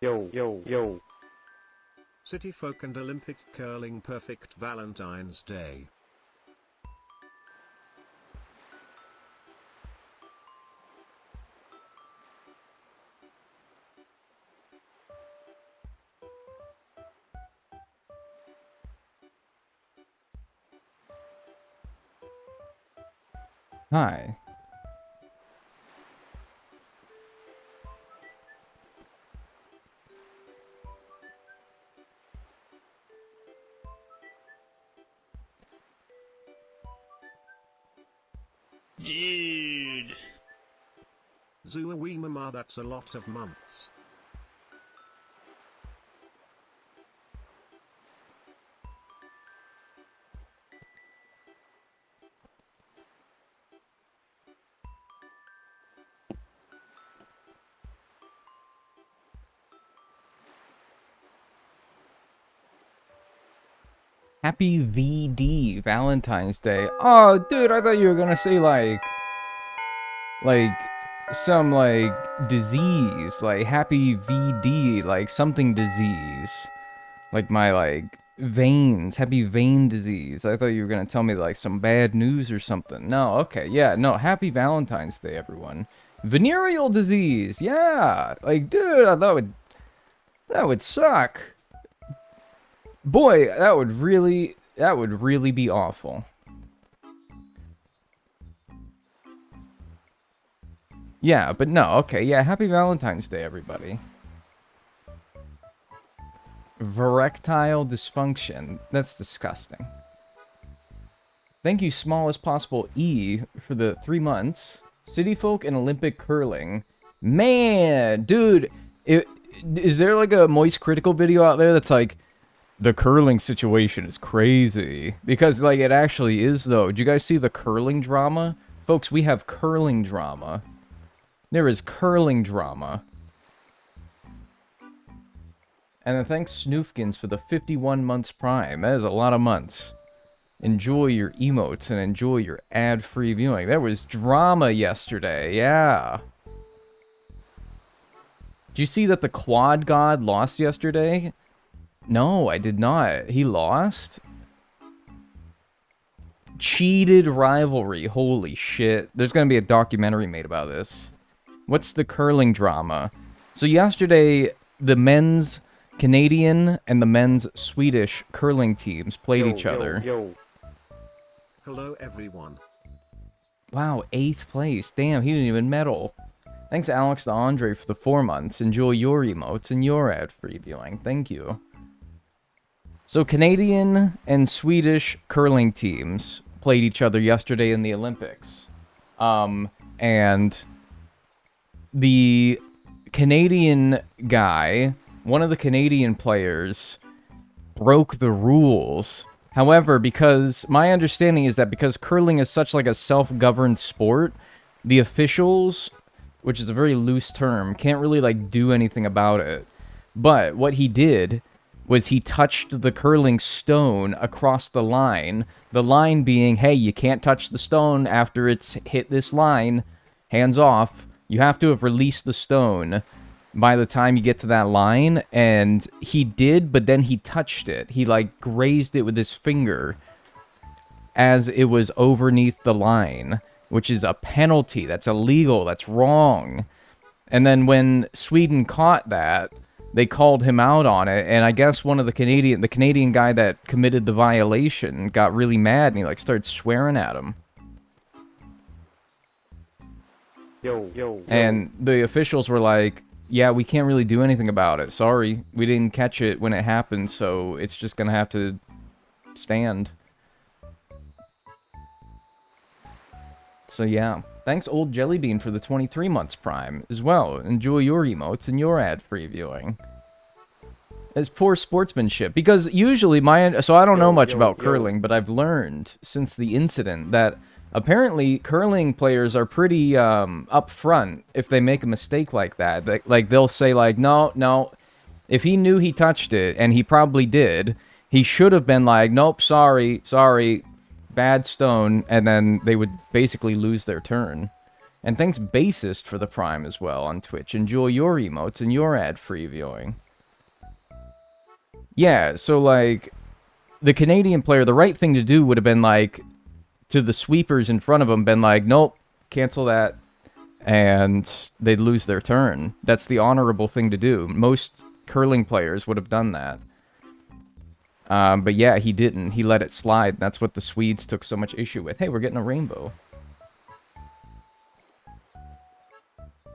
Yo, yo, yo. City folk and Olympic curling perfect Valentine's Day. Hi. Dude. Zooawee mama, that's a lot of months. Happy VD, Valentine's Day. Oh, dude, I thought you were gonna say, some, disease. Like, happy VD, like, something disease. Like, my, veins. Happy vein disease. I thought you were gonna tell me, some bad news or something. No, okay, yeah, no, happy Valentine's Day, everyone. Venereal disease, yeah! Like, dude, I thought that would suck. Boy, that would really be awful. Yeah, but no, okay, yeah, happy Valentine's Day, everybody. Erectile dysfunction. That's disgusting. Thank you, smallest possible E, for the 3 months. City folk and Olympic curling. Man, dude, is there like a Moist Critical video out there that's like, the curling situation is crazy? Because, like, it actually is, though. Did you guys see the curling drama? Folks, we have curling drama. There is curling drama. And then thanks, Snoofkins, for the 51 months prime. That is a lot of months. Enjoy your emotes and enjoy your ad-free viewing. There was drama yesterday, yeah. Did you see that the Quad God lost yesterday? No, I did not. He lost? Cheated rivalry. Holy shit. There's gonna be a documentary made about this. What's the curling drama? So yesterday, the men's Canadian and the men's Swedish curling teams played each other. Yo. Hello everyone. Wow, 8th place. Damn, he didn't even medal. Thanks, Alex to Andre, for the 4 months. Enjoy your emotes and your ad-free viewing. Thank you. So Canadian and Swedish curling teams played each other yesterday in the Olympics. And the Canadian guy, one of the Canadian players, broke the rules. However, because my understanding is that because curling is such like a self-governed sport, the officials, which is a very loose term, can't really like do anything about it. But what he did was he touched the curling stone across the line being, hey, you can't touch the stone after it's hit this line, hands off. You have to have released the stone by the time you get to that line, and he did, but then he touched it. He, like, grazed it with his finger as it was overneath the line, which is a penalty. That's illegal. That's wrong. And then when Sweden caught that, they called him out on it, and I guess one of the Canadian guy that committed the violation got really mad, and he, like, started swearing at him. Yo. And the officials were like, yeah, we can't really do anything about it. Sorry, we didn't catch it when it happened, so it's just gonna have to stand. So yeah, thanks Old Jellybean for the 23 months prime as well. Enjoy your emotes and your ad-free viewing. It's poor sportsmanship, because usually so I don't know much about curling, but I've learned since the incident that apparently curling players are pretty upfront if they make a mistake like that. Like they'll say like, no, if he knew he touched it, and he probably did, he should have been like, nope, sorry, bad stone, and then they would basically lose their turn. And thanks Bassist for the Prime as well on Twitch. Enjoy your emotes and your ad-free viewing. Yeah, so like, the Canadian player, the right thing to do would have been like, to the sweepers in front of them, been like, nope, cancel that. And they'd lose their turn. That's the honorable thing to do. Most curling players would have done that. But yeah, he didn't. He let it slide. That's what the Swedes took so much issue with. Hey, we're getting a rainbow.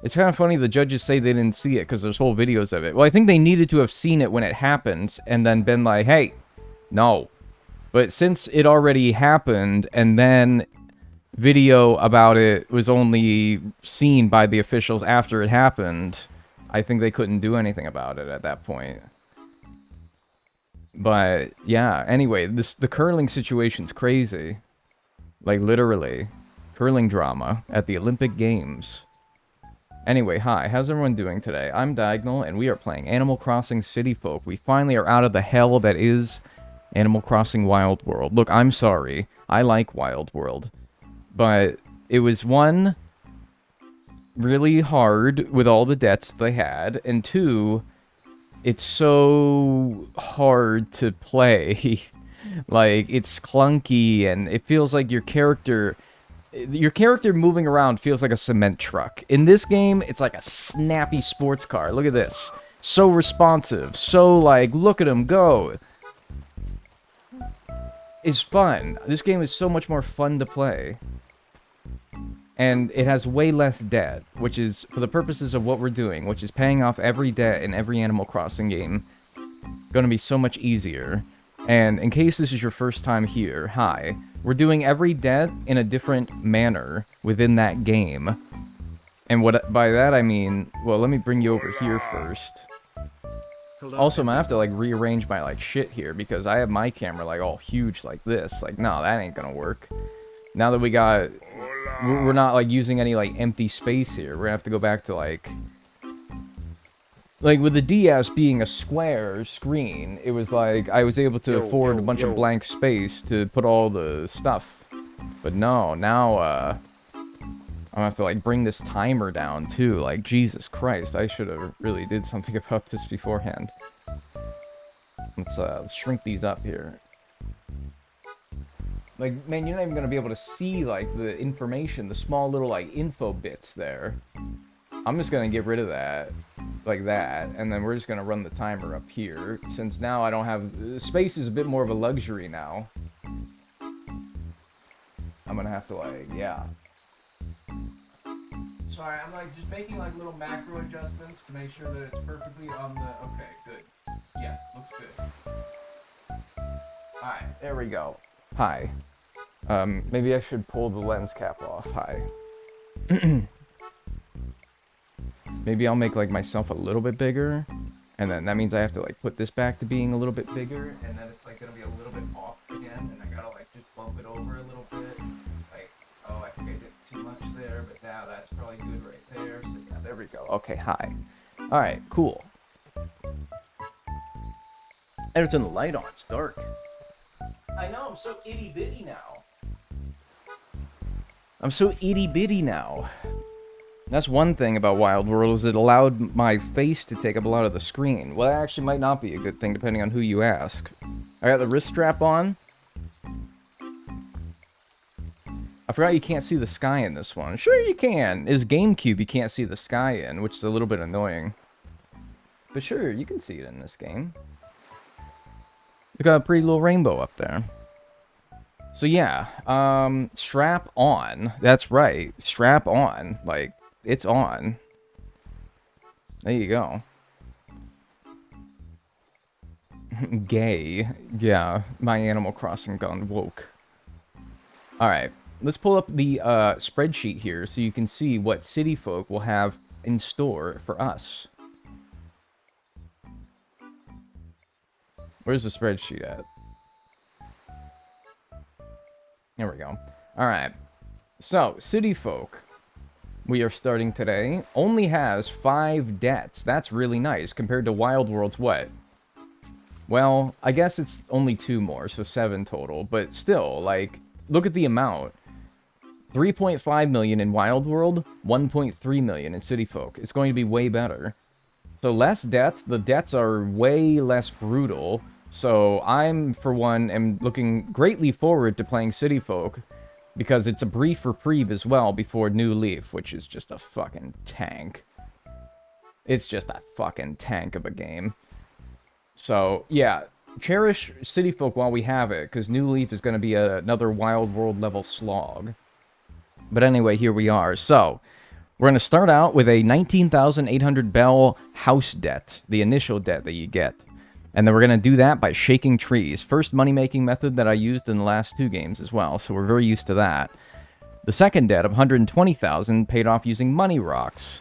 It's kind of funny the judges say they didn't see it because there's whole videos of it. Well, I think they needed to have seen it when it happened and then been like, hey, no. But since it already happened and then video about it was only seen by the officials after it happened, I think they couldn't do anything about it at that point. But yeah, anyway, the curling situation's crazy. Like literally. Curling drama at the Olympic Games. Anyway, hi, how's everyone doing today? I'm Dagnel, and we are playing Animal Crossing City Folk. We finally are out of the hell that is Animal Crossing Wild World. Look, I'm sorry. I like Wild World. But it was, one, really hard with all the debts they had, and two, it's so hard to play. Like, it's clunky, and it feels like your character moving around feels like a cement truck. In this game, it's like a snappy sports car. Look at this. So responsive. So, like, look at him go. It's fun. This game is so much more fun to play. And it has way less debt, which is, for the purposes of what we're doing, which is paying off every debt in every Animal Crossing game, gonna be so much easier. And in case this is your first time here, hi. We're doing every debt in a different manner within that game. And what by that I mean, well, let me bring you over here first. Also, I'm gonna have to, like, rearrange my, like, shit here, because I have my camera, like, all huge like this. Like, no, that ain't gonna work. Now that we got... We're not, like, using any, like, empty space here. We're gonna have to go back to, like, with the DS being a square screen, it was like, I was able to afford a bunch of blank space to put all the stuff. But no, now, I'm gonna have to, like, bring this timer down, too. Like, Jesus Christ, I should have really did something about this beforehand. Let's shrink these up here. Like, man, you're not even gonna be able to see, like, the information, the small little, like, info bits there. I'm just gonna get rid of that, like that, and then we're just gonna run the timer up here, since now I don't have... Space is a bit more of a luxury now. I'm gonna have to, like, yeah. Sorry, I'm, like, just making, like, little macro adjustments to make sure that it's perfectly on the... Okay, good. Yeah, looks good. Alright, there we go. Hi. Maybe I should pull the lens cap off. Hi. Maybe I'll make, like, myself a little bit bigger, and then that means I have to, like, put this back to being a little bit bigger, and then it's, like, gonna be a little bit off again, and I gotta, like, just bump it over a little bit. Like, oh, I think I did too much there, but now that's probably good right there, so yeah, there we go. Okay, hi. Alright, cool. I had to turn the light on, it's dark. I know, I'm so itty-bitty now. I'm so itty-bitty now. That's one thing about Wild World, is it allowed my face to take up a lot of the screen. Well, that actually might not be a good thing, depending on who you ask. I got the wrist strap on. I forgot you can't see the sky in this one. Sure you can. It's GameCube you can't see the sky in, which is a little bit annoying. But sure, you can see it in this game. We got a pretty little rainbow up there. So yeah, strap on. That's right, strap on. Like, it's on. There you go. Gay. Yeah, my Animal Crossing gone woke. Alright, let's pull up the spreadsheet here so you can see what City Folk will have in store for us. Where's the spreadsheet at? There we go. Alright. So, City Folk, we are starting today, only has 5 debts. That's really nice, compared to Wild World's what? Well, I guess it's only 2 more, so 7 total. But still, like, look at the amount. 3.5 million in Wild World, 1.3 million in City Folk. It's going to be way better. So less deaths. The deaths are way less brutal. So I'm, for one, am looking greatly forward to playing City Folk, because it's a brief reprieve as well before New Leaf, which is just a fucking tank. It's just a fucking tank of a game. So, yeah, cherish City Folk while we have it, because New Leaf is going to be another Wild World level slog. But anyway, here we are. So, we're going to start out with a 19,800 bell house debt, the initial debt that you get. And then we're going to do that by shaking trees. First money-making method that I used in the last 2 games as well, so we're very used to that. The second debt of 120,000 paid off using money rocks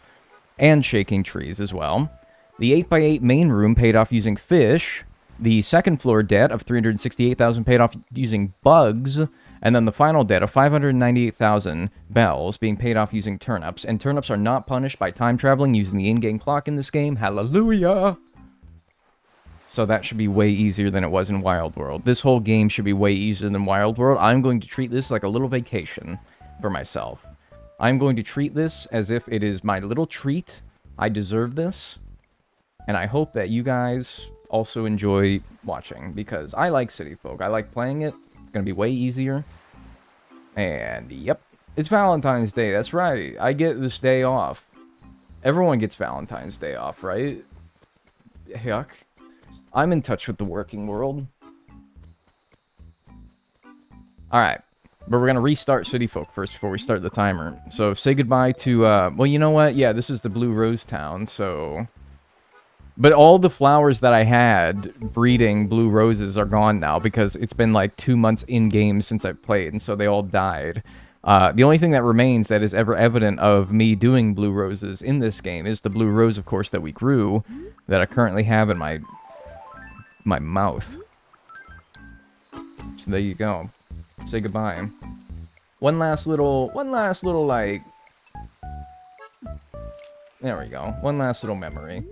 and shaking trees as well. The 8x8 main room paid off using fish. The second floor debt of 368,000 paid off using bugs. And then the final debt of 598,000 bells being paid off using turnips. And turnips are not punished by time traveling using the in-game clock in this game. Hallelujah! So that should be way easier than it was in Wild World. This whole game should be way easier than Wild World. I'm going to treat this like a little vacation for myself. I'm going to treat this as if it is my little treat. I deserve this. And I hope that you guys also enjoy watching, because I like City Folk. I like playing it. It's going to be way easier. And, yep. It's Valentine's Day. That's right. I get this day off. Everyone gets Valentine's Day off, right? Yuck. I'm in touch with the working world. Alright. But we're going to restart City Folk first before we start the timer. So, say goodbye to, well, you know what? Yeah, this is the Blue Rose Town, so... But all the flowers that I had breeding blue roses are gone now, because it's been like 2 months in-game since I played, and so they all died. The only thing that remains that is ever evident of me doing blue roses in this game is the blue rose, of course, that we grew, that I currently have in my mouth. So there you go. Say goodbye. One last little, like... There we go. One last little memory.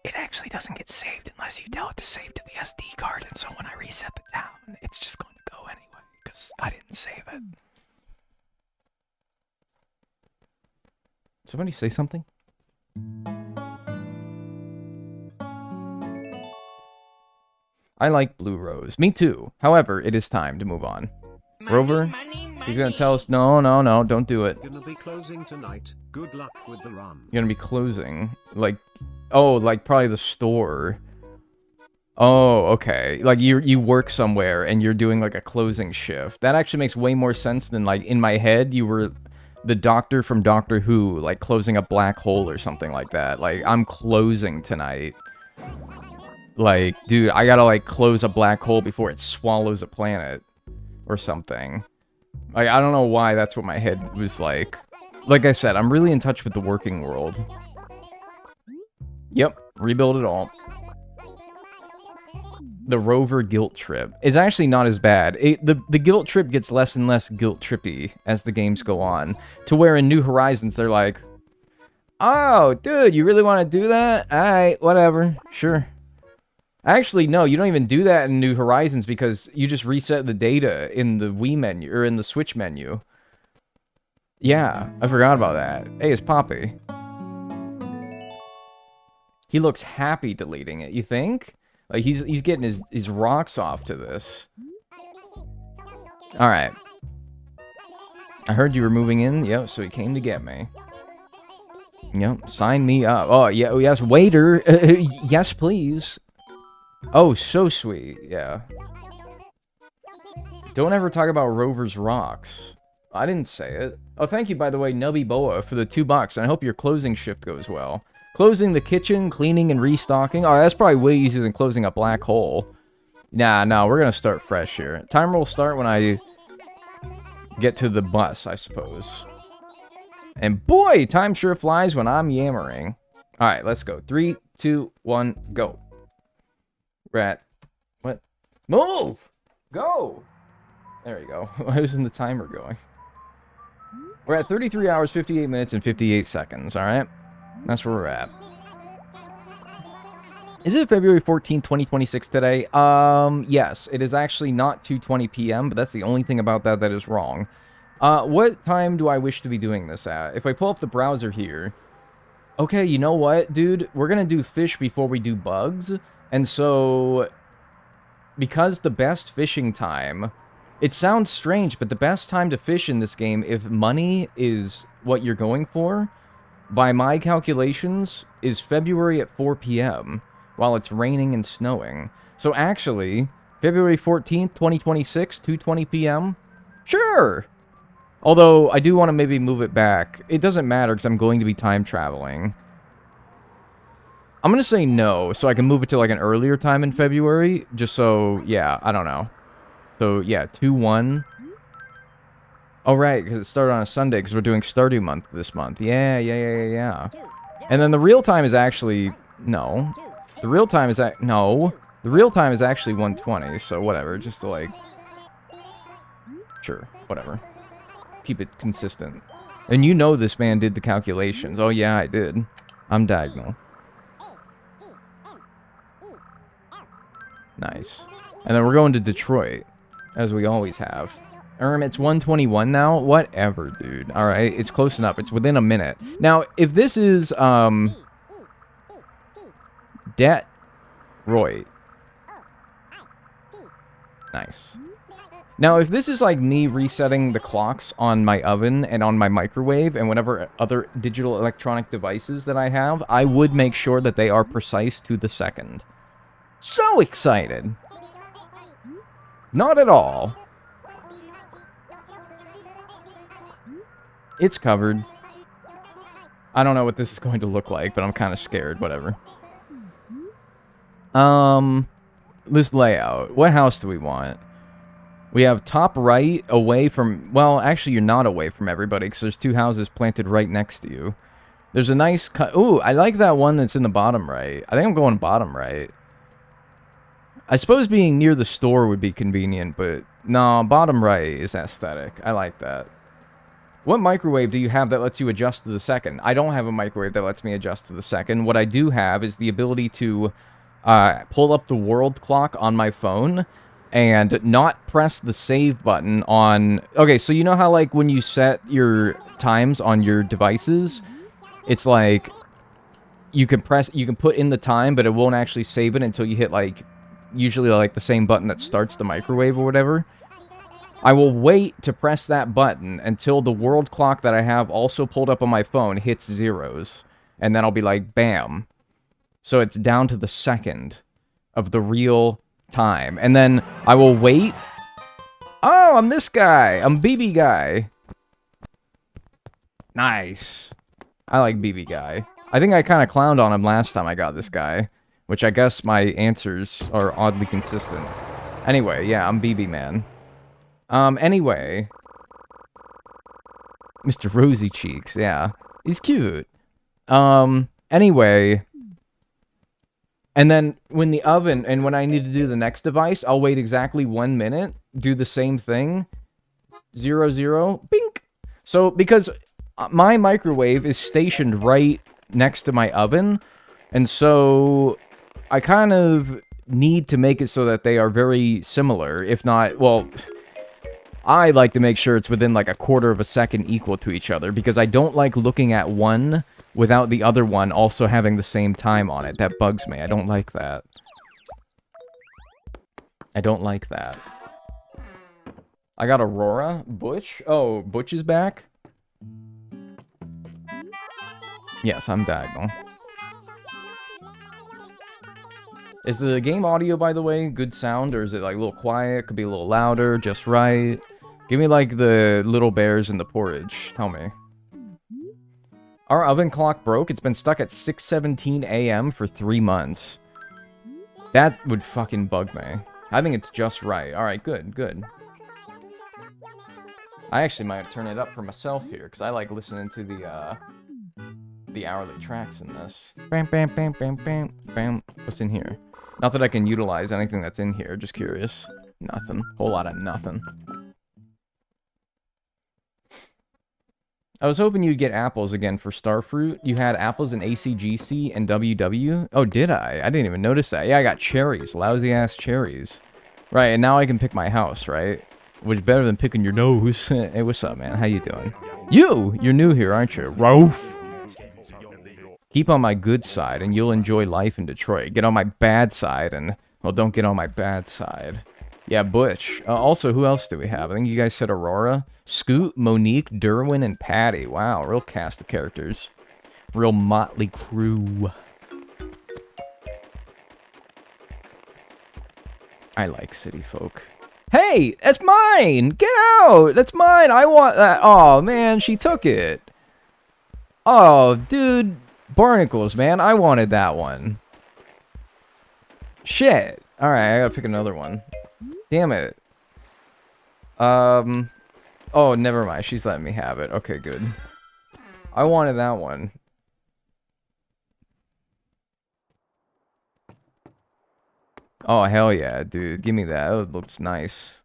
It actually doesn't get saved unless you tell it to save to the SD card, and so when I reset the town, it's just going to go anyway, because I didn't save it. Somebody say something? I like Blue Rose. Me too. However, it is time to move on. Rover, he's gonna tell us, no, don't do it. Gonna be closing tonight. Good luck with the run. You're gonna be closing, like, oh, like probably the store. Oh, okay. Like you work somewhere and you're doing like a closing shift. That actually makes way more sense than, like, in my head you were the doctor from Doctor Who, like closing a black hole or something like that. Like, I'm closing tonight. Like, dude, I gotta like close a black hole before it swallows a planet. Or something. Like, I don't know why that's what my head was like. Like I said, I'm really in touch with the working world. Yep, rebuild it all. The Rover guilt trip is actually not as bad. The guilt trip gets less and less guilt trippy as the games go on. To where in New Horizons, they're like, oh, dude, you really want to do that? Alright, whatever, sure. Actually, no, you don't even do that in New Horizons, because you just reset the data in the Wii menu, or in the Switch menu. Yeah, I forgot about that. Hey, it's Poppy. He looks happy deleting it, you think? Like, he's getting his rocks off to this. Alright. I heard you were moving in. Yep, so he came to get me. Yep, sign me up. Oh, yeah, yes, waiter. Yes, please. Oh, so sweet, yeah. Don't ever talk about Rover's rocks. I didn't say it. Oh, thank you, by the way, Nubby Boa, for the $2, and I hope your closing shift goes well. Closing the kitchen, cleaning and restocking. Oh, that's probably way easier than closing a black hole. Nah, we're gonna start fresh here. Timer will start when I get to the bus, I suppose. And boy, time sure flies when I'm yammering. Alright, let's go. 3, 2, 1, go. Rat. What? Move! Go! There we go. Why isn't the timer going? We're at 33 hours, 58 minutes, and 58 seconds, alright? That's where we're at. Is it February 14th, 2026 today? Yes. It is actually not 2:20 p.m., but that's the only thing about that that is wrong. What time do I wish to be doing this at? If I pull up the browser here... Okay, you know what, dude? We're gonna do fish before we do bugs. And so... Because the best fishing time... It sounds strange, but the best time to fish in this game, if money is what you're going for, by my calculations, is February at 4 p.m., while it's raining and snowing. So actually, February 14th, 2026, 2:20 p.m.? Sure! Although, I do want to maybe move it back. It doesn't matter, because I'm going to be time traveling. I'm going to say no, so I can move it to, like, an earlier time in February, just so, yeah, I don't know. So, yeah, 2-1. Oh, right, because it started on a Sunday, because we're doing Stardew Month this month. Yeah. And then the real time is actually... No. The real time is... No. The real time is actually 1:20, so whatever, just to, like... Sure, whatever. Keep it consistent. And you know this man did the calculations. Oh, yeah, I did. I'm Dagnel. Nice. And then we're going to Detroit, as we always have. It's 1:21 now? Whatever, dude. Alright, it's close enough. It's within a minute. Now, if this is, Detroit. Nice. Now, if this is like me resetting the clocks on my oven and on my microwave and whatever other digital electronic devices that I have, I would make sure that they are precise to the second. So excited! Not at all. It's covered. I don't know what this is going to look like, but I'm kind of scared. Whatever. This layout. What house do we want? We have top right, away from... Well, actually, you're not away from everybody, because there's two houses planted right next to you. There's a nice... Ooh, I like that one that's in the bottom right. I think I'm going bottom right. I suppose being near the store would be convenient, but... No, bottom right is aesthetic. I like that. What microwave do you have that lets you adjust to the second? I don't have a microwave that lets me adjust to the second. What I do have is the ability to pull up the world clock on my phone and not press the save button on... Okay, so you know how, like, when you set your times on your devices, it's like you can put in the time, but it won't actually save it until you hit, like, usually, like, the same button that starts the microwave or whatever. I will wait to press that button until the world clock that I have also pulled up on my phone hits zeros. And then I'll be like, bam. So it's down to the second of the real time. And then I will wait. Oh, I'm this guy. I'm BB guy. Nice. I like BB guy. I think I kind of clowned on him last time I got this guy. Which I guess my answers are oddly consistent. Anyway, yeah, I'm BB man. Anyway. Mr. Rosy Cheeks, yeah. He's cute. Anyway. And then, when the oven, and when I need to do the next device, I'll wait exactly 1 minute, do the same thing. 0, 0, bink! So, because my microwave is stationed right next to my oven, and so I kind of need to make it so that they are very similar, if not, well... I like to make sure it's within like a quarter of a second equal to each other, because I don't like looking at one without the other one also having the same time on it. That bugs me. I don't like that. I don't like that. I got Aurora. Butch? Oh, Butch is back? Yes, I'm Dagnel. Is the game audio, by the way, good sound, or is it like a little quiet? Could be a little louder, just right? Give me like the little bears in the porridge. Tell me. Our oven clock broke. It's been stuck at 6:17 a.m. for 3 months. That would fucking bug me. I think it's just right. Alright, good, good. I actually might turn it up for myself here, because I like listening to the hourly tracks in this. Bam, bam, bam, bam, bam, bam. What's in here? Not that I can utilize anything that's in here, just curious. Nothing. Whole lot of nothing. I was hoping you'd get apples again for Starfruit. You had apples in ACGC and WW. Oh, did I? I didn't even notice that. Yeah, I got cherries. Lousy-ass cherries. Right, and now I can pick my house, right? Which is better than picking your nose. Hey, what's up, man? How you doing? You're new here, aren't you? Ralph! Keep on my good side, and you'll enjoy life in Detroit. Get on my bad side, and... Well, don't get on my bad side. Yeah, Butch. Also, who else do we have? I think you guys said Aurora, Scoot, Monique, Derwin, and Patty. Wow, real cast of characters. Real motley crew. I like city folk. Hey, that's mine! Get out! That's mine! I want that. Oh, man, she took it. Oh, dude. Barnacles, man. I wanted that one. Shit. Alright, I gotta pick another one. Damn it. Oh, never mind. She's letting me have it. Okay, good. I wanted that one. Oh, hell yeah, dude. Give me that. It looks nice.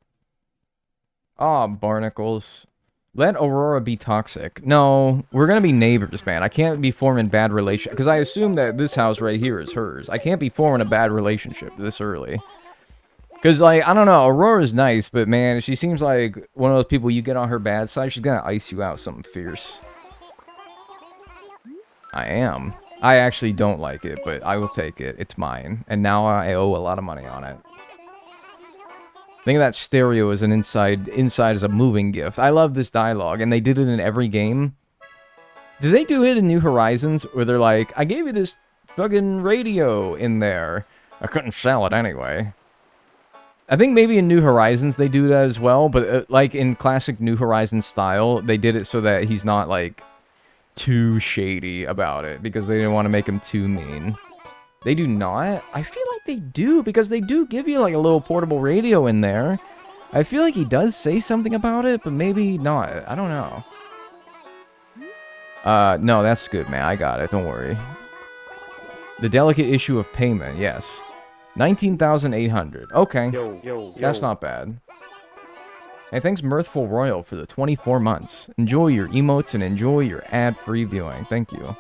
Oh, barnacles. Let Aurora be toxic. No, we're gonna be neighbors, man. I can't be forming bad relations. Because I assume that this house right here is hers. I can't be forming a bad relationship this early. Because, like, I don't know. Aurora's nice, but, man, she seems like one of those people you get on her bad side, she's gonna ice you out something fierce. I am. I actually don't like it, but I will take it. It's mine. And now I owe a lot of money on it. Think of that stereo as an inside as a moving gift. I love this dialogue, and they did it in every game. Did they do it in New Horizons, where they're like, I gave you this fucking radio in there. I couldn't sell it anyway. I think maybe in New Horizons they do that as well, but like in classic New Horizons style, they did it so that he's not like too shady about it, because they didn't want to make him too mean. They do not? I feel like they do, because they do give you like a little portable radio in there. I feel like he does say something about it, but maybe not. I don't know. No, that's good, man. I got it. Don't worry. The delicate issue of payment, yes. 19,800. Okay. That's not bad. Hey, thanks Mirthful Royal for the 24 months. Enjoy your emotes and enjoy your ad-free viewing. Thank you.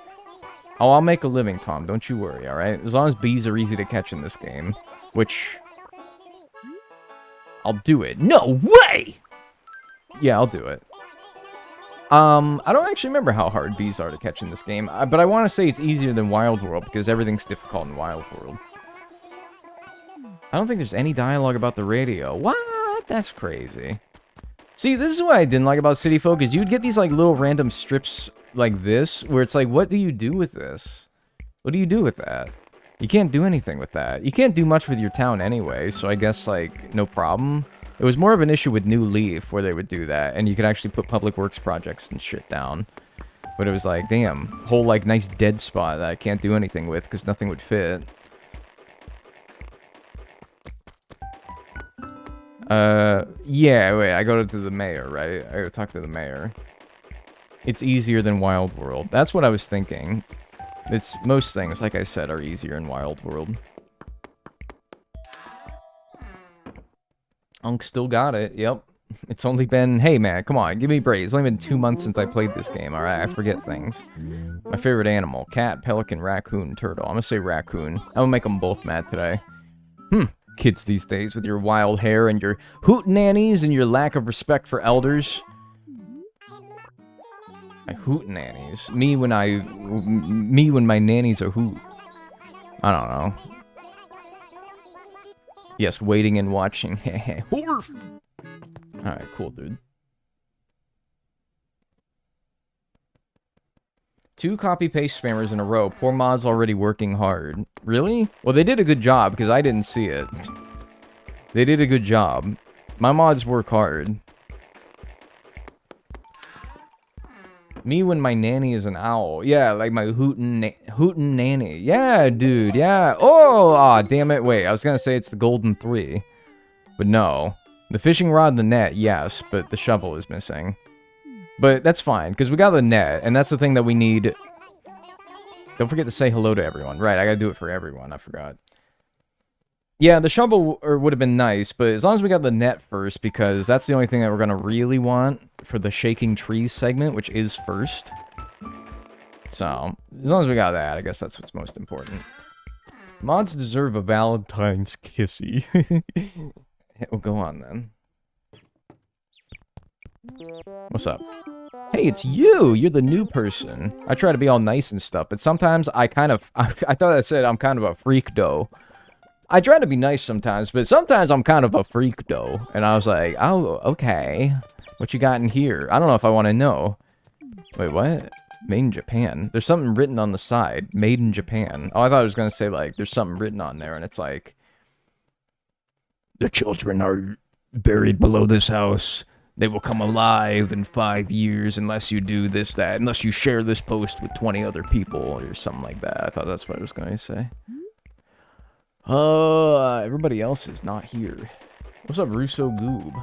Oh, I'll make a living, Tom. Don't you worry, alright? As long as bees are easy to catch in this game. Which... I'll do it. No way! Yeah, I'll do it. I don't actually remember how hard bees are to catch in this game. But I want to say it's easier than Wild World, because everything's difficult in Wild World. I don't think there's any dialogue about the radio. What? That's crazy. See, this is what I didn't like about City Folk, is you'd get these, like, little random strips like this, where it's like, what do you do with this? What do you do with that? You can't do anything with that. You can't do much with your town anyway, so I guess, like, no problem. It was more of an issue with New Leaf, where they would do that, and you could actually put public works projects and shit down. But it was like, damn, whole, like, nice dead spot that I can't do anything with, because nothing would fit. Yeah, wait, I go to the mayor, right? I gotta talk to the mayor. It's easier than Wild World. That's what I was thinking. It's, most things, like I said, are easier in Wild World. Unk still got it, yep. It's only been, hey man, come on, give me a break. It's only been 2 months since I played this game, alright? I forget things. My favorite animal, cat, pelican, raccoon, turtle. I'm gonna say raccoon. I'm gonna make them both mad today. Kids these days with your wild hair and your hootenannies and your lack of respect for elders. My hootenannies. Me when my nannies are hoot. I don't know. Yes, waiting and watching. Horf! Alright, cool, dude. 2 copy-paste spammers in a row. Poor mod's already working hard. Really? Well, they did a good job, because I didn't see it. They did a good job. My mods work hard. Me when my nanny is an owl. Yeah, like my hootin' nanny. Yeah, dude, yeah. Oh, aw, damn it. Wait, I was gonna say it's the golden 3. But no. The fishing rod and the net, yes, but the shovel is missing. But that's fine, because we got the net, and that's the thing that we need. Don't forget to say hello to everyone. Right, I gotta do it for everyone, I forgot. Yeah, the shovel would have been nice, but as long as we got the net first, because that's the only thing that we're going to really want for the shaking trees segment, which is first. So, as long as we got that, I guess that's what's most important. Mods deserve a Valentine's kissy. We'll go on then. What's up? Hey, it's you! You're the new person. I try to be all nice and stuff, but sometimes I thought I said I'm kind of a freak though. I try to be nice sometimes, but sometimes I'm kind of a freak though. And I was like, oh, okay. What you got in here? I don't know if I want to know. Wait, what? Made in Japan. There's something written on the side. Made in Japan. Oh, I thought I was going to say, like, there's something written on there, and it's like, the children are buried below this house. They will come alive in 5 years unless you do this, that, unless you share this post with 20 other people, or something like that. I thought that's what I was going to say. Everybody else is not here. What's up, Russo Goob?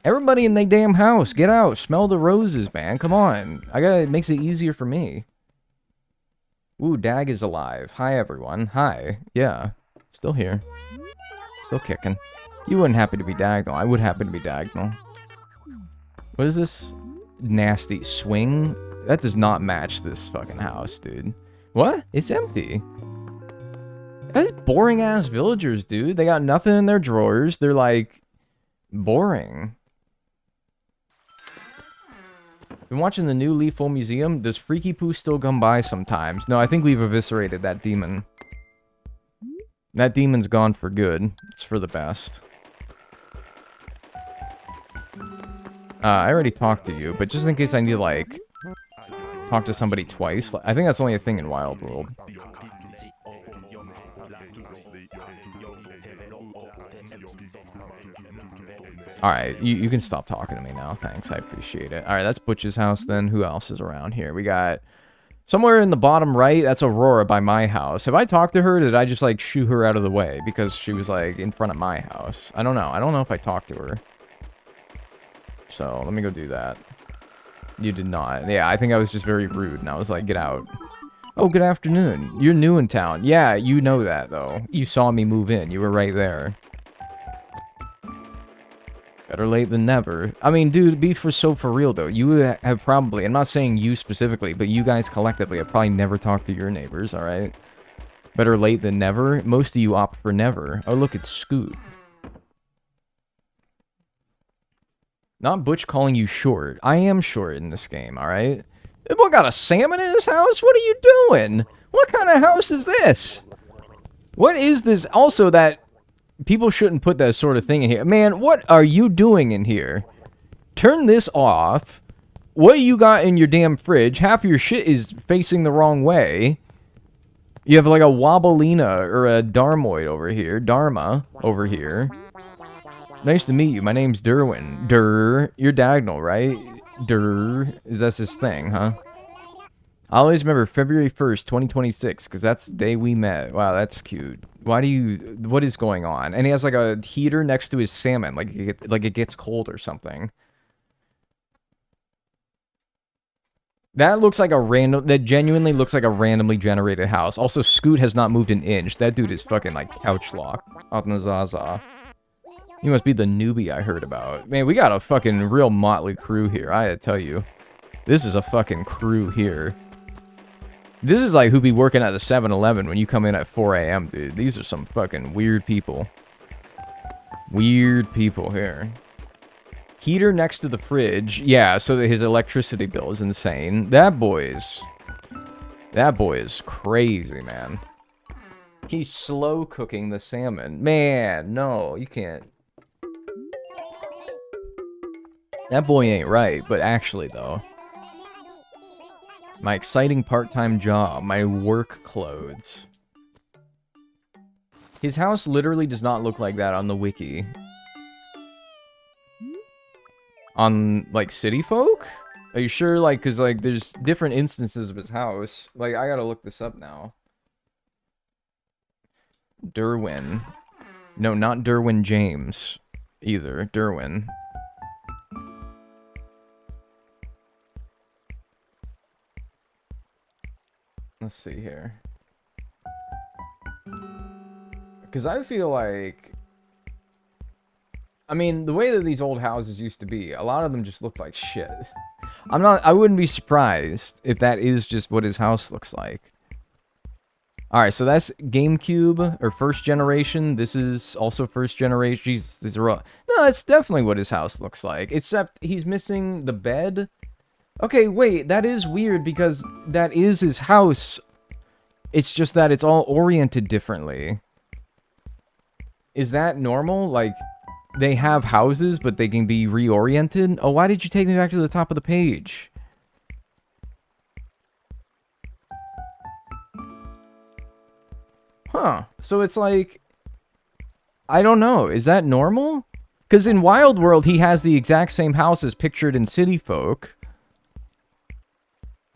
Everybody in the damn house, get out. Smell the roses, man. Come on. It makes it easier for me. Ooh, Dag is alive. Hi, everyone. Hi. Yeah. Still here. Still kicking. You wouldn't happen to be Dagnel. I would happen to be Dagnel. What is this? Nasty swing? That does not match this fucking house, dude. What? It's empty. That's boring-ass villagers, dude. They got nothing in their drawers. They're, like, boring. Been watching the new Lethal Museum. Does Freaky Poo still come by sometimes? No, I think we've eviscerated that demon. That demon's gone for good. It's for the best. I already talked to you, but just in case I need to, like, talk to somebody twice. I think that's only a thing in Wild World. Alright, you can stop talking to me now. Thanks, I appreciate it. Alright, that's Butch's house then. Who else is around here? We got... somewhere in the bottom right, that's Aurora by my house. Have I talked to her, or did I just, like, shoo her out of the way? Because she was, like, in front of my house. I don't know. I don't know if I talked to her. So, let me go do that. You did not. Yeah, I think I was just very rude, and I was like, get out. Oh, good afternoon. You're new in town. Yeah, you know that, though. You saw me move in. You were right there. Better late than never. I mean, dude, be so for real, though. You have probably, I'm not saying you specifically, but you guys collectively have probably never talked to your neighbors, alright? Better late than never. Most of you opt for never. Oh, look, it's Scoot. Not Butch calling you short. I am short in this game, alright? Boy got a salmon in his house? What are you doing? What kind of house is this? What is this? Also, that... people shouldn't put that sort of thing in here. Man, what are you doing in here? Turn this off. What you got in your damn fridge? Half of your shit is facing the wrong way. You have like a Wobbleina or a Darmoid over here. Dharma over here. Nice to meet you. My name's Derwin. You're Dagnel, right? Is that his thing, huh? I always remember February 1st, 2026, because that's the day we met. Wow, that's cute. What is going on? And he has like a heater next to his salmon, like it gets cold or something. That looks like that genuinely looks like a randomly generated house. Also, Scoot has not moved an inch. That dude is fucking like couch locked on the Zaza. He must be the newbie I heard about. Man, we got a fucking real motley crew here, I gotta tell you. This is a fucking crew here. This is like who be working at the 7-Eleven when you come in at 4 a.m., dude. These are some fucking weird people. Weird people here. Heater next to the fridge. Yeah, so that his electricity bill is insane. That boy is crazy, man. He's slow cooking the salmon. Man, no, you can't. That boy ain't right, but actually, though. My exciting part-time job. My work clothes. His house literally does not look like that on the wiki. On, like, City Folk? Are you sure? Like, because, like, there's different instances of his house. Like, I gotta look this up now. Derwin. No, not Derwin James. Either. Derwin. Let's see here. Because I feel like... I mean, the way that these old houses used to be, a lot of them just look like shit. I wouldn't be surprised if that is just what his house looks like. Alright, so that's GameCube, or first generation. This is also first generation. Jesus, these are all... No, that's definitely what his house looks like. Except he's missing the bed. Okay, wait, that is weird because that is his house. It's just that it's all oriented differently. Is that normal? Like, they have houses, but they can be reoriented? Oh, why did you take me back to the top of the page? Huh. So it's like... I don't know. Is that normal? Because in Wild World, he has the exact same house as pictured in City Folk.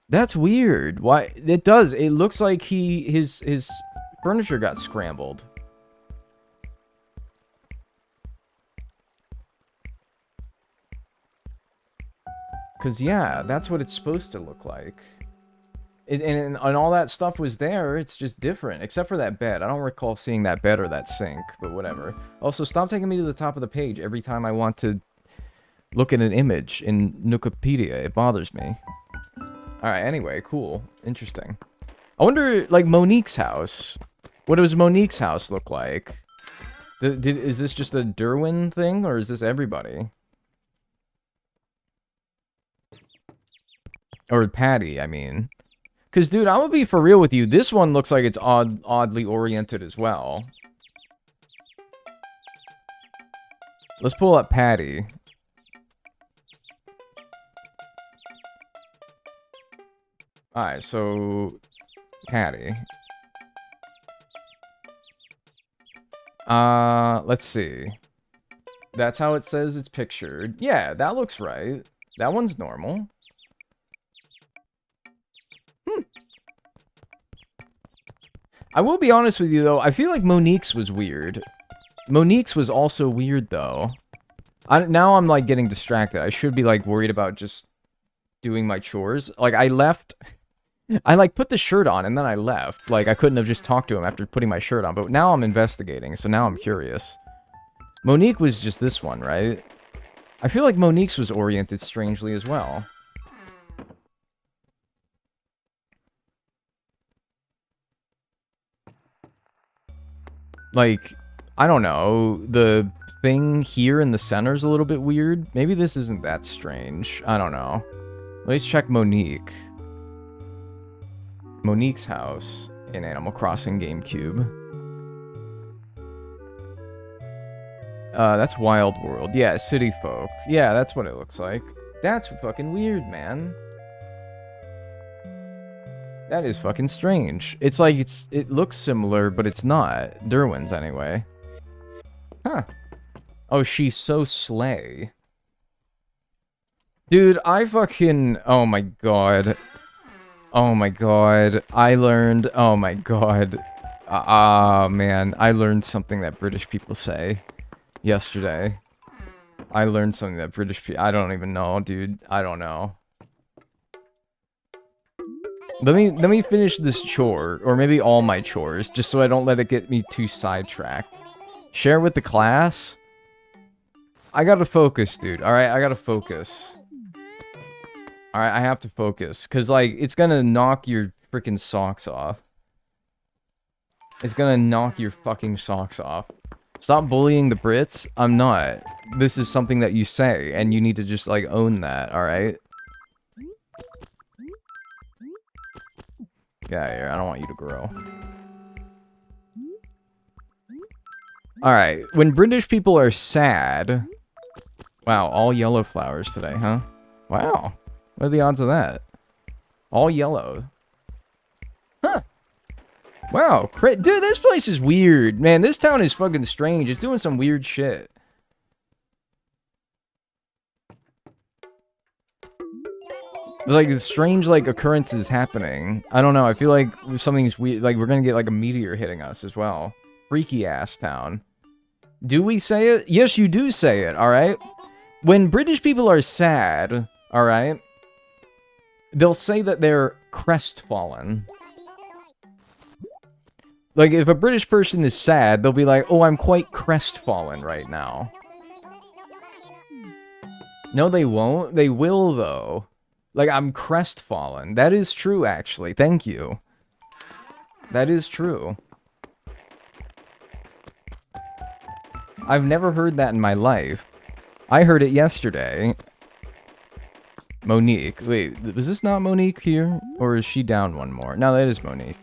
That's weird. Why? It does. It looks like his furniture got scrambled. Because, yeah, that's what it's supposed to look like. And all that stuff was there, it's just different. Except for that bed. I don't recall seeing that bed or that sink, but whatever. Also, stop taking me to the top of the page every time I want to look at an image in Nukipedia. It bothers me. Alright, anyway, cool. Interesting. I wonder, like, Monique's house. What does Monique's house look like? Is this just a Derwin thing, or is this everybody? Or Patty, I mean. Because, dude, I'm gonna be for real with you. This one looks like it's oddly oriented as well. Let's pull up Patty. Alright, so... Patty. Let's see. That's how it says it's pictured. Yeah, that looks right. That one's normal. I will be honest with you, though. I feel like Monique's was weird. Monique's was also weird, though. Now I'm, like, getting distracted. I should be, like, worried about just doing my chores. Like, I left... I, like, put the shirt on, and then I left. Like, I couldn't have just talked to him after putting my shirt on. But now I'm investigating, so now I'm curious. Monique was just this one, right? I feel like Monique's was oriented strangely as well. Like, I don't know, the thing here in the center is a little bit weird. Maybe this isn't that strange. I don't know. Let's check Monique. Monique's house in Animal Crossing GameCube. That's Wild World. Yeah, City Folk. Yeah, that's what it looks like. That's fucking weird, man. That is fucking strange. It's like it looks similar, but it's not. Derwin's anyway. Huh. Oh, she's so slay. Dude, I fucking... Oh my god. Oh my god. I learned... Oh my god. Man. I learned something that British people say yesterday. I learned something that British people... I don't even know, dude. I don't know. Let me finish this chore, or maybe all my chores, just so I don't let it get me too sidetracked. Share with the class? I gotta focus, dude. Alright, I gotta focus. Alright, I have to focus. Because, like, it's gonna knock your freaking socks off. It's gonna knock your fucking socks off. Stop bullying the Brits? I'm not. This is something that you say, and you need to just, like, own that, alright? Get out of here. I don't want you to grow. Alright, when British people are sad... Wow, all yellow flowers today, huh? Wow. What are the odds of that? All yellow. Huh. Wow, dude, this place is weird. Man, this town is fucking strange. It's doing some weird shit. There's like strange like occurrences happening. I don't know. I feel like something's weird. Like we're gonna get like a meteor hitting us as well. Freaky ass town. Do we say it? Yes, you do say it. All right. When British people are sad, all right, they'll say that they're crestfallen. Like, if a British person is sad, they'll be like, oh, I'm quite crestfallen right now. No, they won't. They will, though. Like, I'm crestfallen. That is true, actually. Thank you. That is true. I've never heard that in my life. I heard it yesterday. Monique. Wait, was this not Monique here? Or is she down one more? No, that is Monique.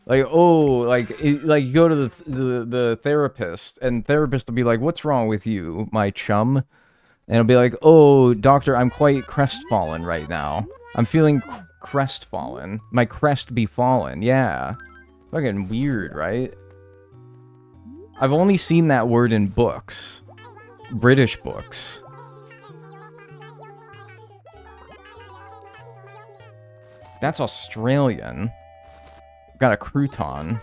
Like, oh, like you go to the therapist, and therapist will be like, what's wrong with you, my chum? And it'll be like, oh, doctor, I'm quite crestfallen right now. I'm feeling crestfallen. My crest be fallen. Yeah. Fucking weird, right? I've only seen that word in books. British books. That's Australian. Got a crouton.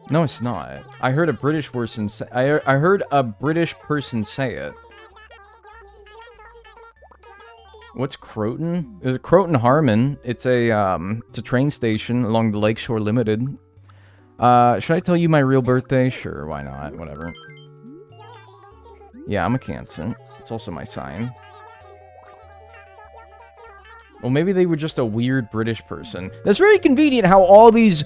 No, it's not. I heard a British person say. I heard a British person say it. What's Croton? It's Croton Harmon. It's a train station along the Lakeshore Limited. Should I tell you my real birthday? Sure, why not? Whatever. Yeah, I'm a Cancer. It's also my sign. Well, maybe they were just a weird British person. That's very convenient how all these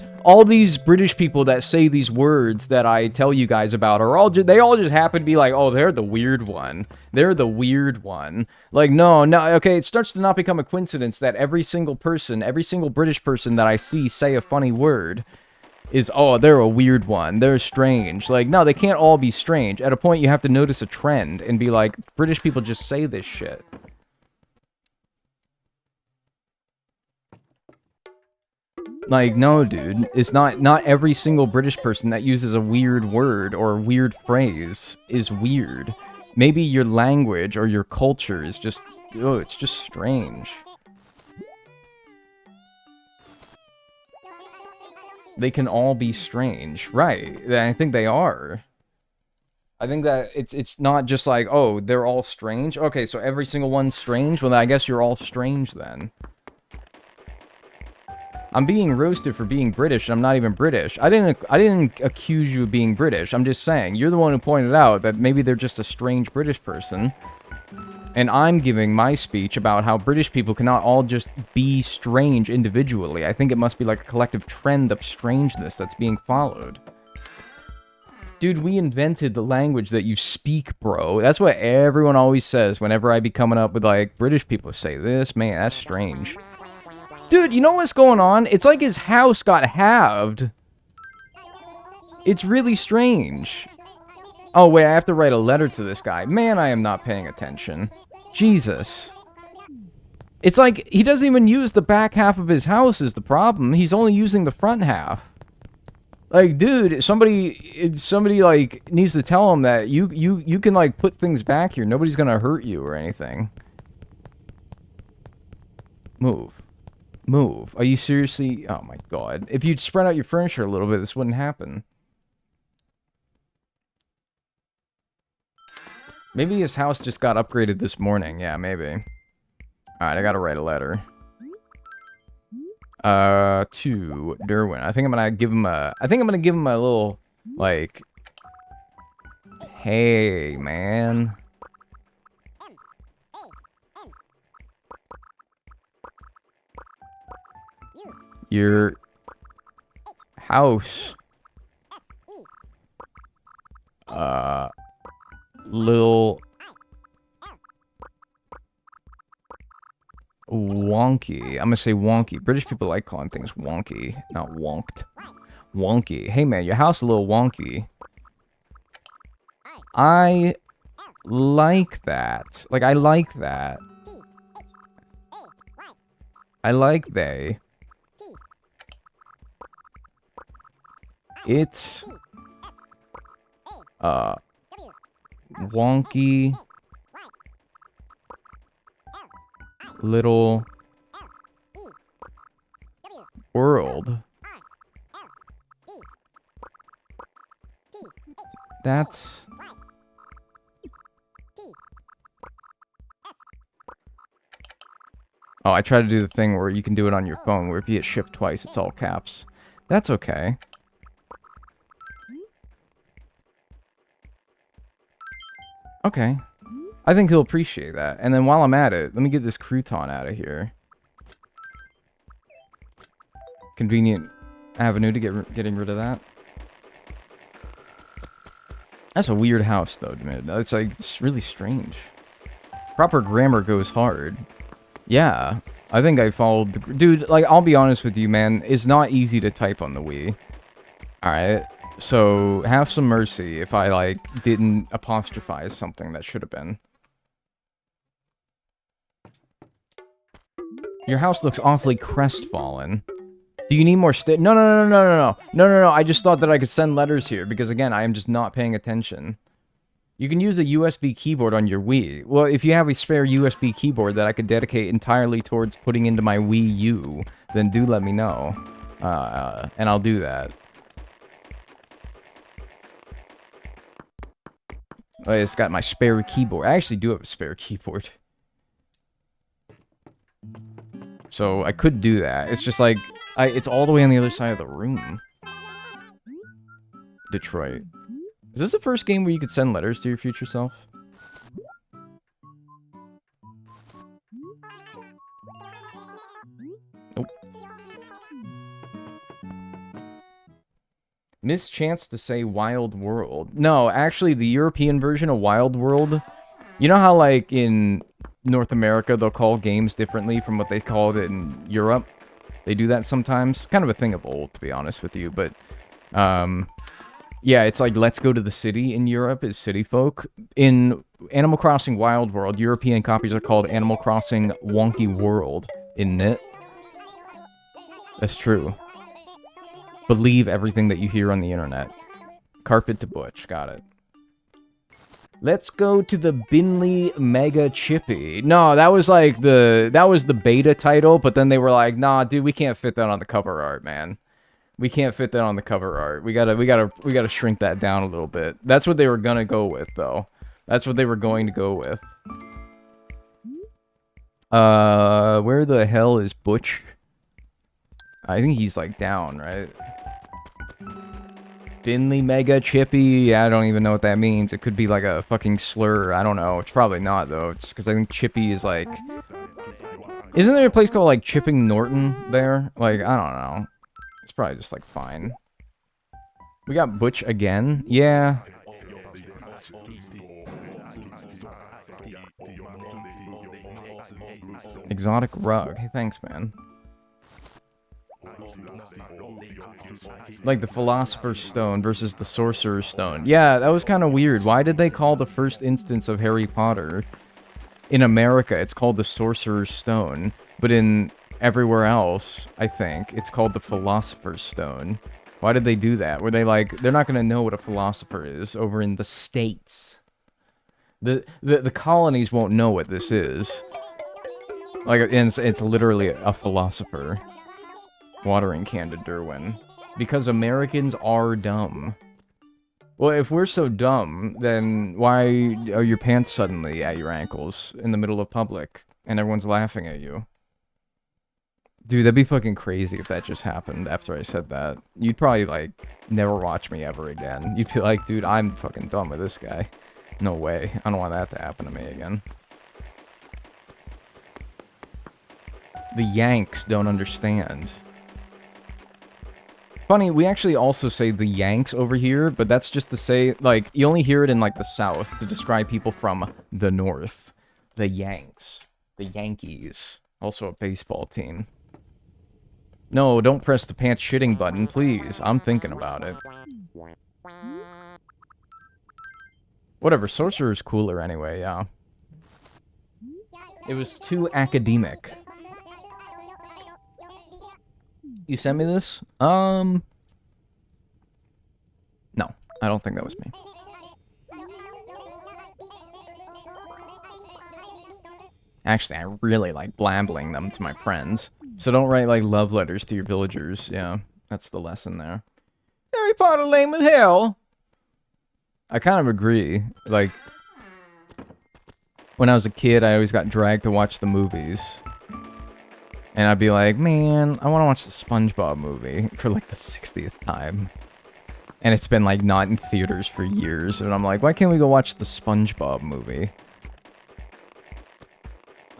British people that say these words that I tell you guys about are they all just happen to be like, oh, they're the weird one. They're the weird one. Like, no, okay, it starts to not become a coincidence that every single British person that I see say a funny word is, oh, they're a weird one. They're strange. Like, no, they can't all be strange. At a point, you have to notice a trend and be like, British people just say this shit. Like, no, dude. It's not every single British person that uses a weird word or a weird phrase is weird. Maybe your language or your culture is just, oh, it's just strange. They can all be strange. Right. I think they are. I think that it's not just like, oh, they're all strange. Okay, so every single one's strange? Well, I guess you're all strange then. I'm being roasted for being British, and I'm not even British. I didn't accuse you of being British. I'm just saying, you're the one who pointed out that maybe they're just a strange British person. And I'm giving my speech about how British people cannot all just be strange individually. I think it must be like a collective trend of strangeness that's being followed. Dude, we invented the language that you speak, bro. That's what everyone always says whenever I be coming up with, like, British people say this. Man, that's strange. Dude, you know what's going on? It's like his house got halved. It's really strange. Oh, wait, I have to write a letter to this guy. Man, I am not paying attention. Jesus. It's like he doesn't even use the back half of his house is the problem. He's only using the front half. Like, dude, somebody like needs to tell him that you can like put things back here. Nobody's gonna hurt you or anything. Move. Move. Are you seriously? Oh my god. If you'd spread out your furniture a little bit, this wouldn't happen. Maybe his house just got upgraded this morning. Yeah, maybe. Alright, I gotta write a letter. To Derwin. I think I'm gonna give him a little, like, hey, man. Your house, little wonky. I'm gonna say wonky. British people like calling things wonky, not wonked. Wonky. Hey man, your house a little wonky. I like that. Like, I like that. I like they. It's wonky little world. That's Oh, I tried to do the thing where you can do it on your phone, where if you hit shift twice, it's all caps. That's okay. Okay. I think he'll appreciate that. And then while I'm at it, let me get this crouton out of here. Convenient avenue to getting rid of that. That's a weird house, though, man. It's like, it's really strange. Proper grammar goes hard. Yeah. I think I followed the... Dude, like, I'll be honest with you, man. It's not easy to type on the Wii. Alright? So, have some mercy if I, like, didn't apostrophize something that should have been. Your house looks awfully crestfallen. Do you need more No. I just thought that I could send letters here, because, again, I am just not paying attention. You can use a USB keyboard on your Wii. Well, if you have a spare USB keyboard that I could dedicate entirely towards putting into my Wii U, then do let me know. And I'll do that. Oh, it's got my spare keyboard. I actually do have a spare keyboard. So I could do that. It's just like, it's all the way on the other side of the room. Detroit. Is this the first game where you could send letters to your future self? Nope. Mischance to say Wild World. No, actually, the European version of Wild World... You know how, like, in North America, they'll call games differently from what they call it in Europe? They do that sometimes. Kind of a thing of old, to be honest with you, but... yeah, it's like Let's Go to the City in Europe is City Folk. In Animal Crossing Wild World, European copies are called Animal Crossing Wonky World, isn't it? That's true. Believe everything that you hear on the internet. Carpet to Butch, got it. Let's go to the Binley Mega Chippy. No, that was like the beta title, but then they were like, nah, dude, we can't fit that on the cover art, man. We can't fit that on the cover art. We gotta shrink that down a little bit. That's what they were gonna go with, though. That's what they were going to go with. Where the hell is Butch? I think he's like down, right? Finley Mega Chippy. I don't even know what that means. It could be like a fucking slur. I don't know. It's probably not, though. It's because I think Chippy is like... Isn't there a place called like Chipping Norton there? Like, I don't know. It's probably just, like, fine. We got Butch again? Yeah. Exotic rug. Hey, thanks, man. Like the Philosopher's Stone versus the Sorcerer's Stone. Yeah, that was kind of weird. Why did they call the first instance of Harry Potter? In America, it's called the Sorcerer's Stone. But in... everywhere else, I think, it's called the Philosopher's Stone. Why did they do that? Were they like, they're not going to know what a philosopher is over in the States. The colonies won't know what this is. Like, it's literally a philosopher. Watering can to Derwin. Because Americans are dumb. Well, if we're so dumb, then why are your pants suddenly at your ankles in the middle of public and everyone's laughing at you? Dude, that'd be fucking crazy if that just happened after I said that. You'd probably, like, never watch me ever again. You'd be like, dude, I'm fucking done with this guy. No way. I don't want that to happen to me again. The Yanks don't understand. Funny, we actually also say the Yanks over here, but that's just to say, like, you only hear it in, like, the South to describe people from the North. The Yanks. The Yankees. Also a baseball team. No, don't press the pants shitting button, please. I'm thinking about it. Whatever, Sorcerer's cooler anyway, yeah. It was too academic. You sent me this? No, I don't think that was me. Actually, I really like blambling them to my friends. So don't write, like, love letters to your villagers. Yeah, that's the lesson there. Harry Potter lame as hell! I kind of agree. Like, when I was a kid, I always got dragged to watch the movies. And I'd be like, man, I want to watch the SpongeBob movie for like the 60th time. And it's been like not in theaters for years. And I'm like, why can't we go watch the SpongeBob movie?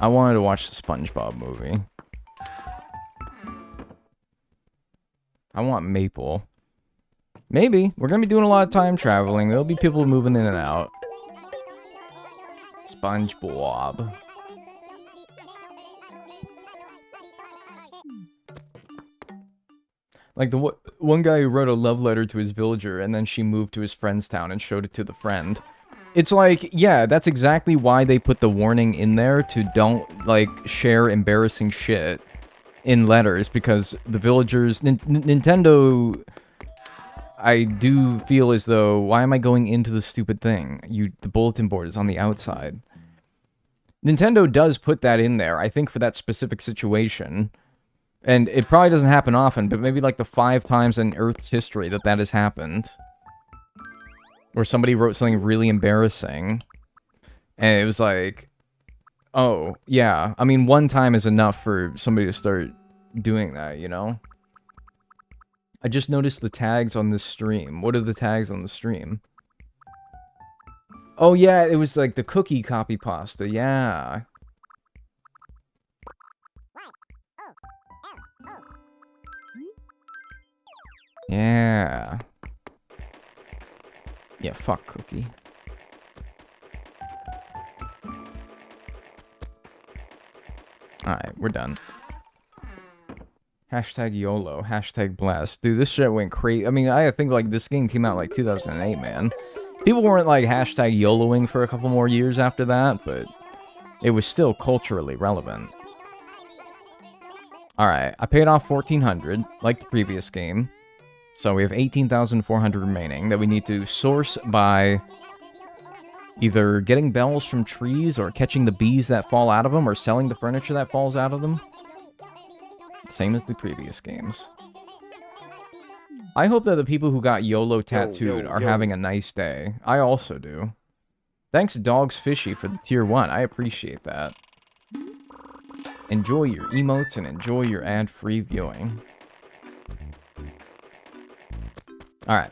I wanted to watch the SpongeBob movie. I want Maple. Maybe. We're going to be doing a lot of time traveling. There'll be people moving in and out. SpongeBob. Like the one guy who wrote a love letter to his villager and then she moved to his friend's town and showed it to the friend. It's like, yeah, that's exactly why they put the warning in there to don't, like, share embarrassing shit in letters, because the villagers... Nintendo... I do feel as though, why am I going into the stupid thing? The bulletin board is on the outside. Nintendo does put that in there, I think, for that specific situation. And it probably doesn't happen often, but maybe like the 5 times in Earth's history that has happened. Where somebody wrote something really embarrassing. And it was like, oh, yeah. I mean, 1 time is enough for somebody to start doing that, you know? I just noticed the tags on this stream. What are the tags on the stream? Oh, yeah, it was like the cookie copy pasta. Yeah. Yeah. Yeah, fuck Cookie. Alright, we're done. Hashtag YOLO, hashtag blast. Dude, this shit went crazy. I mean, I think, like, this game came out, like, 2008, man. People weren't, like, hashtag YOLOing for a couple more years after that, but it was still culturally relevant. Alright, I paid off 1,400, like the previous game. So we have 18,400 remaining that we need to source by either getting bells from trees or catching the bees that fall out of them or selling the furniture that falls out of them. Same as the previous games. I hope that the people who got YOLO tattooed are having a nice day. I also do. Thanks Dogs Fishy for the tier 1. I appreciate that. Enjoy your emotes and enjoy your ad-free viewing. Alright.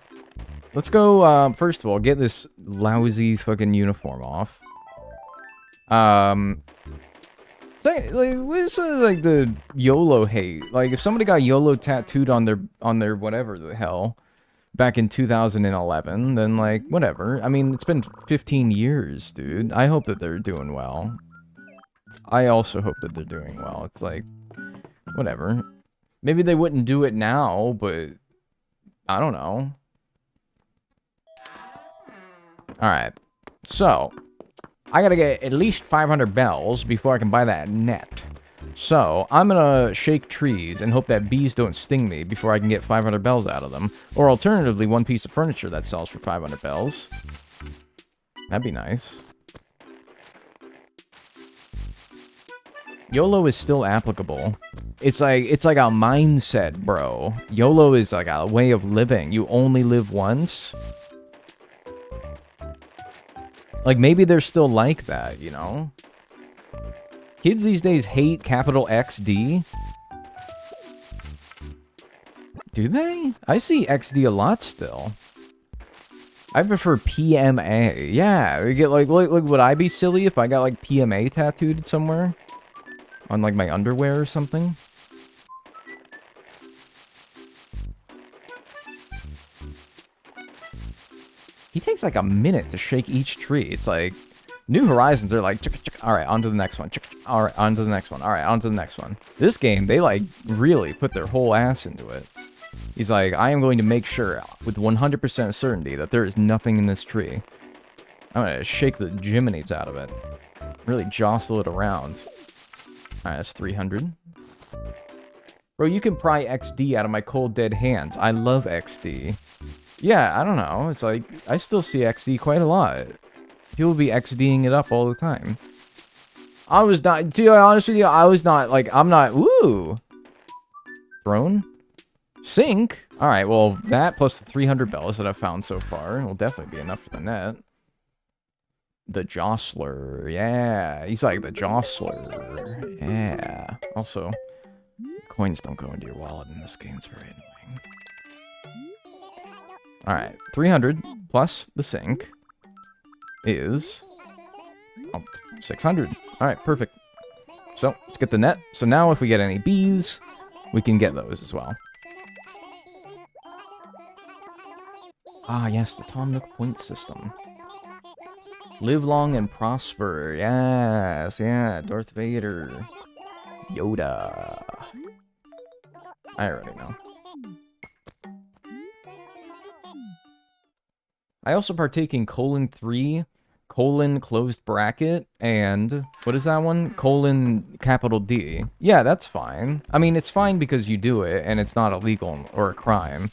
Let's go, first of all, get this lousy fucking uniform off. What's like the YOLO hate? Like, if somebody got YOLO tattooed on their whatever the hell back in 2011, then, like, whatever. I mean, it's been 15 years, dude. I hope that they're doing well. I also hope that they're doing well. It's like, whatever. Maybe they wouldn't do it now, but I don't know. Alright. So, I gotta get at least 500 bells before I can buy that net. So, I'm gonna shake trees and hope that bees don't sting me before I can get 500 bells out of them. Or alternatively, 1 piece of furniture that sells for 500 bells. That'd be nice. YOLO is still applicable. It's like a mindset, bro. YOLO is like a way of living. You only live once. Like, maybe they're still like that, you know? Kids these days hate capital XD. Do they? I see XD a lot still. I prefer PMA. Yeah, we get like, would I be silly if I got like PMA tattooed somewhere? On like my underwear or something? He takes like a minute to shake each tree. It's like, New Horizons are like, alright, on to the next one. Alright, on to the next one. Alright, on to the next one. This game, they like really put their whole ass into it. He's like, I am going to make sure with 100% certainty that there is nothing in this tree. I'm going to shake the jiminies out of it. Really jostle it around. Alright, that's 300. Bro, you can pry XD out of my cold dead hands. I love XD. Yeah, I don't know. It's like, I still see XD quite a lot. People be XDing it up all the time. I was not, to be honest with you, I was not, like, I'm not, ooh. Throne? Sink? Alright, well, that plus the 300 bells that I've found so far will definitely be enough for the net. The Jostler, yeah. He's like the Jostler, yeah. Also, Coins don't go into your wallet in this game. It's very annoying. Alright, 300 plus the sink is 600. Alright, perfect. So, let's get the net. So now if we get any bees, we can get those as well. Ah, yes, the Tom Nook point system. Live long and prosper. Yes, yeah, Darth Vader. Yoda. I already know. I also partake in :3, closed bracket, and what is that one? Capital D. Yeah, that's fine. I mean, it's fine because you do it, and it's not illegal or a crime.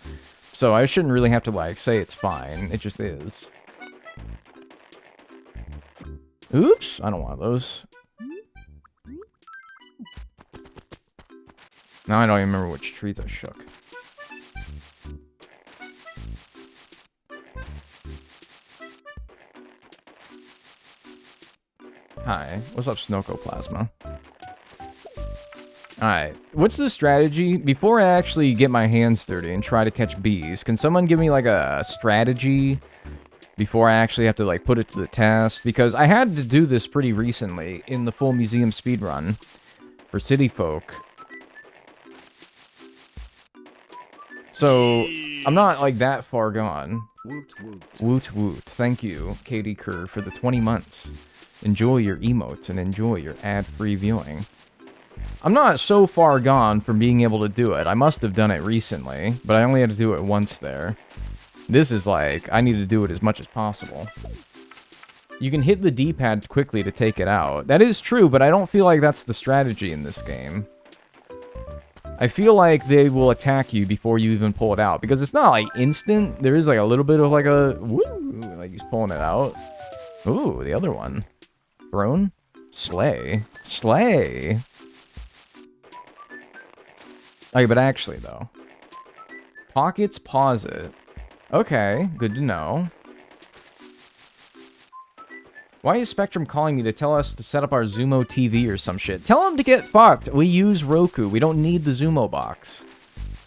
So I shouldn't really have to, like, say it's fine. It just is. Oops, I don't want those. Now I don't even remember which trees I shook. Hi, what's up, Snokoplasma? Alright, what's the strategy? Before I actually get my hands dirty and try to catch bees, can someone give me, like, a strategy before I actually have to, like, put it to the test? Because I had to do this pretty recently in the full museum speedrun for City Folk. So, I'm not, like, that far gone. Woot woot. Woot woot. Thank you, Katie Kerr, for the 20 months. Enjoy your emotes and enjoy your ad-free viewing. I'm not so far gone from being able to do it. I must have done it recently, but I only had to do it once there. This is like, I need to do it as much as possible. You can hit the D-pad quickly to take it out. That is true, but I don't feel like that's the strategy in this game. I feel like they will attack you before you even pull it out, because it's not like instant. There is like a little bit of like a woo, like he's pulling it out. Ooh, the other one. Throne? Slay. Slay! Okay, but actually, though. Pockets, pause it. Okay, good to know. Why is Spectrum calling me to tell us to set up our Zumo TV or some shit? Tell them to get fucked. We use Roku. We don't need the Zumo box.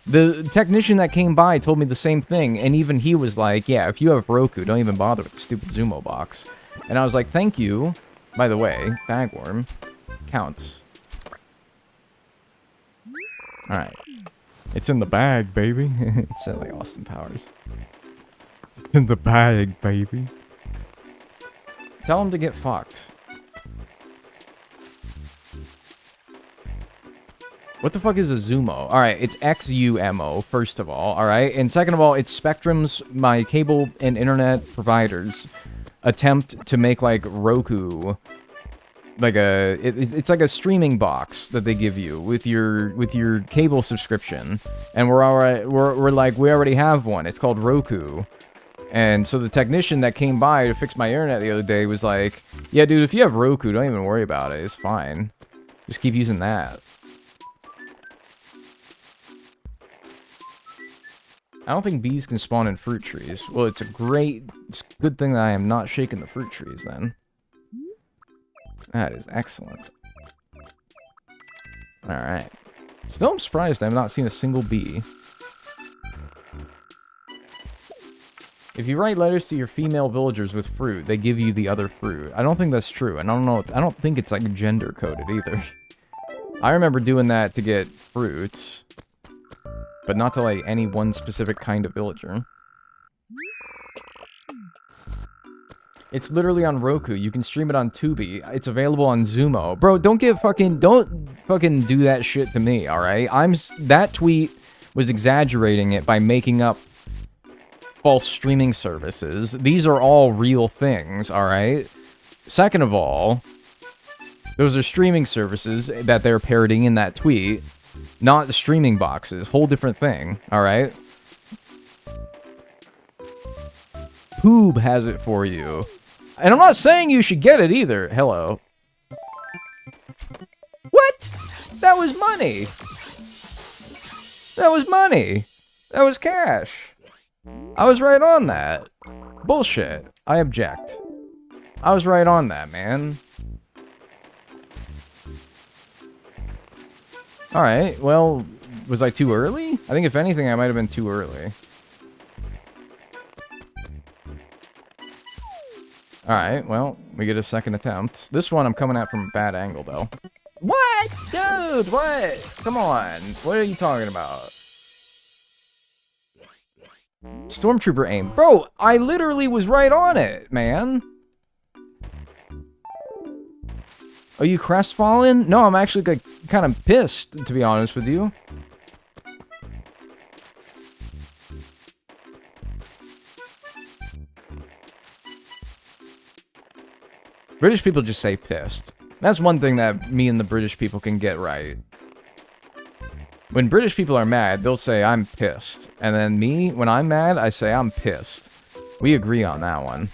The technician that came by told me the same thing, and even he was like, yeah, if you have Roku, don't even bother with the stupid Zumo box. And I was like, thank you. By the way, bagworm counts. Alright. It's in the bag, baby. It said like Austin Powers. It's in the bag, baby. Tell him to get fucked. What the fuck is a Zumo? Alright, it's XUMO, first of all, alright? And second of all, it's Spectrum's, my cable and internet providers, attempt to make, like, Roku, like a... It's like a streaming box that they give you with your cable subscription. And we're like, we already have one. It's called Roku. And so the technician that came by to fix my internet the other day was like, yeah, dude, if you have Roku, don't even worry about it. It's fine. Just keep using that. I don't think bees can spawn in fruit trees. Well, it's a good thing that I am not shaking the fruit trees then. That is excellent. Alright. Still I'm surprised I have not seen a single bee. If you write letters to your female villagers with fruit, they give you the other fruit. I don't think that's true, and I don't think it's like gender coded either. I remember doing that to get fruits, but not to like any one specific kind of villager. It's literally on Roku. You can stream it on Tubi. It's available on Zumo. Bro, don't fucking do that shit to me, alright? That tweet was exaggerating it by making up false streaming services. These are all real things, alright? Second of all, those are streaming services that they're parroting in that tweet, not streaming boxes. Whole different thing, alright? Poob has it for you. And I'm not saying you should get it either. Hello. What? That was money. That was money. That was cash. I was right on that. Bullshit. I object. I was right on that, man. Alright, well, was I too early? I think if anything, I might have been too early. Alright, well, we get a second attempt. This one I'm coming at from a bad angle, though. What? Dude, what? Come on. What are you talking about? Stormtrooper aim. Bro, I literally was right on it, man. Are you crestfallen? No, I'm actually like, kind of pissed, to be honest with you. British people just say pissed. That's one thing that me and the British people can get right. When British people are mad, they'll say, I'm pissed. And then me, when I'm mad, I say, I'm pissed. We agree on that one.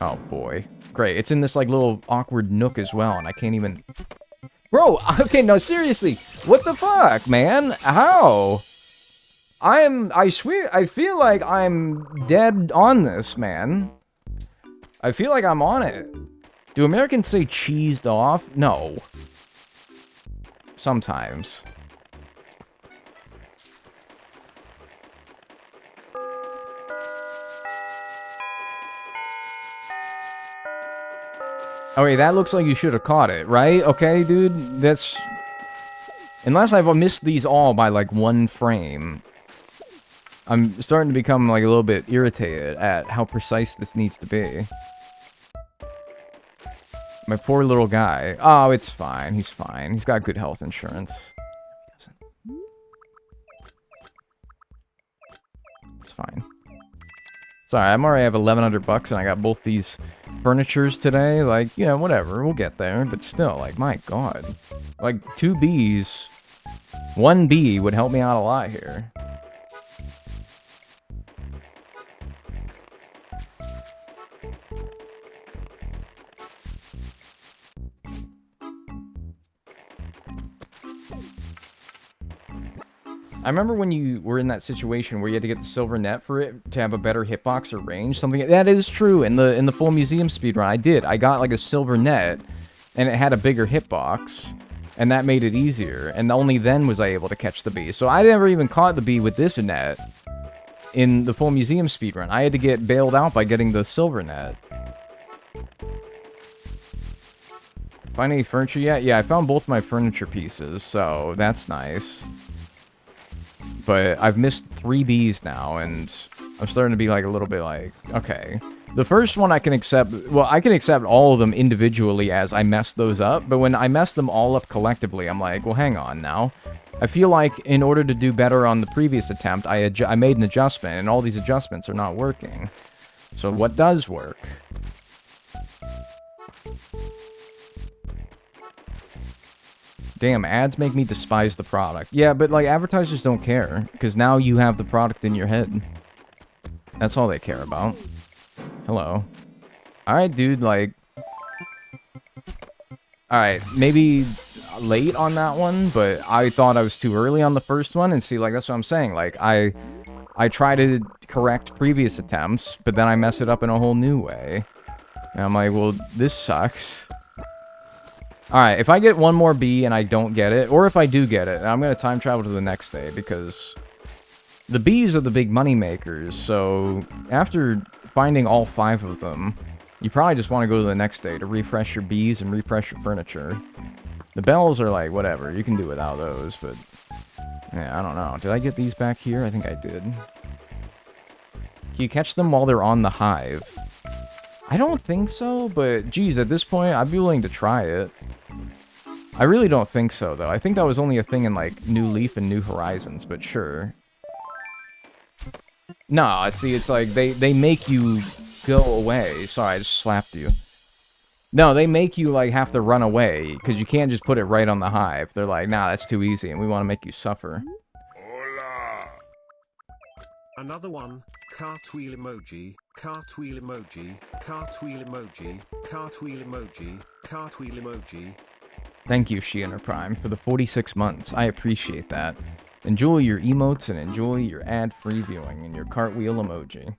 Oh, boy. Great. It's in this, like, little awkward nook as well, and I can't even... Bro, okay, no, seriously. What the fuck, man? How? I swear, I feel like I'm dead on this, man. I feel like I'm on it. Do Americans say cheesed off? No. Sometimes. Oh wait, that looks like you should have caught it, right? Okay, dude, that's... Unless I've missed these all by, like, 1 frame. I'm starting to become, like, a little bit irritated at how precise this needs to be. My poor little guy. Oh, it's fine. He's fine. He's got good health insurance. It's fine. Sorry, I'm already have 1,100 bucks and I got both these furnitures today. Like, you know, whatever. We'll get there. But still, like, my god. Like, 2 Bs. 1 B would help me out a lot here. I remember when you were in that situation where you had to get the silver net for it to have a better hitbox or range. Something that is true in the full museum speedrun. I did. I got like a silver net, and it had a bigger hitbox, and that made it easier. And only then was I able to catch the bee. So I never even caught the bee with this net in the full museum speedrun. I had to get bailed out by getting the silver net. Find any furniture yet? Yeah, I found both my furniture pieces, so that's nice. But I've missed 3 Bs now, and I'm starting to be like a little bit like, okay. The first one I can accept, well, I can accept all of them individually as I mess those up, but when I mess them all up collectively, I'm like, well, hang on now. I feel like in order to do better on the previous attempt, I made an adjustment, and all these adjustments are not working. So what does work? Damn, ads make me despise the product. Yeah, but, like, advertisers don't care, because now you have the product in your head. That's all they care about. Hello. Alright, dude, like... Alright, maybe late on that one, but I thought I was too early on the first one, and see, like, that's what I'm saying. Like, I try to correct previous attempts, but then I mess it up in a whole new way. And I'm like, well, this sucks. Alright, if I get 1 more B and I don't get it, or if I do get it, I'm going to time travel to the next day, because the Bs are the big money makers, so after finding all 5 of them, you probably just want to go to the next day to refresh your Bs and refresh your furniture. The bells are like, whatever, you can do without those, but yeah, I don't know. Did I get these back here? I think I did. Can you catch them while they're on the hive? I don't think so, but geez, at this point, I'd be willing to try it. I really don't think so, though. I think that was only a thing in, like, New Leaf and New Horizons, but sure. Nah, see, it's like, they make you go away. Sorry, I just slapped you. No, they make you, like, have to run away, because you can't just put it right on the hive. They're like, nah, that's too easy, and we want to make you suffer. Hola. Another one. Cartwheel emoji, cartwheel emoji, cartwheel emoji, cartwheel emoji, cartwheel emoji. Thank you, Shianer Prime, for the 46 months. I appreciate that. Enjoy your emotes and enjoy your ad-free viewing and your cartwheel emoji.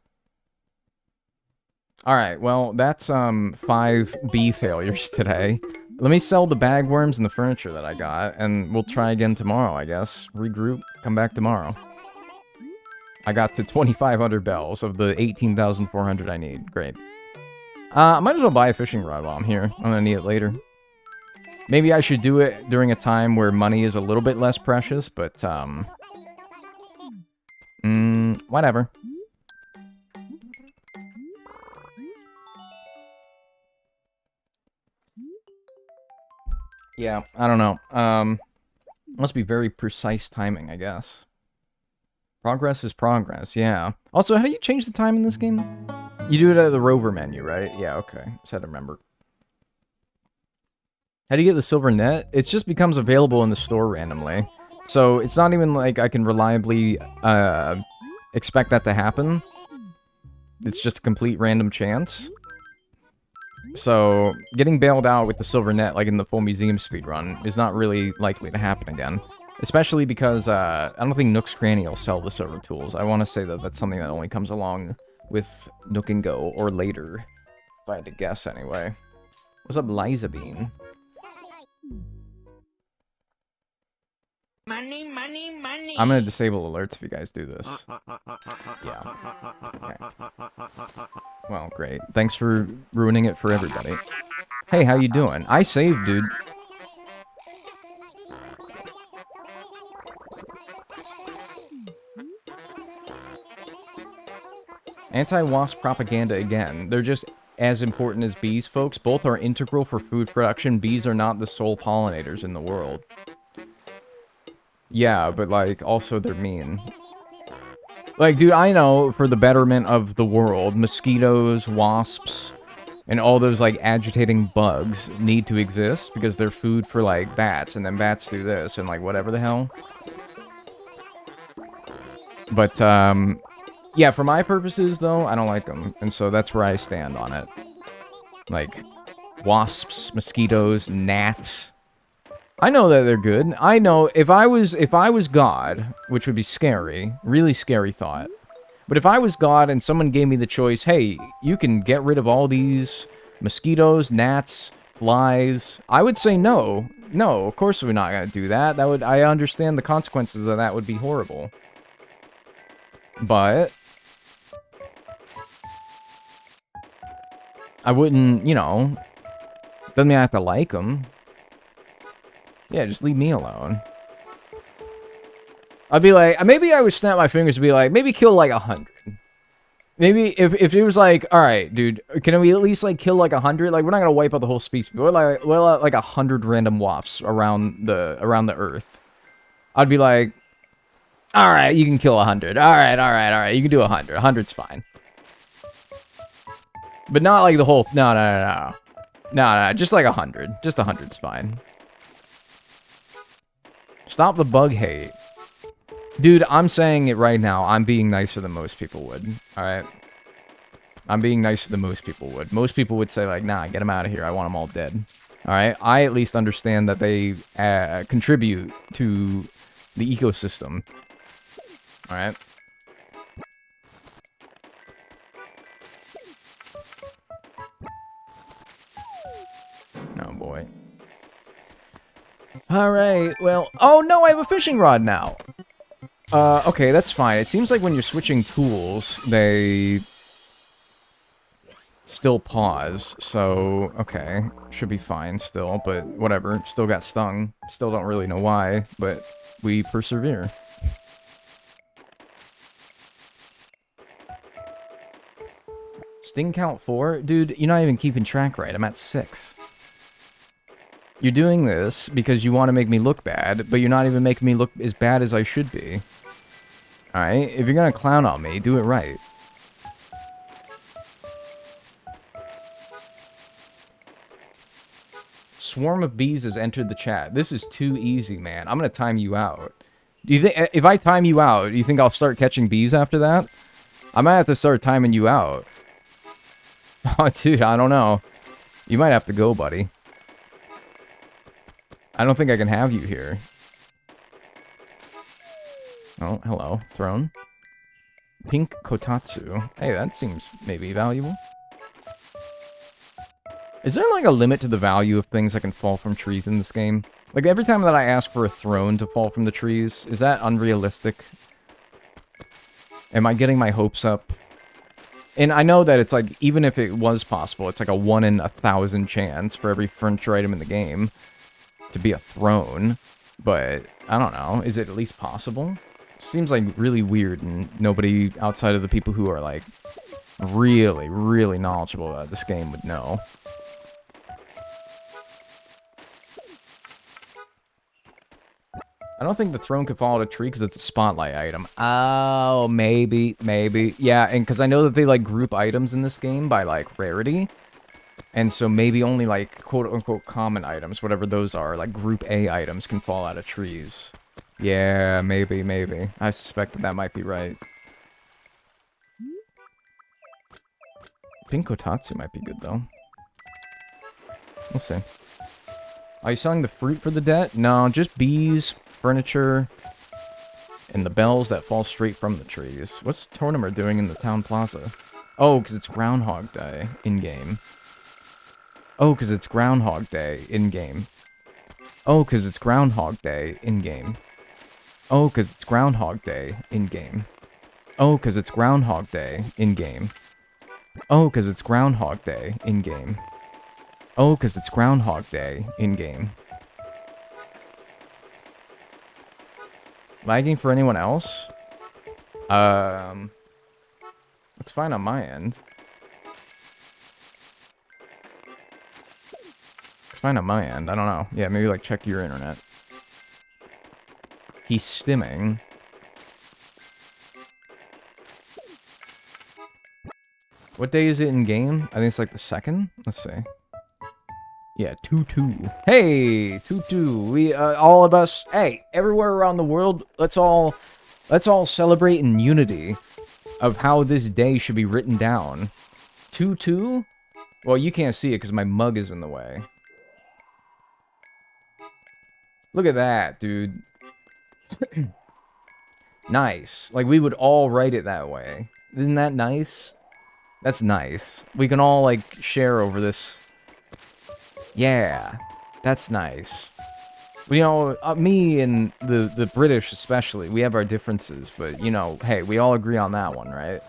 Alright, well, that's 5 B failures today. Let me sell the bagworms and the furniture that I got, and we'll try again tomorrow, I guess. Regroup, come back tomorrow. I got to 2,500 bells of the 18,400 I need. Great. I might as well buy a fishing rod while I'm here. I'm gonna need it later. Maybe I should do it during a time where money is a little bit less precious, but, whatever. Yeah, I don't know. Must be very precise timing, I guess. Progress is progress, yeah. Also, how do you change the time in this game? You do it at the rover menu, right? Yeah, okay. Just had to remember. How do you get the silver net? It just becomes available in the store randomly. So, it's not even like I can reliably expect that to happen. It's just a complete random chance. So, getting bailed out with the silver net, like in the full museum speedrun, is not really likely to happen again. Especially because, I don't think Nook's Cranny will sell the silver tools. I want to say that that's something that only comes along with Nook and Go, or later. If I had to guess, anyway. What's up, Liza Bean? Money, money, money. I'm gonna disable alerts if you guys do this. Yeah. Okay. Well, great. Thanks for ruining it for everybody. Hey, how you doing? I saved, dude. Anti-wasp propaganda again. They're just as important as bees, folks. Both are integral for food production. Bees are not the sole pollinators in the world. Yeah, but, like, also they're mean. Like, dude, I know for the betterment of the world, mosquitoes, wasps, and all those, like, agitating bugs need to exist because they're food for, like, bats, and then bats do this, and, like, whatever the hell. But, yeah, for my purposes, though, I don't like them, and so that's where I stand on it. Like, wasps, mosquitoes, gnats. I know that they're good. I know if I was God, which would be scary, really scary thought. But if I was God and someone gave me the choice, hey, you can get rid of all these mosquitoes, gnats, flies, I would say no. No, of course we're not going to do that. I understand the consequences of that would be horrible. But I wouldn't, you know, doesn't mean I have to like them. Yeah, just leave me alone. I'd be like, maybe I would snap my fingers and be like, maybe kill like 100. Maybe if it was like, all right, dude, can we at least like kill like 100? Like, we're not gonna wipe out the whole species. We're like 100 random wasps around the Earth. I'd be like, all right, you can kill 100. All right, you can do 100. 100's fine. But not like the whole. No. Just like 100. Just 100's fine. Stop the bug hate. Dude, I'm saying it right now. I'm being nicer than most people would. Alright? I'm being nicer than most people would. Most people would say, like, nah, get them out of here. I want them all dead. Alright? I at least understand that they contribute to the ecosystem. Alright? Oh, boy. Alright, well... Oh, no, I have a fishing rod now! Okay, that's fine. It seems like when you're switching tools, they... still pause, so... Okay, should be fine still, but whatever. Still got stung. Still don't really know why, but we persevere. Sting count 4? Dude, you're not even keeping track right. I'm at 6. You're doing this because you want to make me look bad, but you're not even making me look as bad as I should be. Alright? If you're gonna clown on me, do it right. Swarm of bees has entered the chat. This is too easy, man. I'm gonna time you out. Do you think if I time you out, do you think I'll start catching bees after that? I might have to start timing you out. Oh, dude, I don't know. You might have to go, buddy. I don't think I can have you here. Oh, hello. Throne. Pink Kotatsu. Hey, that seems maybe valuable. Is there like a limit to the value of things that can fall from trees in this game? Like every time that I ask for a throne to fall from the trees, is that unrealistic? Am I getting my hopes up? And I know that it's like, even if it was possible, it's like a 1 in 1,000 chance for every furniture item in the game to be a throne. But, I don't know, is it at least possible? Seems like really weird, and nobody outside of the people who are like really, really knowledgeable about this game would know. I don't think the throne could fall out a tree because it's a spotlight item. Oh, maybe. Yeah, and because I know that they, like, group items in this game by, like, rarity. And so maybe only, like, quote-unquote common items, whatever those are, like, group A items can fall out of trees. Yeah, maybe. I suspect that that might be right. Pink Kotatsu might be good, though. We'll see. Are you selling the fruit for the debt? No, just bees, furniture, and the bells that fall straight from the trees. What's Tortimer doing in the town plaza? Oh, because it's Groundhog Day in-game. Oh, because it's Groundhog Day in-game. Oh, because it's Groundhog Day in-game. Oh, because it's Groundhog Day in-game. Oh, because it's Groundhog Day in-game. Oh, because it's Groundhog Day in-game. Oh, because it's Groundhog Day in-game. Lagging for anyone else? Looks fine on my end. Looks fine on my end. I don't know. Yeah, maybe, like, check your internet. He's stimming. What day is it in game? I think it's like the 2nd. Let's see. Yeah, 2-2. Hey, 2-2. We all of us. Hey, everywhere around the world. Let's all celebrate in unity of how this day should be written down. 2-2. Well, you can't see it because my mug is in the way. Look at that, dude. Nice. Like we would all write it that way. Isn't that nice? That's nice. We can all, like, share over this. Yeah, that's nice. You know, me and the British especially, we have our differences, but, you know, hey, we all agree on that one, right?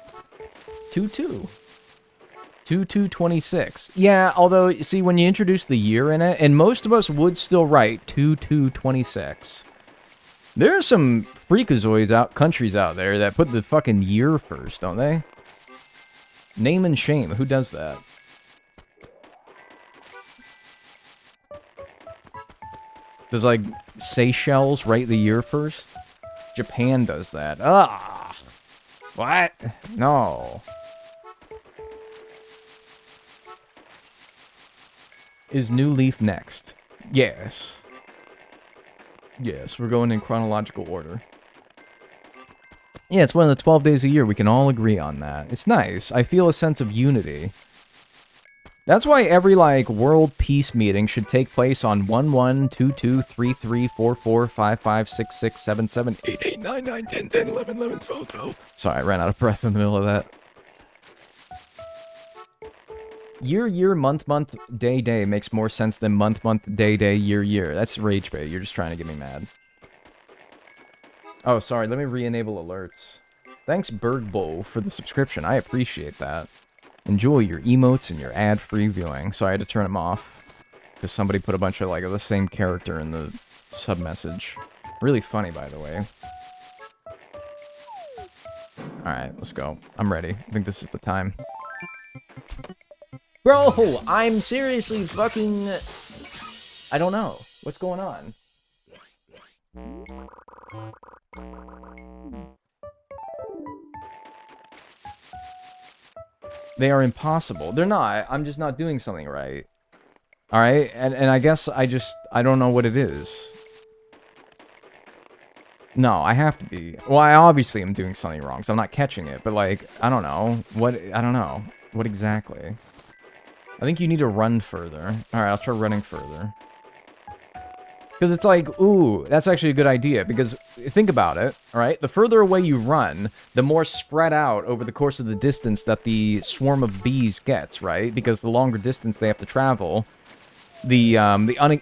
2-2. 2-2-26. Yeah, although, see, when you introduce the year in it, and most of us would still write 2-2-26. There are some freakazoids countries out there that put the fucking year first, don't they? Name and shame. Who does that? Does, like, Seychelles write the year first? Japan does that. Ah! What? No. Is New Leaf next? Yes. Yes, we're going in chronological order. Yeah, it's one of the 12 days a year. We can all agree on that. It's nice. I feel a sense of unity. That's why every, like, world peace meeting should take place on 1-1, 2-2, 3-3, 4-4, 5-5, 6-6, 7-7, 8-8, 9-9, 10-10, 11-11, 12-12. Sorry, I ran out of breath in the middle of that. Year, month, day makes more sense than month, day, year. That's rage bait. You're just trying to get me mad. Oh, sorry. Let me re-enable alerts. Thanks, Bergbo, for the subscription. I appreciate that. Enjoy your emotes and your ad-free viewing. So I had to turn them off because somebody put a bunch of, like, the same character in the sub-message. Really funny, by the way. Alright, let's go. I'm ready. I think this is the time. Bro, I'm seriously fucking... I don't know. What's going on? They are impossible. They're not. I'm just not doing something right. Alright? And I guess I don't know what it is. No, I have to be. Well, I obviously am doing something wrong, so I'm not catching it. But, like, I don't know. I don't know. What exactly? I think you need to run further. Alright, I'll try running further. Because it's like, ooh, that's actually a good idea. Because think about it, all right? The further away you run, the more spread out over the course of the distance that the swarm of bees gets, right? Because the longer distance they have to travel, the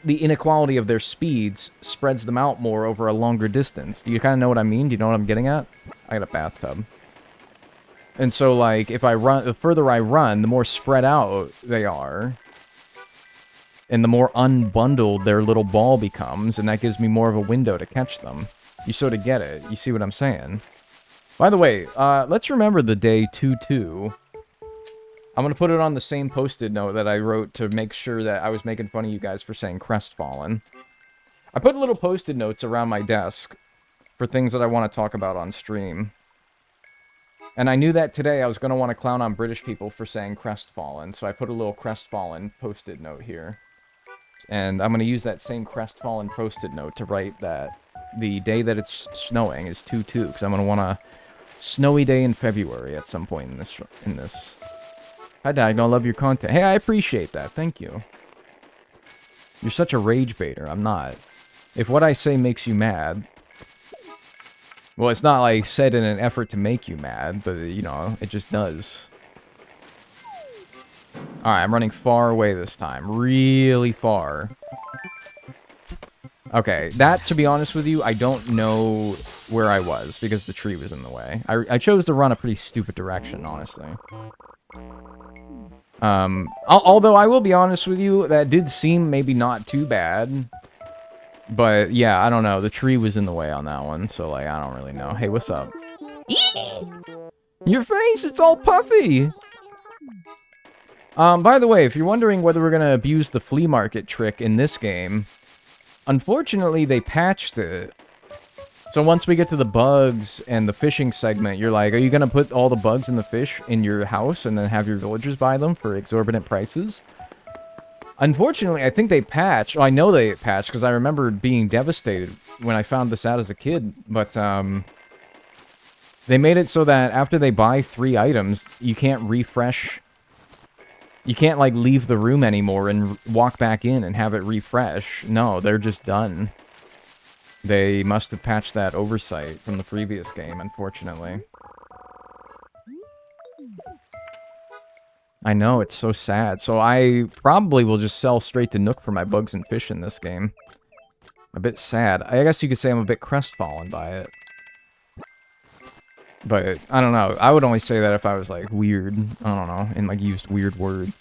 inequality of their speeds spreads them out more over a longer distance. Do you kind of know what I mean? Do you know what I'm getting at? I got a bathtub. And so, like, if I run, the further I run, the more spread out they are. And the more unbundled their little ball becomes, and that gives me more of a window to catch them. You sort of get it. You see what I'm saying? By the way, let's remember the day 2-2. I'm going to put it on the same post-it note that I wrote to make sure that I was making fun of you guys for saying crestfallen. I put little post-it notes around my desk for things that I want to talk about on stream. And I knew that today I was going to want to clown on British people for saying crestfallen, so I put a little crestfallen post-it note here. And I'm going to use that same crestfallen post-it note to write that the day that it's snowing is 2-2, because I'm going to want a snowy day in February at some point in this. Hi, Dagnel, love your content. Hey, I appreciate that. Thank you. You're such a rage baiter. I'm not. If what I say makes you mad... Well, it's not like said in an effort to make you mad, but, you know, it just does. Alright, I'm running far away this time. Really far. Okay, that, to be honest with you, I don't know where I was, because the tree was in the way. I chose to run a pretty stupid direction, honestly. Although, I will be honest with you, that did seem maybe not too bad. But, yeah, I don't know. The tree was in the way on that one, so, like, I don't really know. Hey, what's up? Your face, it's all puffy! By the way, if you're wondering whether we're gonna abuse the flea market trick in this game, unfortunately, they patched it. So once we get to the bugs and the fishing segment, you're like, are you gonna put all the bugs and the fish in your house and then have your villagers buy them for exorbitant prices? Unfortunately, I think they patched. Well, I know they patched because I remember being devastated when I found this out as a kid. But they made it so that after they buy 3 items, you can't refresh. You can't, like, leave the room anymore and walk back in and have it refresh. No, they're just done. They must have patched that oversight from the previous game, unfortunately. I know, it's so sad. So I probably will just sell straight to Nook for my bugs and fish in this game. A bit sad. I guess you could say I'm a bit crestfallen by it. But, I don't know. I would only say that if I was, like, weird. I don't know. And, like, used weird words.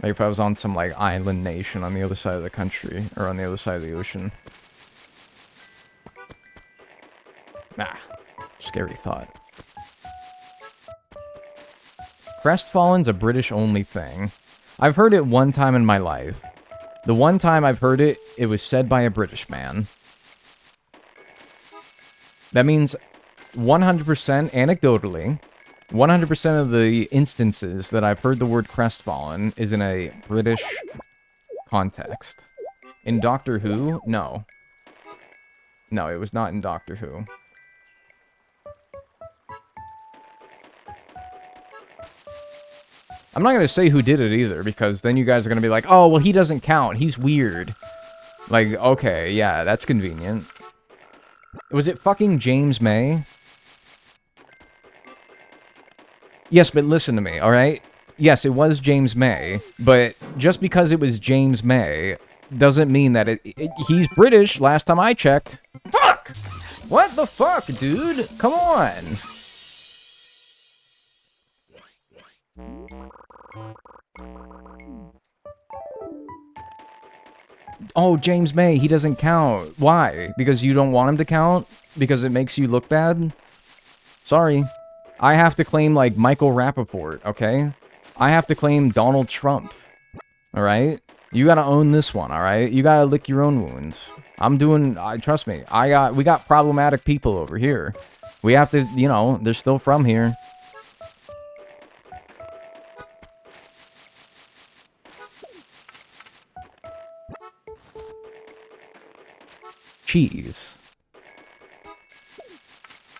Like, if I was on some, like, island nation on the other side of the country. Or on the other side of the ocean. Ah. Scary thought. Crestfallen's a British-only thing. I've heard it one time in my life. The one time I've heard it, it was said by a British man. That means 100% anecdotally, 100% of the instances that I've heard the word crestfallen is in a British context. In Doctor Who? No. No, it was not in Doctor Who. I'm not going to say who did it either, because then you guys are going to be like, oh, well, he doesn't count. He's weird. Like, okay, yeah, that's convenient. Was it fucking James May? Yes, but listen to me, alright? Yes, it was James May, but just because it was James May doesn't mean that he's British last time I checked. Fuck! What the fuck, dude? Come on! Oh, James May, he doesn't count. Why? Because you don't want him to count? Because it makes you look bad? Sorry. I have to claim, like, Michael Rappaport, okay? I have to claim Donald Trump. Alright? You gotta own this one, alright? You gotta lick your own wounds. I'm doing... trust me. We got problematic people over here. We have to, you know, they're still from here. Cheese.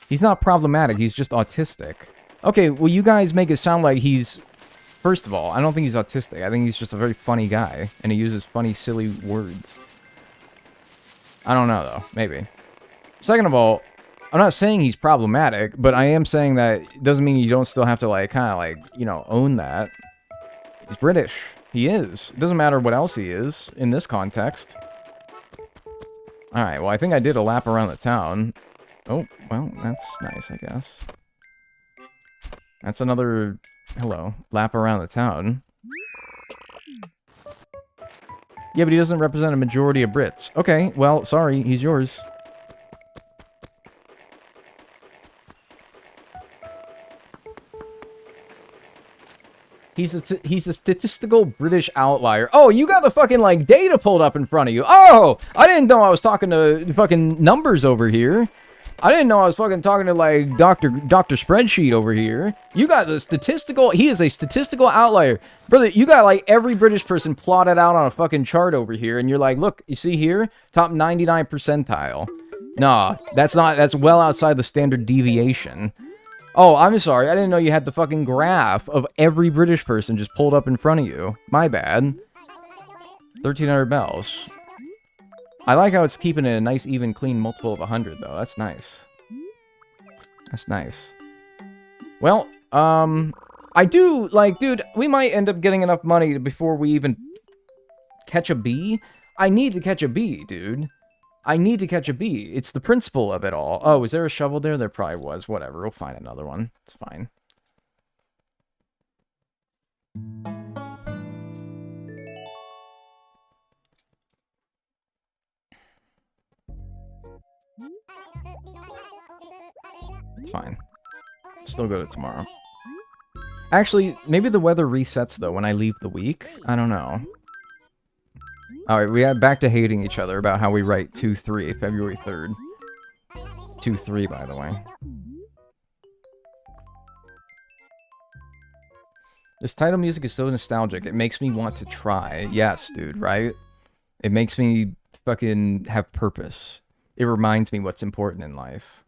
He's not problematic, he's just autistic. Okay, well, you guys make it sound like he's... First of all, I don't think he's autistic. I think he's just a very funny guy, and he uses funny, silly words. I don't know, though. Maybe. Second of all, I'm not saying he's problematic, but I am saying that it doesn't mean you don't still have to, like, kind of, like, you know, own that. He's British. He is. It doesn't matter what else he is in this context. Alright, well, I think I did a lap around the town. Oh, well, that's nice, I guess. That's another, hello, lap around the town. Yeah, but he doesn't represent a majority of Brits. Okay, well, sorry, he's yours. He's a statistical British outlier. Oh, you got the fucking, like, data pulled up in front of you. Oh, I didn't know I was talking to fucking numbers over here. I didn't know I was fucking talking to, like, Dr. Spreadsheet over here. You got the statistical... He is a statistical outlier. Brother, you got, like, every British person plotted out on a fucking chart over here, and you're like, look, you see here? Top 99 percentile. Nah, that's not... That's well outside the standard deviation. Oh, I'm sorry. I didn't know you had the fucking graph of every British person just pulled up in front of you. My bad. 1,300 bells. I like how it's keeping it a nice, even, clean multiple of 100, though. That's nice. That's nice. Well, I do, like, dude, we might end up getting enough money before we even catch a bee. I need to catch a bee, dude. I need to catch a bee. It's the principle of it all. Oh, is there a shovel there? There probably was. Whatever. We'll find another one. It's fine. It's fine. Still go to tomorrow. Actually, maybe the weather resets, though, when I leave the week. I don't know. Alright, we got back to hating each other about how we write 2-3, February 3rd. 2-3, by the way. This title music is so nostalgic, it makes me want to try. Yes, dude, right? It makes me fucking have purpose. It reminds me what's important in life.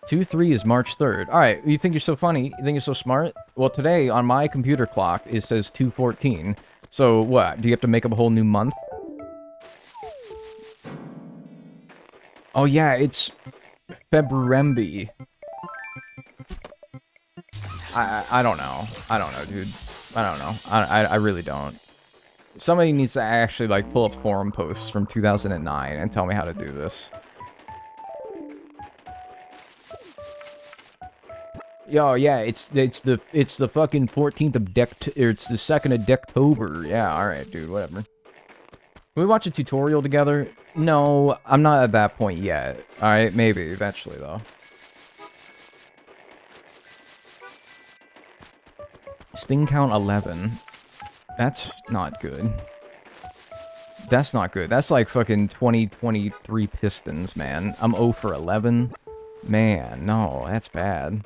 2-3 is March 3rd. Alright, you think you're so funny? You think you're so smart? Well, today, on my computer clock, it says 2-14. So, what? Do you have to make up a whole new month? Oh, yeah, it's... February. I don't know. I don't know, dude. I don't know. I really don't. Somebody needs to actually, like, pull up forum posts from 2009 and tell me how to do this. Yo, yeah, it's the fucking 14th of or it's the 2nd of Dectober. Yeah, alright, dude, whatever. Can we watch a tutorial together? No, I'm not at that point yet. Alright, maybe, eventually, though. Sting count 11. That's not good. That's not good. That's like fucking 2023 Pistons, man. I'm 0 for 11. Man, no, that's bad.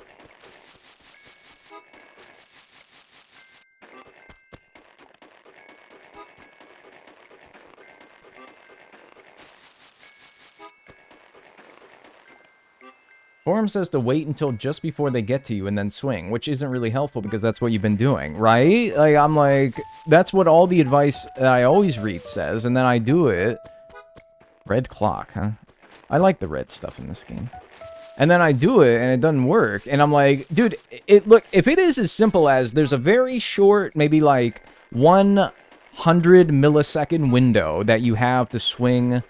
Forum says to wait until just before they get to you and then swing, which isn't really helpful because that's what you've been doing, right? Like, I'm like, that's what all the advice that I always read says, and then I do it. Red clock, huh? I like the red stuff in this game. And then I do it, and it doesn't work, and I'm like, dude, look, if it is as simple as there's a very short, maybe like 100 millisecond window that you have to swing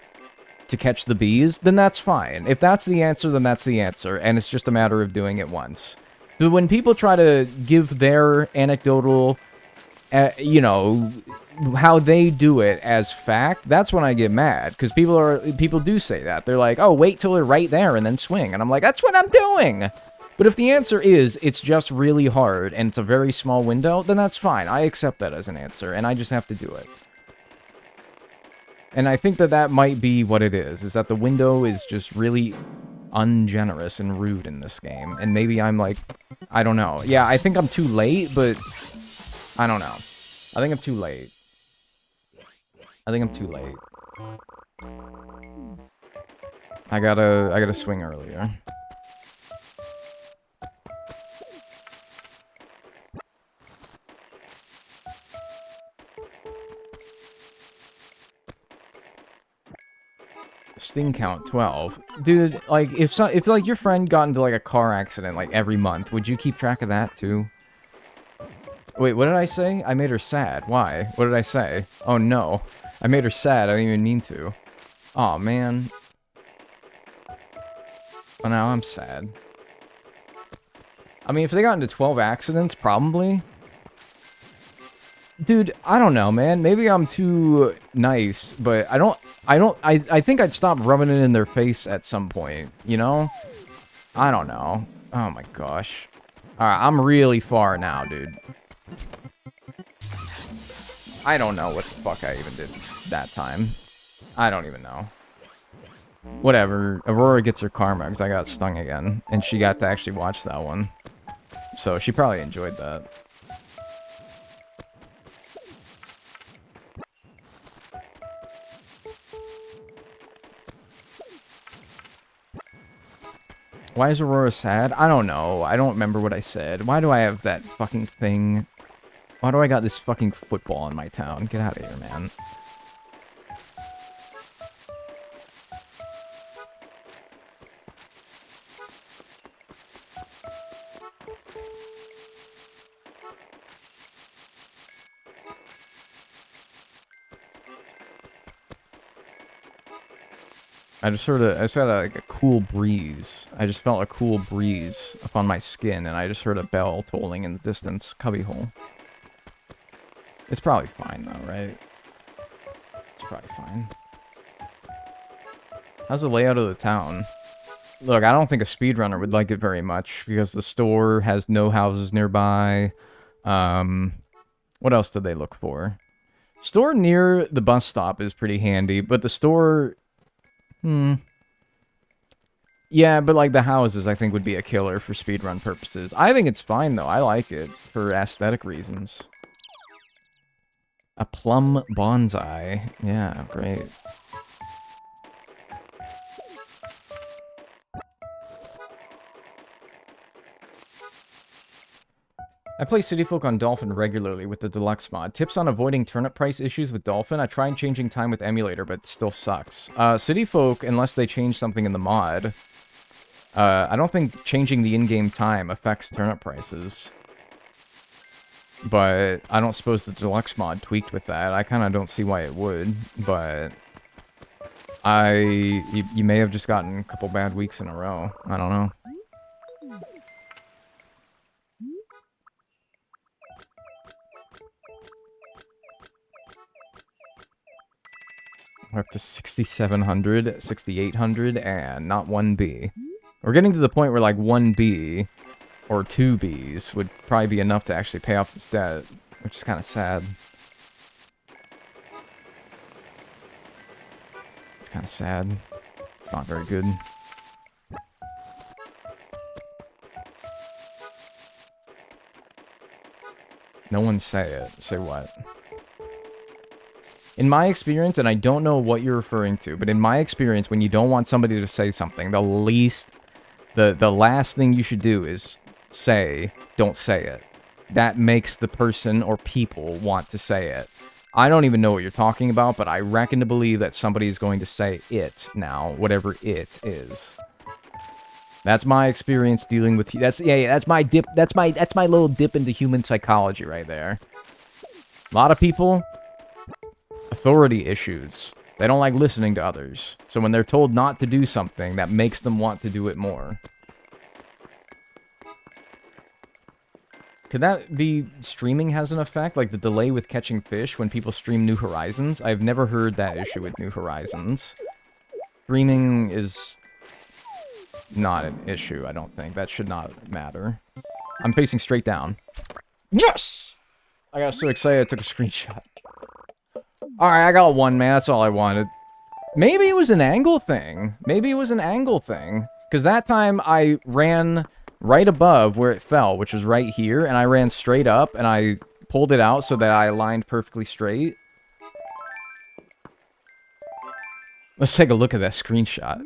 to catch the bees, then that's fine. If that's the answer, then that's the answer, and it's just a matter of doing it once. But when people try to give their anecdotal, you know, how they do it as fact, that's when I get mad, because people do say that. They're like, oh, wait till they're right there and then swing, and I'm like, that's what I'm doing! But if the answer is, it's just really hard, and it's a very small window, then that's fine. I accept that as an answer, and I just have to do it. And I think that that might be what it is that the window is just really ungenerous and rude in this game. And maybe I'm like, I don't know. Yeah, I think I'm too late, but I don't know. I think I'm too late. I think I'm too late. I gotta swing earlier. Sting count 12. Dude, like, if like your friend got into like a car accident like every month, would you keep track of that too? Wait, what did I say? I made her sad. Why? What did I say? Oh no. I made her sad. I didn't even mean to. Aw, man. Oh, now I'm sad. I mean, if they got into 12 accidents, probably. Dude, I don't know, man. Maybe I'm too nice, but I think I'd stop rubbing it in their face at some point, you know? I don't know. Oh my gosh. Alright, I'm really far now, dude. I don't know what the fuck I even did that time. I don't even know. Whatever. Aurora gets her karma because I got stung again, and she got to actually watch that one. So she probably enjoyed that. Why is Aurora sad? I don't know. I don't remember what I said. Why do I have that fucking thing? Why do I got this fucking football in my town? Get out of here, man. I just got like a cool breeze. I just felt a cool breeze upon my skin, and I just heard a bell tolling in the distance. Cubbyhole. It's probably fine though, right? It's probably fine. How's the layout of the town? Look, I don't think a speedrunner would like it very much, because the store has no houses nearby. What else did they look for? Store near the bus stop is pretty handy, but the store... Yeah, but like the houses I think would be a killer for speedrun purposes. I think it's fine though. I like it for aesthetic reasons. A plum bonsai. Yeah, great. I play City Folk on Dolphin regularly with the deluxe mod. Tips on avoiding turnip price issues with Dolphin. I tried changing time with emulator, but it still sucks. City Folk, unless they change something in the mod, I don't think changing the in-game time affects turnip prices. But I don't suppose the deluxe mod tweaked with that. I kind of don't see why it would, but you may have just gotten a couple bad weeks in a row. I don't know. We're up to 6,700, 6,800, and not 1B. We're getting to the point where, like, 1B or 2Bs would probably be enough to actually pay off this debt, which is kind of sad. It's kind of sad. It's not very good. No one say it. Say what? In my experience, and I don't know what you're referring to, but in my experience, when you don't want somebody to say something, the last thing you should do is say, don't say it. That makes the person or people want to say it. I don't even know what you're talking about, but I reckon to believe that somebody is going to say it now, whatever it is. That's my experience dealing with... That's my dip. That's my little dip into human psychology right there. A lot of people... Authority issues. They don't like listening to others. So when they're told not to do something, that makes them want to do it more. Could that be streaming has an effect? Like the delay with catching fish when people stream New Horizons? I've never heard that issue with New Horizons. Streaming is not an issue, I don't think. That should not matter. I'm facing straight down. Yes! I got so excited I took a screenshot. Alright, I got one, man. That's all I wanted. Maybe it was an angle thing. Maybe it was an angle thing. Because that time I ran right above where it fell, which was right here, and I ran straight up, and I pulled it out so that I aligned perfectly straight. Let's take a look at that screenshot.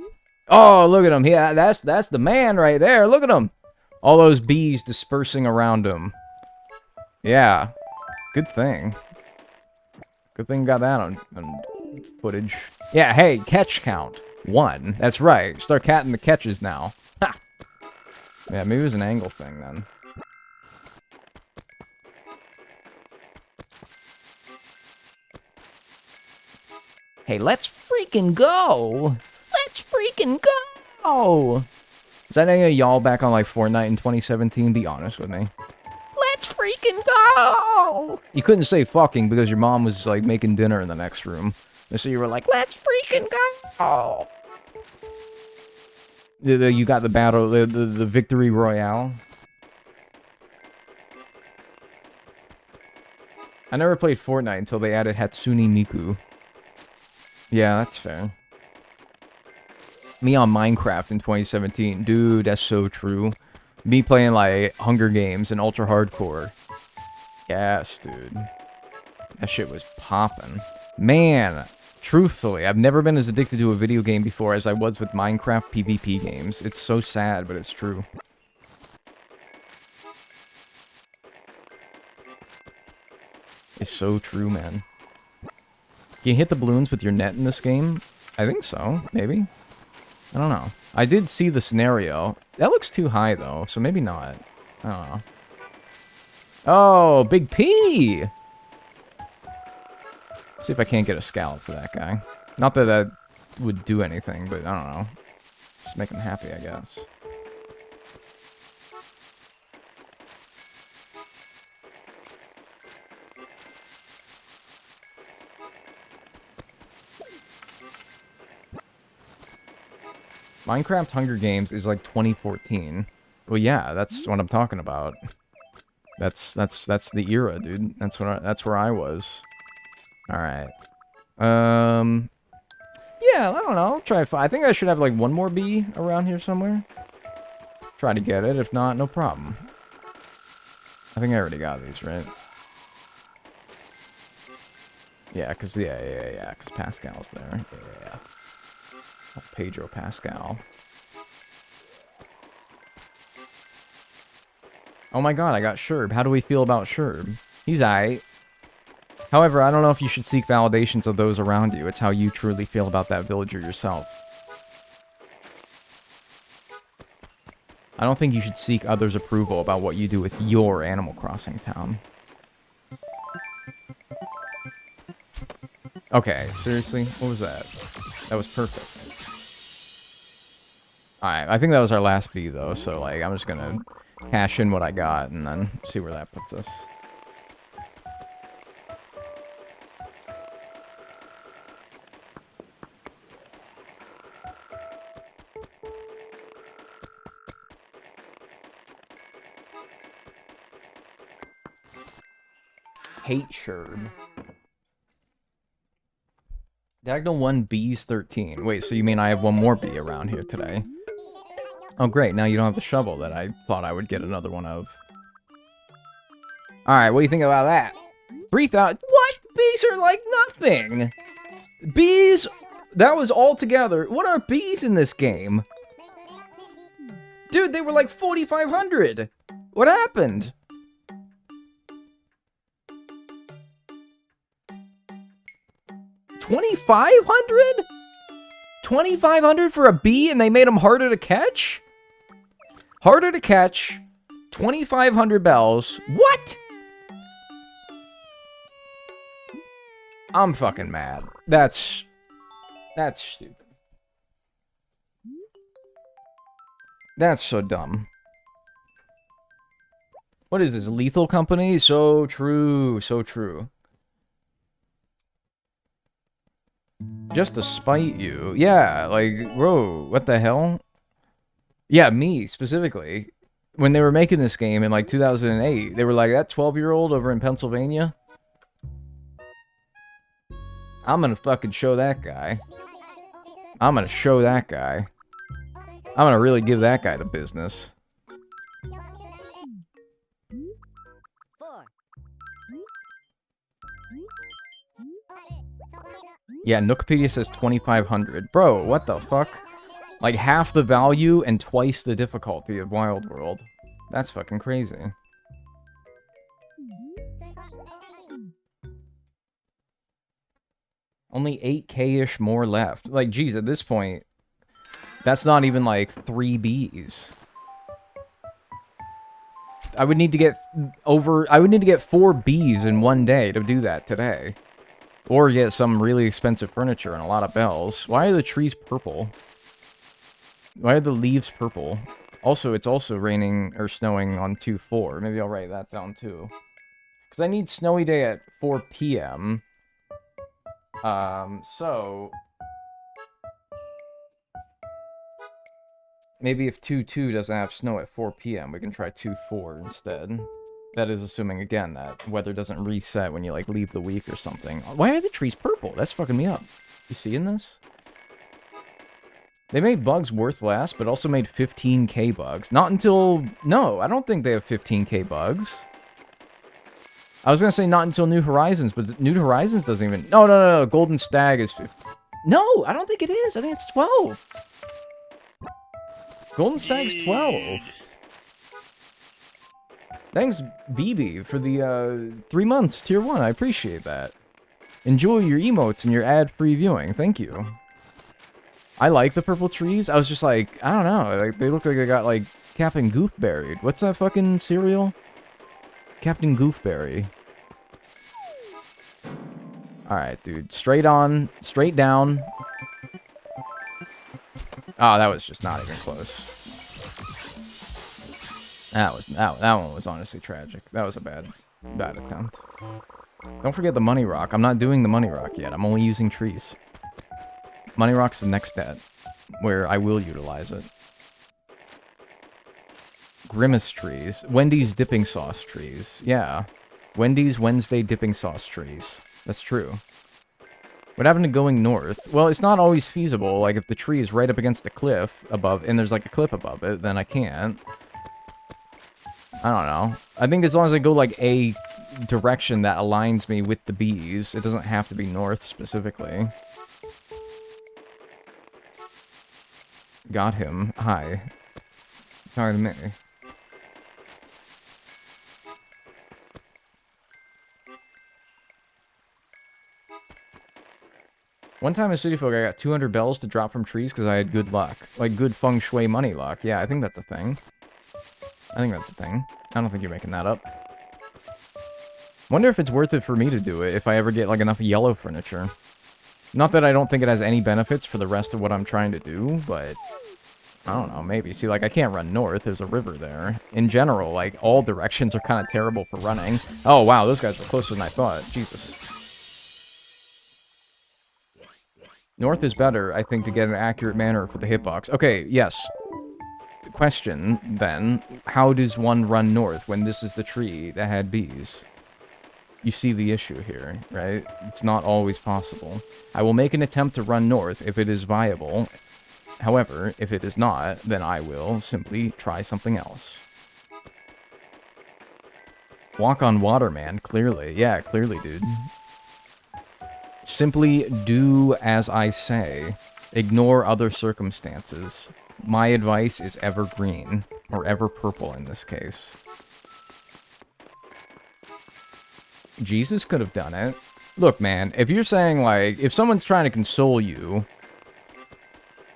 Oh, look at him. Yeah, that's the man right there. Look at him. All those bees dispersing around him. Yeah. Good thing. Good thing got that on footage. Yeah, hey, catch count. 1. That's right. Start catting the catches now. Ha! Yeah, maybe it was an angle thing then. Hey, let's freaking go! Let's freaking go! Is that any of y'all back on like Fortnite in 2017? Be honest with me. Let's freaking go! You couldn't say fucking because your mom was like making dinner in the next room. And so you were like, let's freaking go! You got the battle, the victory royale. I never played Fortnite until they added Hatsune Miku. Yeah, that's fair. Me on Minecraft in 2017. Dude, that's so true. Me playing, like, Hunger Games and Ultra Hardcore. Yes, dude. That shit was popping. Man, truthfully, I've never been as addicted to a video game before as I was with Minecraft PvP games. It's so sad, but it's true. It's so true, man. Can you hit the balloons with your net in this game? I think so, maybe. I don't know. I did see the scenario. That looks too high, though, so maybe not. I don't know. Oh, Big P! See if I can't get a scallop for that guy. Not that that would do anything, but I don't know. Just make him happy, I guess. Minecraft Hunger Games is like 2014. Well, yeah, that's what I'm talking about. That's the era, dude. That's where I was. All right. Yeah, I don't know. Try to find. I think I should have like one more bee around here somewhere. Try to get it. If not, no problem. I think I already got these, right? Yeah, cause cause Pascal's there. Yeah. Pedro Pascal. Oh my god, I got Sherb. How do we feel about Sherb? He's aight. However, I don't know if you should seek validations of those around you. It's how you truly feel about that villager yourself. I don't think you should seek others' approval about what you do with your Animal Crossing town. Okay, seriously? What was that? That was perfect. Alright, I think that was our last bee, though, so, like, I'm just gonna cash in what I got and then see where that puts us. Hate Sherb. Dagnel 1, bees 13. Wait, so you mean I have one more bee around here today? Oh, great. Now you don't have the shovel that I thought I would get another one of. Alright, what do you think about that? 3,000. What? Bees are like nothing. Bees, that was all together. What are bees in this game? Dude, they were like 4,500. What happened? $2,500? $2,500 for a bee and they made them harder to catch? Harder to catch. 2,500 bells. What? I'm fucking mad. That's stupid. That's so dumb. What is this, Lethal Company? So true, so true. Just to spite you. Yeah, like, bro, what the hell? Yeah, me, specifically. When they were making this game in, like, 2008, they were like, that 12-year-old over in Pennsylvania? I'm gonna fucking show that guy. I'm gonna show that guy. I'm gonna really give that guy the business. Yeah, Nookpedia says 2,500. Bro, what the fuck? Like half the value and twice the difficulty of Wild World. That's fucking crazy. Only 8K-ish more left. Like, geez, at this point, That's not even like 3 bees. I would need to get I would need to get 4 bees in one day to do that today. Or get some really expensive furniture and a lot of bells. Why are the trees purple? Why are the leaves purple? Also, it's also raining or snowing on 2/4. Maybe I'll write that down too. Because I need snowy day at 4 p.m. So... maybe if 2/2 doesn't have snow at 4 p.m., we can try 2/4 instead. That is assuming, again, that weather doesn't reset when you, like, leave the week or something. Why are the trees purple? That's fucking me up. You seeing this? They made bugs worth less, but also made 15k bugs. Not until... no, I don't think they have 15k bugs. I was gonna say not until New Horizons, but New Horizons doesn't even... no, Golden Stag is 15... no, I don't think it is. I think it's 12. Golden Stag's 12. Thanks, BB, for the 3 months, tier 1. I appreciate that. Enjoy your emotes and your ad-free viewing. Thank you. I like the purple trees. I was just like, I don't know. Like, they look like they got, like, Captain Goofberry. What's that fucking cereal? Captain Goofberry. Alright, dude. Straight on. Straight down. Oh, that was just not even close. That one was honestly tragic. That was a bad attempt. Don't forget the money rock. I'm not doing the money rock yet. I'm only using trees. Money rock's the next step, where I will utilize it. Grimace trees. Wendy's dipping sauce trees. Yeah. Wendy's Wednesday dipping sauce trees. That's true. What happened to going north? Well, it's not always feasible. Like, if the tree is right up against the cliff above, and there's like a cliff above it, then I can't. I don't know. I think as long as I go, like, a direction that aligns me with the bees, it doesn't have to be north specifically. Got him. Hi. Talking to me. One time in City Folk, I got 200 bells to drop from trees because I had good luck. Like, good feng shui money luck. Yeah, I think that's a thing. I think that's a thing. I don't think you're making that up. Wonder if it's worth it for me to do it if I ever get, like, enough yellow furniture. Not that I don't think it has any benefits for the rest of what I'm trying to do, but... I don't know, maybe. See, like, I can't run north. There's a river there. In general, like, all directions are kind of terrible for running. Oh, wow, those guys were closer than I thought. Jesus. North is better, I think, to get an accurate manner for the hitbox. Okay, yes. Question, then. How does one run north when this is the tree that had bees? You see the issue here, right? It's not always possible. I will make an attempt to run north if it is viable. However, if it is not, then I will simply try something else. Walk on water, man. Clearly. Yeah, clearly, dude. Simply do as I say. Ignore other circumstances. My advice is evergreen. Or ever purple in this case. Jesus could have done it. Look, man, if you're saying, like, if someone's trying to console you...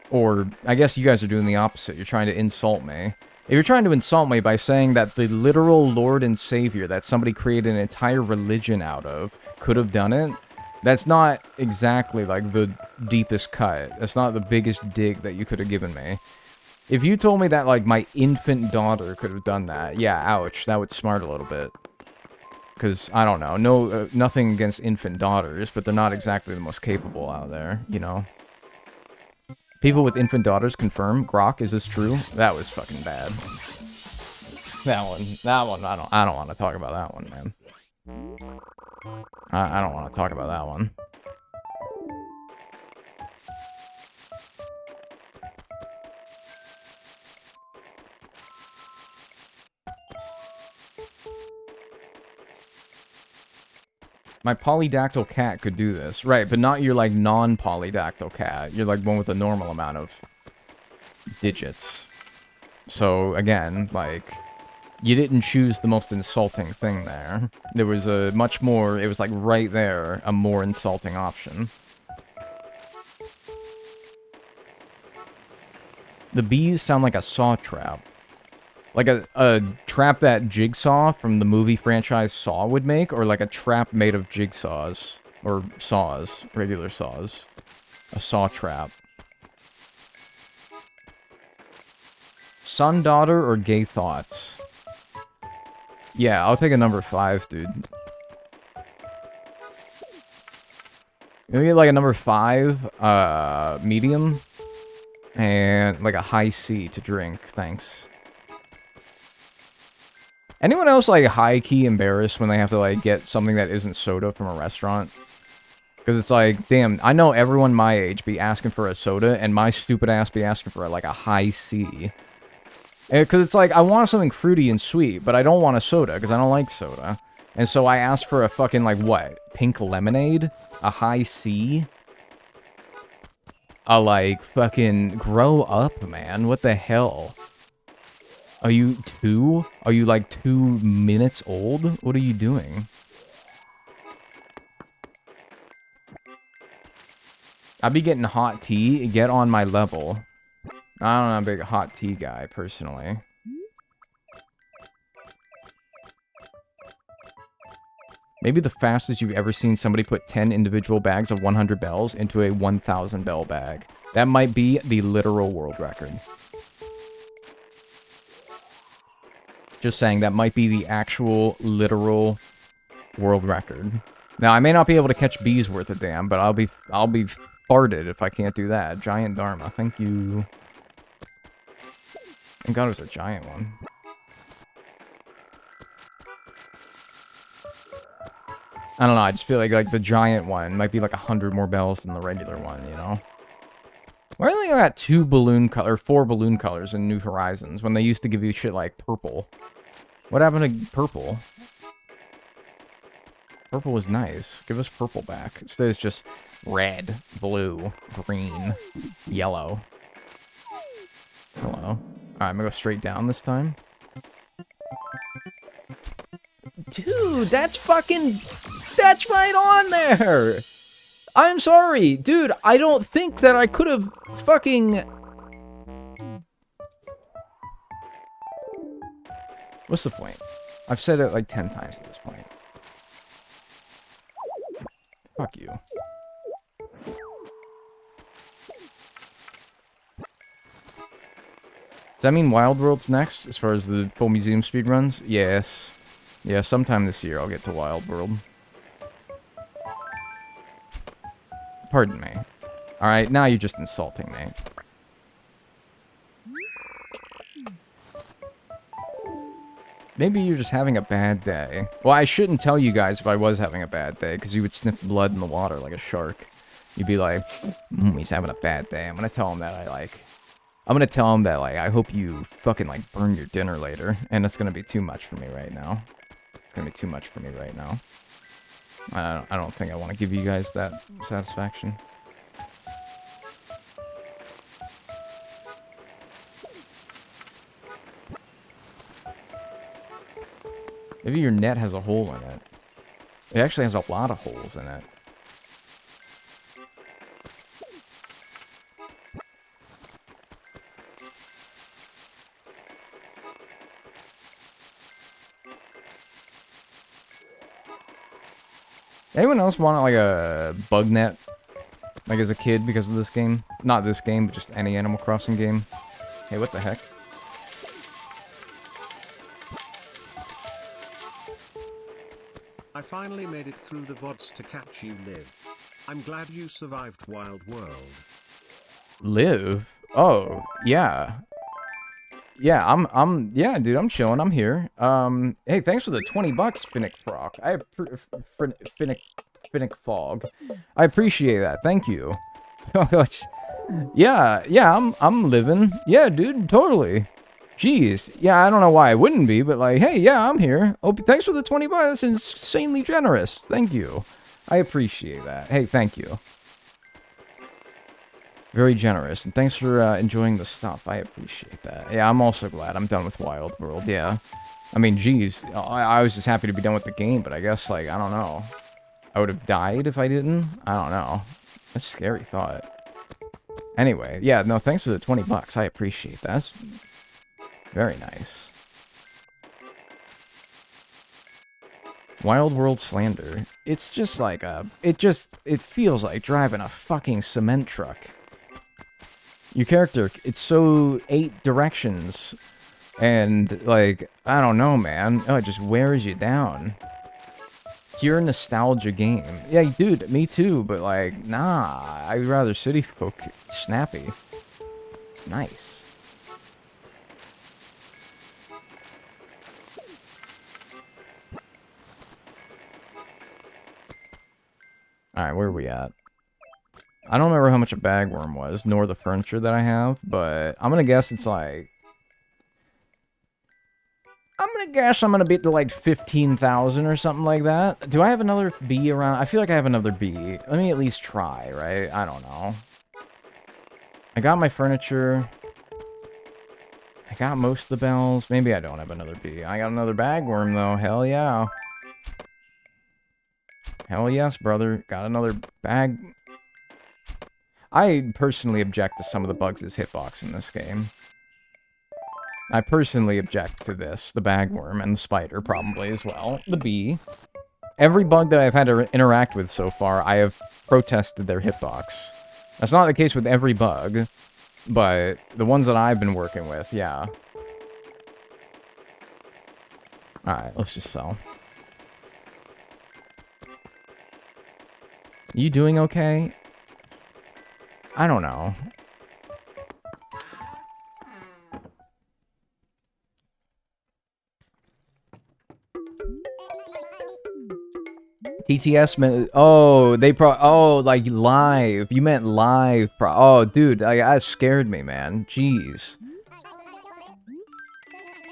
or, I guess you guys are doing the opposite. You're trying to insult me. If you're trying to insult me by saying that the literal Lord and Savior that somebody created an entire religion out of could have done it, that's not exactly, like, the deepest cut. That's not the biggest dig that you could have given me. If you told me that, like, my infant daughter could have done that, yeah, ouch, that would smart a little bit. Because, I don't know, nothing against infant daughters, but they're not exactly the most capable out there, you know? People with infant daughters confirm. Grok, is this true? That was fucking bad. That one, I don't want to talk about that one, man. I don't want to talk about that one. My polydactyl cat could do this. Right, but not your, like, non-polydactyl cat. You're, like, one with a normal amount of digits. So, again, like, you didn't choose the most insulting thing there. There was a much more, it was, like, right there, a more insulting option. The bees sound like a saw trap. Like a trap that Jigsaw from the movie franchise Saw would make, or like a trap made of jigsaws. Or saws. Regular saws. A saw trap. Son, daughter, or gay thoughts? Yeah, I'll take a number 5, dude. You get like a number 5, medium, and like a high C to drink, thanks. Anyone else like high-key embarrassed when they have to like get something that isn't soda from a restaurant? Because it's like, damn, I know everyone my age be asking for a soda, and my stupid ass be asking for like a high C. Because it's like, I want something fruity and sweet, but I don't want a soda, because I don't like soda. And so I asked for a fucking, like, what? Pink lemonade? A high C? Like, fucking grow up, man. What the hell? Are you 2? Are you, like, 2 minutes old? What are you doing? I be getting hot tea. Get on my level. I don't know, I'm a big hot tea guy, personally. Maybe the fastest you've ever seen somebody put 10 individual bags of 100 bells into a 1,000 bell bag. That might be the literal world record. Just saying, that might be the actual, literal world record. Now, I may not be able to catch bees worth a damn, but I'll be farted if I can't do that. Giant Dharma, thank you. Thank God it was a giant one. I don't know, I just feel like the giant one might be like 100 more bells than the regular one, you know? Why are they got 4 balloon colors in New Horizons when they used to give you shit like purple? What happened to purple? Purple was nice. Give us purple back. Instead it's just red, blue, green, yellow. Hello. Alright, I'm gonna go straight down this time. Dude, that's right on there! I'm sorry, dude, I don't think that I could have fucking... What's the point? I've said it like 10 times at this point. Fuck you. Does that mean Wild World's next, as far as the full museum speedruns? Yes. Yeah, sometime this year I'll get to Wild World. Pardon me. Alright, now you're just insulting me. Maybe you're just having a bad day. Well, I shouldn't tell you guys if I was having a bad day, because you would sniff blood in the water like a shark. You'd be like, he's having a bad day. I'm gonna tell him that I hope you fucking, like, burn your dinner later. And it's gonna be too much for me right now. It's gonna be too much for me right now. I don't think I want to give you guys that satisfaction. Maybe your net has a hole in it. It actually has a lot of holes in it. Anyone else want like a bug net? Like as a kid because of this game? Not this game, but just any Animal Crossing game. Hey, what the heck? I finally made it through the VODs to catch you live. I'm glad you survived Wild World. Live? Oh, yeah. Yeah, yeah, dude, I'm chilling. I'm here. Hey, thanks for the $20, Finnick Frock. Finnick Fog. I appreciate that. Thank you. yeah, I'm living. Yeah, dude, totally. Jeez. Yeah, I don't know why I wouldn't be, but like, hey, yeah, I'm here. Oh, thanks for the $20. That's insanely generous. Thank you. I appreciate that. Hey, thank you. Very generous, and thanks for enjoying the stuff. I appreciate that. Yeah, I'm also glad I'm done with Wild World, yeah. I mean, geez, I was just happy to be done with the game, but I guess, like, I don't know. I would have died if I didn't? I don't know. That's a scary thought. Anyway, yeah, no, thanks for the 20 bucks. I appreciate that. That's very nice. Wild World Slander. It's just like a... It feels like driving a fucking cement truck. Your character, it's so 8 directions. And, like, I don't know, man. Oh, it just wears you down. Pure nostalgia game. Yeah, dude, me too, but, like, nah. I'd rather City Folk snappy. It's nice. Alright, where are we at? I don't remember how much a bagworm was, nor the furniture that I have, but I'm gonna guess it's like... I'm gonna be to like 15,000 or something like that. Do I have another bee around? I feel like I have another bee. Let me at least try, right? I don't know. I got my furniture. I got most of the bells. Maybe I don't have another bee. I got another bagworm, though. Hell yeah. Hell yes, brother. Got another bag. I personally object to some of the bugs as hitbox in this game. I personally object to this, the bagworm, and the spider probably as well. The bee. Every bug that I've had to interact with so far, I have protested their hitbox. That's not the case with every bug, but the ones that I've been working with, yeah. Alright, let's just sell. You doing okay? I don't know. TTS, oh, oh, like live. You meant live, oh, dude, that scared me, man. Jeez.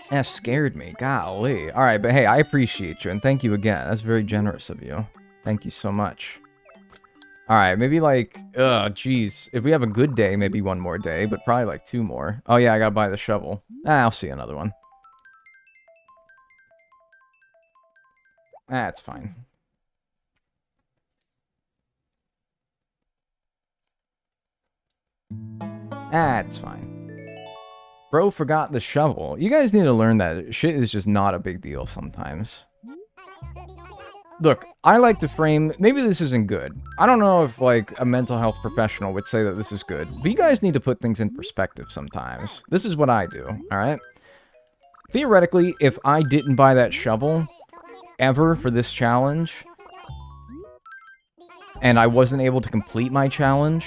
That scared me, golly. Alright, but hey, I appreciate you, and thank you again. That's very generous of you. Thank you so much. Alright, maybe like, jeez. If we have a good day, maybe one more day, but probably like 2 more. Oh yeah, I gotta buy the shovel. I'll see another one. That's fine. That's fine. Bro forgot the shovel. You guys need to learn that shit is just not a big deal sometimes. Look, I like to frame... Maybe this isn't good. I don't know if, like, a mental health professional would say that this is good. But you guys need to put things in perspective sometimes. This is what I do, alright? Theoretically, if I didn't buy that shovel, ever, for this challenge, and I wasn't able to complete my challenge...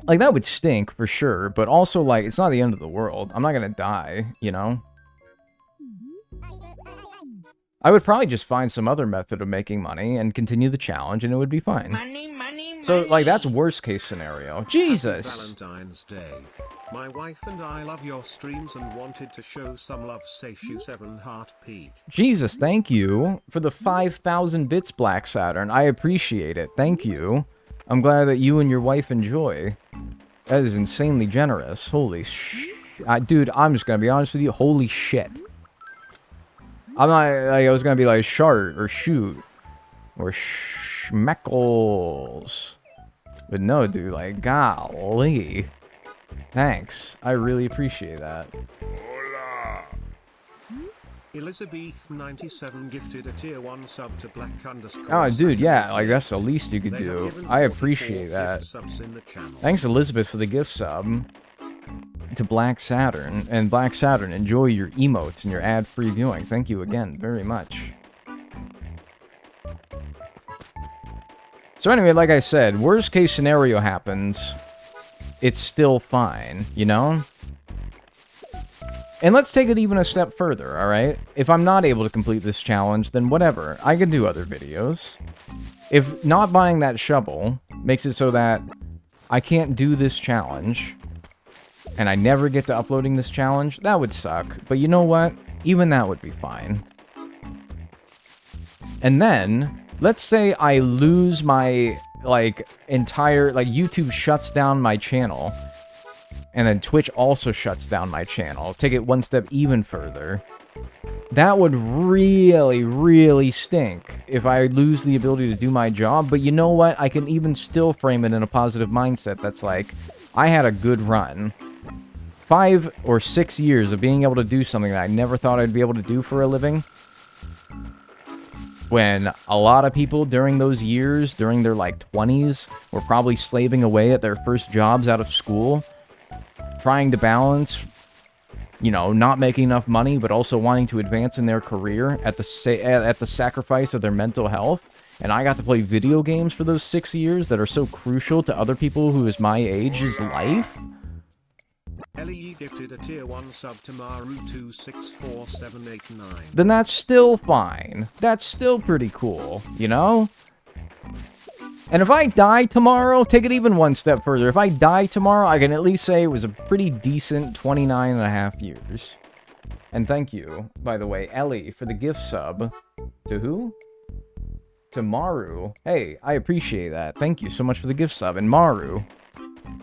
Like, that would stink, for sure, but also, like, it's not the end of the world. I'm not gonna die, you know? I would probably just find some other method of making money and continue the challenge, and it would be fine. Money. So, like, that's worst case scenario. Jesus! Happy Valentine's Day. My wife and I love your streams and wanted to show some love. Seishu 7 Heart Peak. Jesus, thank you for the 5,000 bits, Black Saturn. I appreciate it. Thank you. I'm glad that you and your wife enjoy. That is insanely generous. Holy dude, I'm just gonna be honest with you. Holy shit. I'm not, like, I was gonna be like, shart, or shoot, or schmeckles. But no, dude, like, golly. Thanks. I really appreciate that. Elizabeth97 gifted a tier 1 sub to black _ Oh, dude, yeah, like, that's the least you could do. I appreciate that. Thanks, Elizabeth, for the gift sub to Black Saturn. And Black Saturn, enjoy your emotes and your ad-free viewing. Thank you again very much. So anyway, like I said, worst case scenario happens, it's still fine, you know? And let's take it even a step further, alright? If I'm not able to complete this challenge, then whatever. I can do other videos. If not buying that shovel makes it so that I can't do this challenge, and I never get to uploading this challenge, that would suck. But you know what? Even that would be fine. And then, let's say I lose my, like, entire... Like, YouTube shuts down my channel. And then Twitch also shuts down my channel. Take it one step even further. That would really, really stink if I lose the ability to do my job. But you know what? I can even still frame it in a positive mindset that's like, I had a good run. 5 or 6 years of being able to do something that I never thought I'd be able to do for a living. When a lot of people during those years, during their like 20s, were probably slaving away at their first jobs out of school, trying to balance, you know, not making enough money, but also wanting to advance in their career at the sacrifice of their mental health. And I got to play video games for those 6 years that are so crucial to other people who is my age's life. LE gifted a tier 1 sub to Maru264789. Then that's still fine. That's still pretty cool, you know? And if I die tomorrow, take it even one step further. If I die tomorrow, I can at least say it was a pretty decent 29 and a half years. And thank you, by the way, Ellie, for the gift sub. To who? To Maru. Hey, I appreciate that. Thank you so much for the gift sub. And Maru,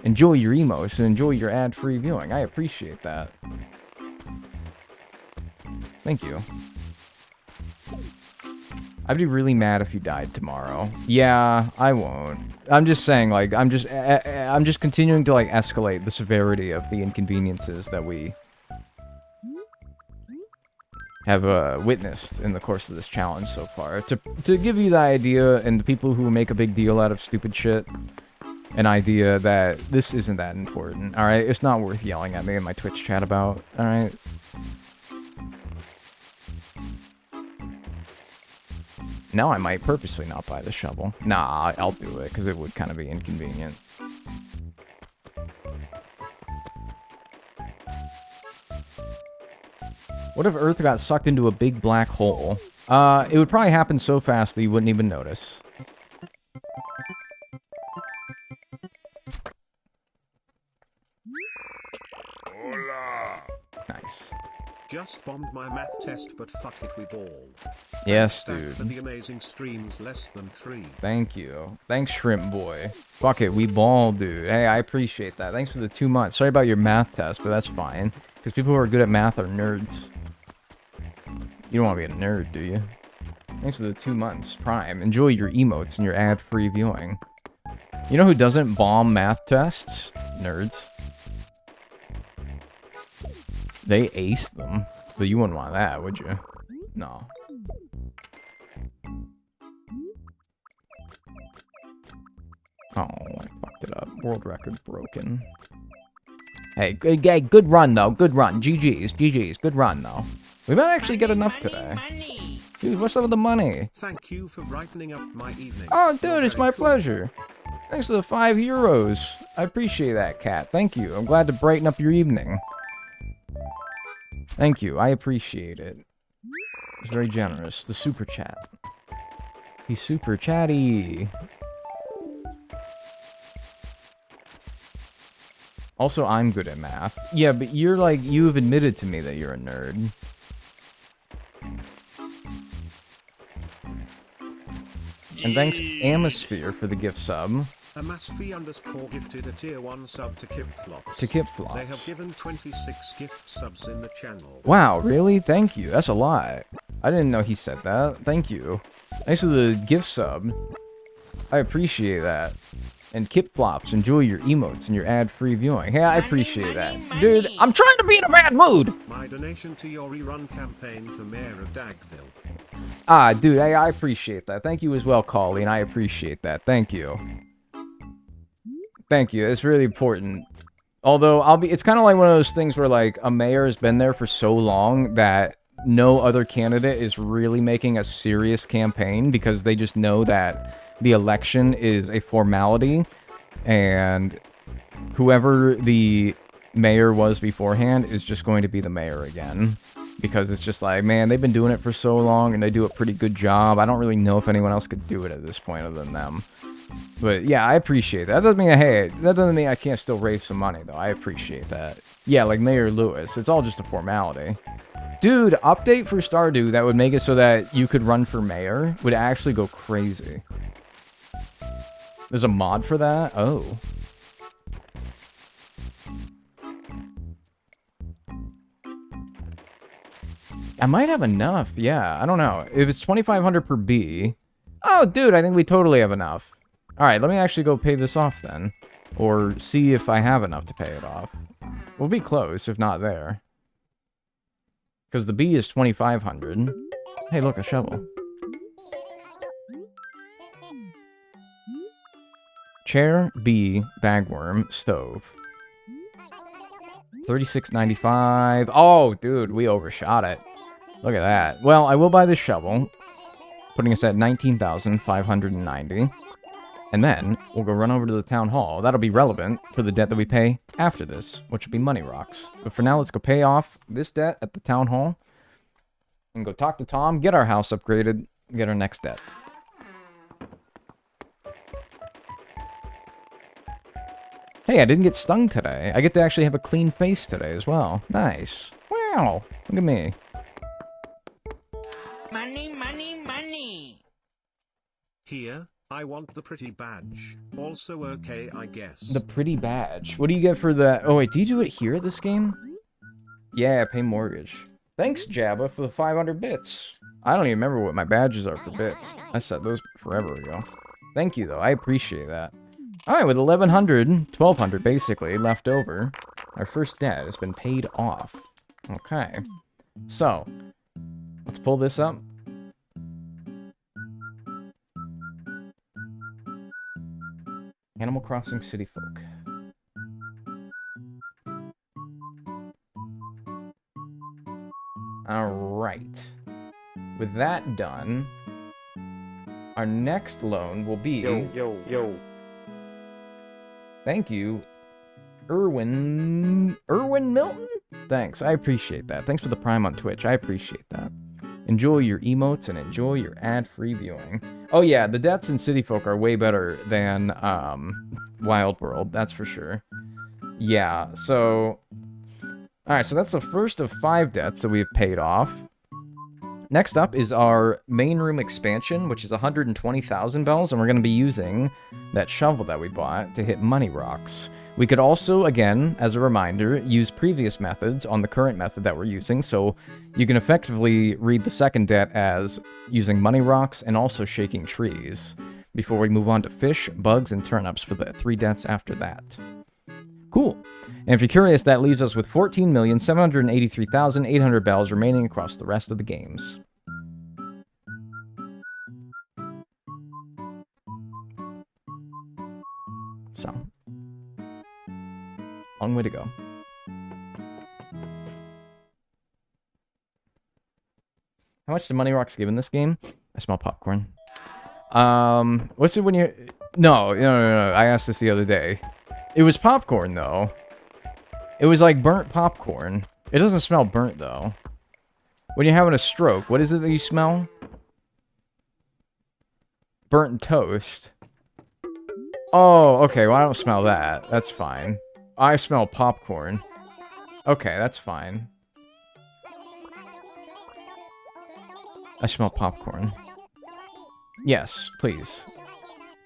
enjoy your emotes and enjoy your ad-free viewing. I appreciate that. Thank you. I'd be really mad if you died tomorrow. Yeah, I won't. I'm just saying, like, I'm just continuing to, like, escalate the severity of the inconveniences that we have witnessed in the course of this challenge so far. To give you the idea, and the people who make a big deal out of stupid shit, an idea that this isn't that important, alright? It's not worth yelling at me in my Twitch chat about, alright? Now I might purposely not buy the shovel. Nah, I'll do it, because it would kind of be inconvenient. What if Earth got sucked into a big black hole? It would probably happen so fast that you wouldn't even notice. Hola. Nice. Just bombed my math test, but fuck it, we balled. Yes, Thanks, dude. for the amazing streams, less than 3. Thank you. Thanks, Shrimp Boy. Fuck it, we ball, dude. Hey, I appreciate that. Thanks for the 2 months. Sorry about your math test, but that's fine. Because people who are good at math are nerds. You don't want to be a nerd, do you? Thanks for the 2 months. Prime. Enjoy your emotes and your ad-free viewing. You know who doesn't bomb math tests? Nerds. They ace them. But you wouldn't want that, would you? No. Oh, I fucked it up. World record broken. Hey, good run, though. Good run. GG's. GG's. Good run, though. We might actually get enough today. Dude, what's up with the money? Thank you for brightening up my evening. Oh, dude, it's my pleasure. Thanks for the 5 euros. I appreciate that, Cat. Thank you. I'm glad to brighten up your evening. Thank you. I appreciate it. It's very generous. The super chat. He's super chatty. Also, I'm good at math. Yeah, but you're like, you have admitted to me that you're a nerd. And thanks, Atmosphere, for the gift sub. Amasfi_ gifted a tier 1 sub to Kipflops. To Kipflops. They have given 26 gift subs in the channel. Wow, really? Thank you. That's a lot. I didn't know he said that. Thank you. Thanks for the gift sub. I appreciate that. And Kipflops, enjoy your emotes and your ad-free viewing. Hey, I appreciate that. Dude, I'm trying to be in a bad mood! My donation to your rerun campaign for Mayor of Dagnel. Ah, dude, I appreciate that. Thank you as well, Colleen. I appreciate that. Thank you. Thank you. It's really important. Although, it's kind of like one of those things where, like, a mayor has been there for so long that no other candidate is really making a serious campaign because they just know that the election is a formality, and whoever the mayor was beforehand is just going to be the mayor again. Because it's just like, man, they've been doing it for so long, and they do a pretty good job. I don't really know if anyone else could do it at this point other than them. But yeah, I appreciate that. That doesn't mean, hey, that doesn't mean I can't still raise some money, though. I appreciate that. Yeah, like Mayor Lewis. It's all just a formality. Dude, update for Stardew that would make it so that you could run for mayor would actually go crazy. There's a mod for that? Oh. I might have enough. Yeah, I don't know. If it's 2,500 per B. Oh, dude, I think we totally have enough. All right, let me actually go pay this off then. Or see if I have enough to pay it off. We'll be close, if not there. Because the B is 2,500. Hey, look, a shovel. Chair, B, bagworm, stove. 36.95. Oh, dude, we overshot it. Look at that. Well, I will buy this shovel, putting us at 19,590. And then we'll go run over to the town hall. That'll be relevant for the debt that we pay after this, which will be money rocks. But for now, let's go pay off this debt at the town hall and go talk to Tom, get our house upgraded, get our next debt. Hey, I didn't get stung today. I get to actually have a clean face today as well. Nice. Wow. Look at me. Money, money, money. Here, I want the pretty badge. Also okay, I guess. The pretty badge. What do you get for the... Oh, wait, do you do it here at this game? Yeah, pay mortgage. Thanks, Jabba, for the 500 bits. I don't even remember what my badges are for bits. I set those forever ago. Thank you, though. I appreciate that. Alright, with 1,100, 1,200 basically, left over, our first debt has been paid off. Okay. So, let's pull this up. Animal Crossing City Folk. Alright. With that done, our next loan will be... Yo. Thank you, Erwin Milton? Thanks, I appreciate that. Thanks for the Prime on Twitch, I appreciate that. Enjoy your emotes and enjoy your ad-free viewing. Oh yeah, the debts in City Folk are way better than Wild World, that's for sure. Yeah, so... Alright, so that's the first of 5 debts that we have paid off. Next up is our main room expansion, which is 120,000 bells, and we're going to be using that shovel that we bought to hit money rocks. We could also, again, as a reminder, use previous methods on the current method that we're using, so you can effectively read the second debt as using money rocks and also shaking trees, before we move on to fish, bugs, and turnips for the 3 debts after that. Cool. And if you're curious, that leaves us with 14,783,800 bells remaining across the rest of the games. So, long way to go. How much do money rocks give in this game? I smell popcorn. What's it when you... No. I asked this the other day. It was popcorn, though. It was like burnt popcorn. It doesn't smell burnt, though. When you're having a stroke, what is it that you smell? Burnt toast. Oh, okay, well, I don't smell that. That's fine. I smell popcorn. Okay, that's fine. I smell popcorn. Yes, please.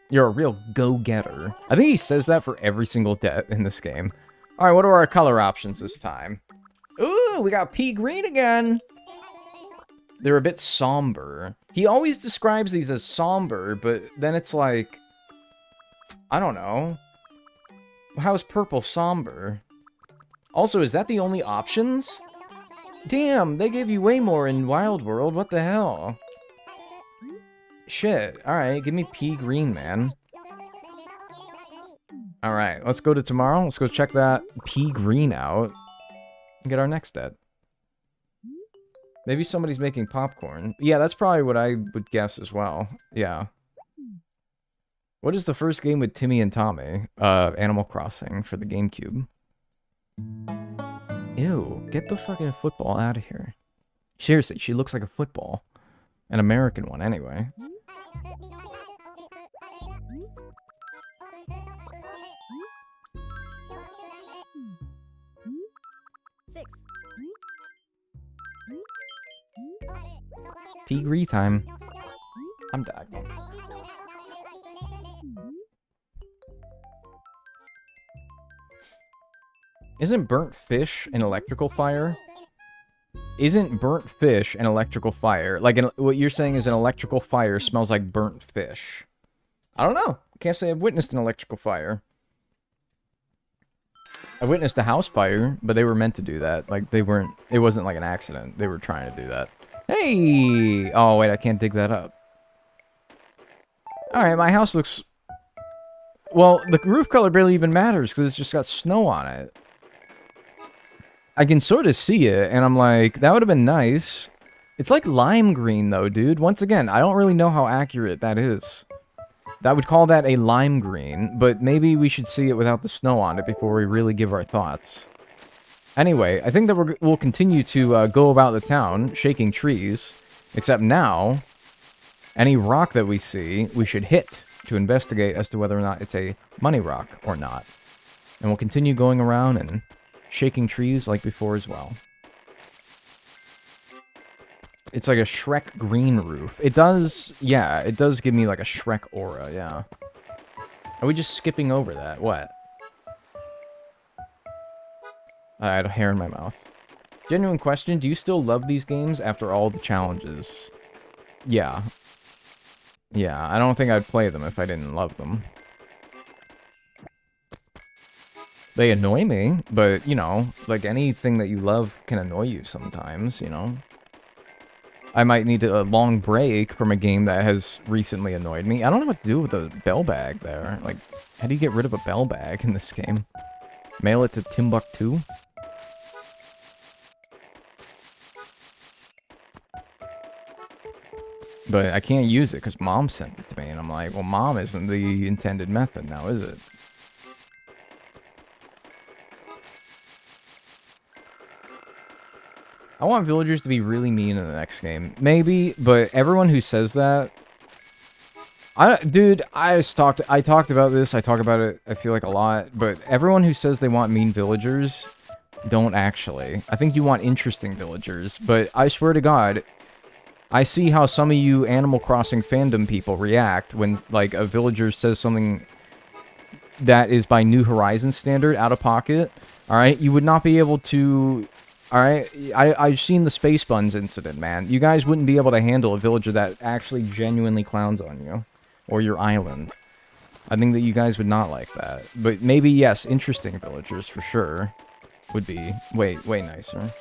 You're a real go-getter. I think he says that for every single debt in this game. Alright, what are our color options this time? Ooh, we got pea green again! They're a bit somber. He always describes these as somber, but then it's like... I don't know. How is purple somber? Also, is that the only options? Damn, they gave you way more in Wild World. What the hell? Shit. Alright, give me pea green, man. Alright, let's go to tomorrow. Let's go check that pea green out. And get our next debt. Maybe somebody's making popcorn. Yeah, that's probably what I would guess as well. Yeah. What is the first game with Timmy and Tommy? Animal Crossing for the GameCube. Ew, get the fucking football out of here. Seriously, she looks like a football. An American one, anyway. Pea time. I'm Dagnel. Isn't burnt fish an electrical fire? Isn't burnt fish an electrical fire? Like, what you're saying is an electrical fire smells like burnt fish. I don't know. Can't say I've witnessed an electrical fire. I witnessed a house fire, but they were meant to do that. Like, they weren't... It wasn't like an accident. They were trying to do that. Hey! Oh, wait, I can't dig that up. Alright, my house looks... Well, the roof color barely even matters, because it's just got snow on it. I can sort of see it, and I'm like, that would have been nice. It's like lime green, though, dude. Once again, I don't really know how accurate that is. I would call that a lime green, but maybe we should see it without the snow on it before we really give our thoughts. Anyway, I think that we'll continue to go about the town, shaking trees, except now, any rock that we see, we should hit to investigate as to whether or not it's a money rock or not. And we'll continue going around and shaking trees like before as well. It's like a Shrek green roof. It does, yeah, it does give me like a Shrek aura, yeah. Are we just skipping over that? What? I had a hair in my mouth. Genuine question, do you still love these games after all the challenges? Yeah. Yeah, I don't think I'd play them if I didn't love them. They annoy me, but, you know, like anything that you love can annoy you sometimes, you know? I might need a long break from a game that has recently annoyed me. I don't know what to do with the bell bag there. Like, how do you get rid of a bell bag in this game? Mail it to Timbuktu? But I can't use it because Mom sent it to me, and I'm like, well, Mom isn't the intended method now, is it? I want villagers to be really mean in the next game. Maybe, but everyone who says that... Dude, I talked about this, I talk about it, I feel like a lot, but everyone who says they want mean villagers don't actually. I think you want interesting villagers, but I swear to God, I see how some of you Animal Crossing fandom people react when, like, a villager says something that is by New Horizons standard, out of pocket, alright? You would not be able to... Alright, I've seen the Space Buns incident, man. You guys wouldn't be able to handle a villager that actually genuinely clowns on you. Or your island. I think that you guys would not like that. But maybe, yes, interesting villagers, for sure, would be way nicer.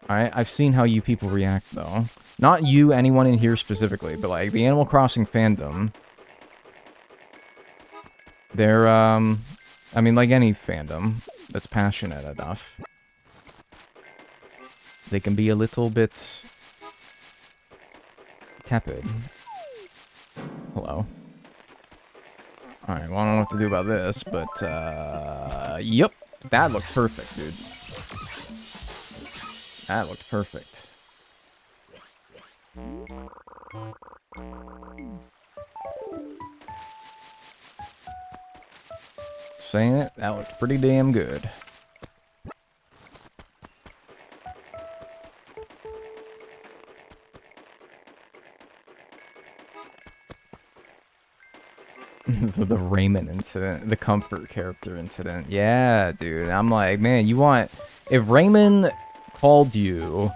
Alright, I've seen how you people react, though. Not you, anyone in here specifically, but, like, the Animal Crossing fandom. They're, I mean, like any fandom that's passionate enough, they can be a little bit tepid. Hello. Alright, well, I don't know what to do about this, but, yep. That looked perfect, dude. That looked perfect. Saying it, that looked pretty damn good. The Raymond incident, the comfort character incident. Yeah, dude. I'm like, man, you want... If Raymond called you...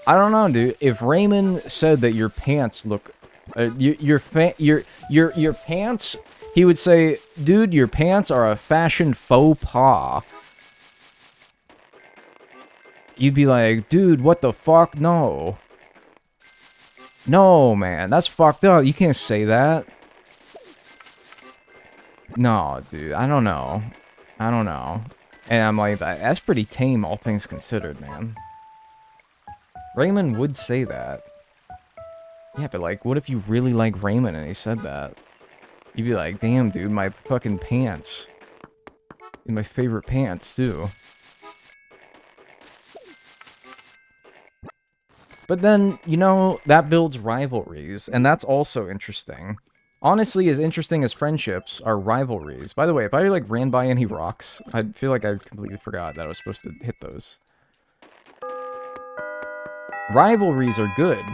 I don't know, dude. If Raymond said that your pants look... your pants... He would say, dude, your pants are a fashion faux pas. You'd be like, dude, what the fuck? No. No, man. That's fucked up. You can't say that. No, dude. I don't know. I don't know. And I'm like, that's pretty tame, all things considered, man. Raymond would say that. Yeah, but like, what if you really like Raymond and he said that? You'd be like, damn, dude, my fucking pants. And my favorite pants, too. But then, you know, that builds rivalries, and that's also interesting. Honestly, as interesting as friendships are rivalries. By the way, if I, like, ran by any rocks, I'd feel like I completely forgot that I was supposed to hit those. Rivalries are good.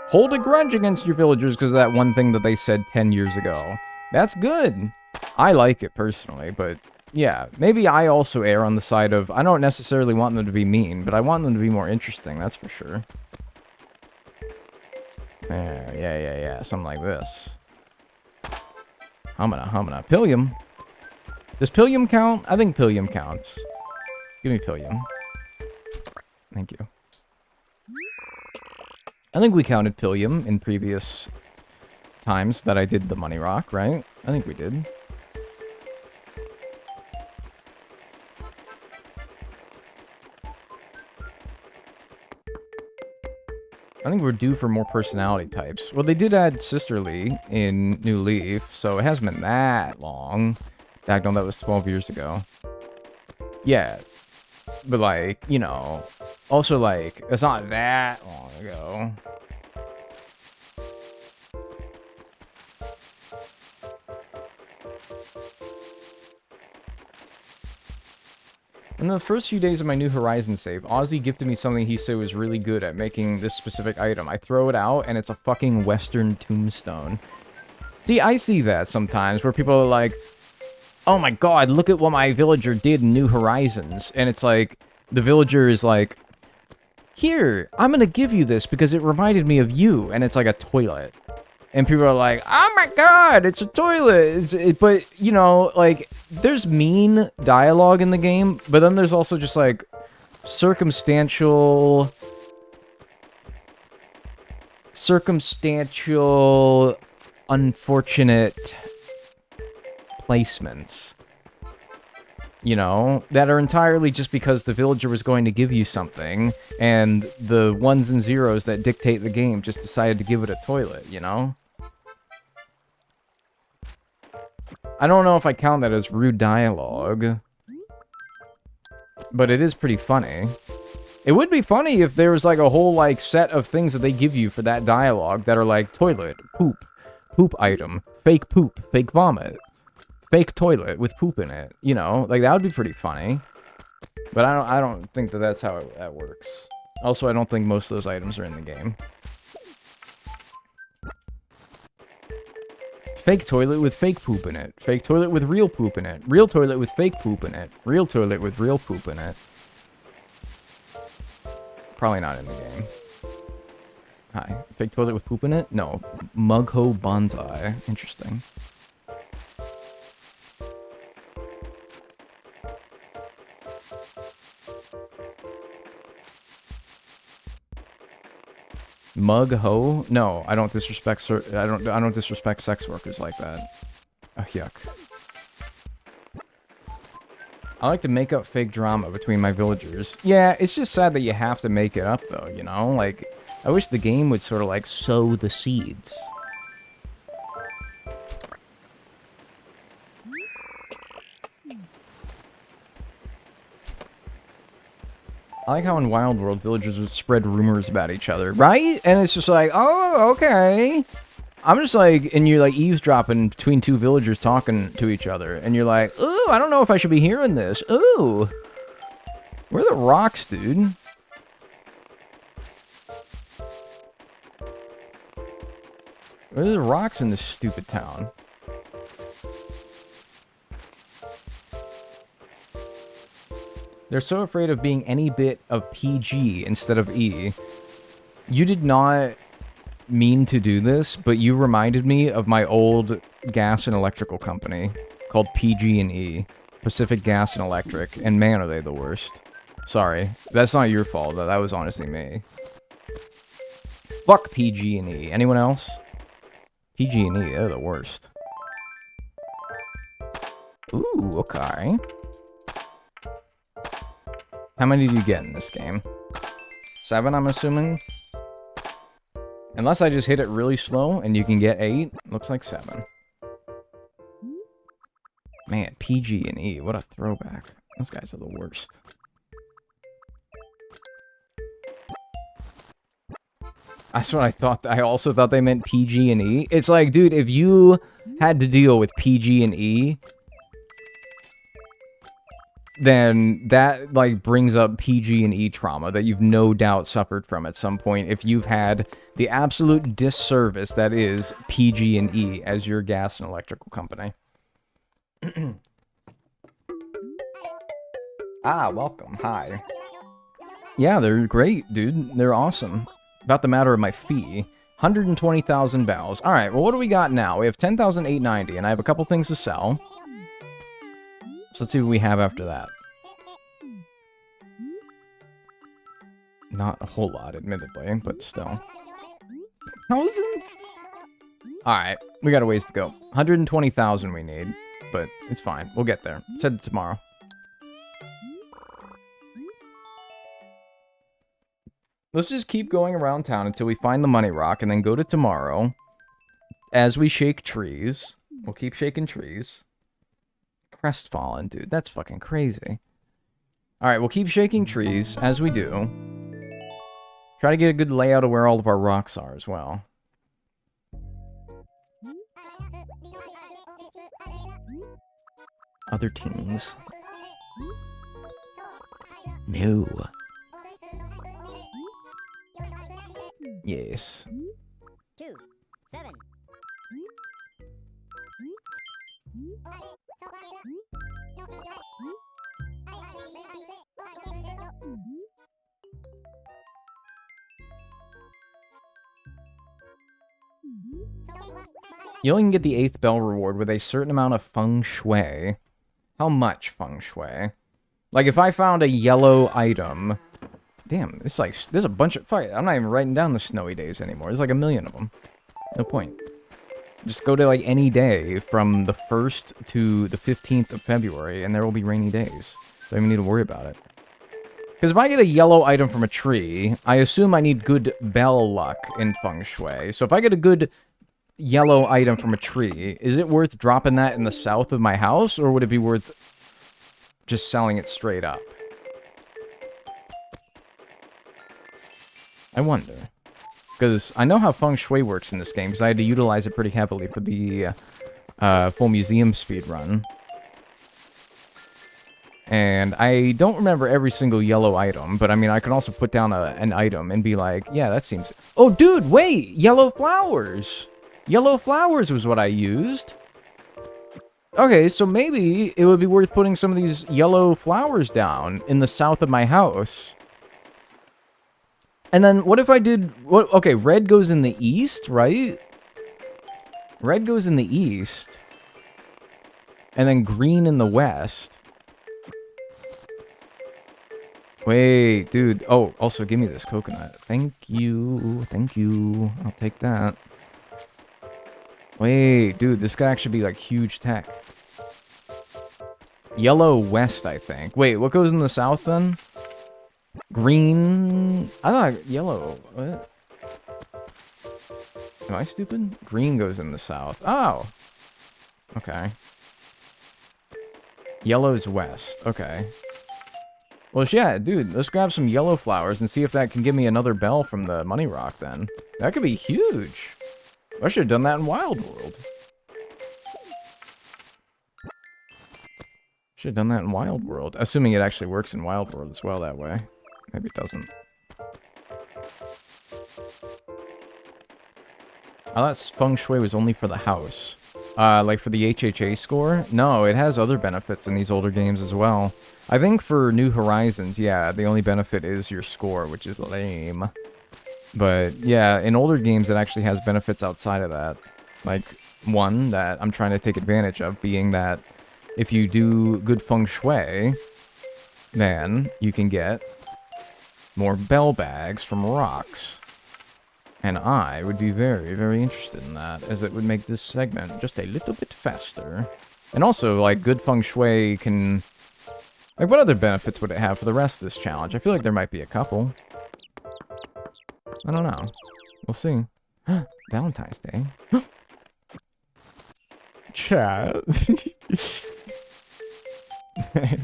Hold a grudge against your villagers because of that one thing that they said 10 years ago. That's good. I like it, personally, but Yeah, maybe I also err on the side of, I don't necessarily want them to be mean, but I want them to be more interesting, that's for sure. There, yeah, something like this. Humana. Pillium. Does Pillium count? I think Pillium counts. Give me Pillium. Thank you. I think we counted Pillium in previous times that I did the money rock, right? I think we did. I think we're due for more personality types. Well, they did add Sisterly in New Leaf, so it hasn't been that long. Dagnel, that was 12 years ago. Yeah. But, like, you know, also, like, it's not that long ago. In the first few days of my New Horizon save, Ozzy gifted me something he said was really good at making this specific item. I throw it out, and it's a fucking Western tombstone. See, I see that sometimes, where people are like, oh my god, look at what my villager did in New Horizons. And it's like, the villager is like, here, I'm gonna give you this because it reminded me of you. And it's like a toilet. And people are like, oh my god, it's a toilet. But, you know, like, there's mean dialogue in the game, but then there's also just, like, circumstantial, unfortunate placements. You know, that are entirely just because the villager was going to give you something, and the ones and zeros that dictate the game just decided to give it a toilet, you know? I don't know if I count that as rude dialogue, but it is pretty funny. It would be funny if there was, like, a whole, like, set of things that they give you for that dialogue that are, like, toilet, poop item, fake vomit, fake toilet with poop in it, you know? Like, that would be pretty funny. But I don't think that that's how that works. Also, I don't think most of those items are in the game. Fake toilet with fake poop in it. Fake toilet with real poop in it. Real toilet with fake poop in it. Real toilet with real poop in it. Probably not in the game. Hi. Fake toilet with poop in it? No. Mugho Bonsai. Interesting. Mug ho? No, I don't disrespect I don't disrespect sex workers like that. Oh, yuck. I like to make up fake drama between my villagers. Yeah, it's just sad that you have to make it up though, you know? Like, I wish the game would sort of like sow the seeds. I like how in Wild World, villagers would spread rumors about each other, right? And it's just like, oh, okay. I'm just like, and you're like eavesdropping between two villagers talking to each other. And you're like, ooh, I don't know if I should be hearing this. Ooh. Where are the rocks, dude? Where are the rocks in this stupid town? They're so afraid of being any bit of PG instead of E. You did not mean to do this, but you reminded me of my old gas and electrical company called PG&E, Pacific Gas and Electric, and man, are they the worst. Sorry, that's not your fault, though. That was honestly me. Fuck PG&E. Anyone else? PG&E, they're the worst. Ooh, okay. How many do you get in this game? 7, I'm assuming? Unless I just hit it really slow and you can get 8. Looks like 7. Man, PG&E, what a throwback. Those guys are the worst. That's what I thought. I also thought they meant PG&E. It's like, dude, if you had to deal with PG&E, then that, like, brings up PG&E trauma that you've no doubt suffered from at some point if you've had the absolute disservice that is PG&E as your gas and electrical company. Ah, welcome. Hi. Yeah, they're great, dude. They're awesome. About the matter of my fee. 120,000 bells. Alright, well, what do we got now? We have 10,890, and I have a couple things to sell. So let's see what we have after that. Not a whole lot, admittedly, but still. 1,000? Alright, we got a ways to go. 120,000 we need, but it's fine. We'll get there. Said it tomorrow. Let's just keep going around town until we find the money rock, and then go to tomorrow. As we shake trees. We'll keep shaking trees. Crestfallen, dude. That's fucking crazy. Alright, we'll keep shaking trees, as we do. Try to get a good layout of where all of our rocks are, as well. Other teams. No. Yes. 2, 7. You only can get the 8th bell reward with a certain amount of feng shui. How much feng shui? Like, if I found a yellow item... Damn, it's like, there's a bunch of... Fuck it, I'm not even writing down the snowy days anymore. There's like a million of them. No point. Just go to, like, any day from the 1st to the 15th of February, and there will be rainy days. Don't even need to worry about it. Because if I get a yellow item from a tree, I assume I need good bell luck in feng shui. So if I get a good yellow item from a tree, is it worth dropping that in the south of my house, or would it be worth just selling it straight up? I wonder. Because I know how feng shui works in this game, because I had to utilize it pretty heavily for the full museum speedrun. And I don't remember every single yellow item, but I mean, I can also put down an item and be like, yeah, that seems... Oh, dude, wait! Yellow flowers! Yellow flowers was what I used. Okay, so maybe it would be worth putting some of these yellow flowers down in the south of my house. And then what if I did... What? Okay, red goes in the east, right? Red goes in the east. And then green in the west. Wait, dude. Oh, also give me this coconut. Thank you. Thank you. I'll take that. Wait, dude, this could actually be like huge tech. Yellow west, I think. Wait, what goes in the south then? Green... I thought yellow... What? Am I stupid? Green goes in the south. Oh! Okay. Yellow's west. Okay. Well, yeah, dude, let's grab some yellow flowers and see if that can give me another bell from the money rock then. That could be huge. I should have done that in Wild World. Should have done that in Wild World. Assuming it actually works in Wild World as well that way. Maybe it doesn't. I thought feng shui was only for the house. Like for the HHA score? No, it has other benefits in these older games as well. I think for New Horizons, yeah, the only benefit is your score, which is lame. But yeah, in older games it actually has benefits outside of that. Like, one that I'm trying to take advantage of being that if you do good feng shui, then you can get more bell bags from rocks. And I would be very, very interested in that, as it would make this segment just a little bit faster. And also, like, good feng shui can... Like, what other benefits would it have for the rest of this challenge? I feel like there might be a couple. I don't know. We'll see. Valentine's Day. Chat.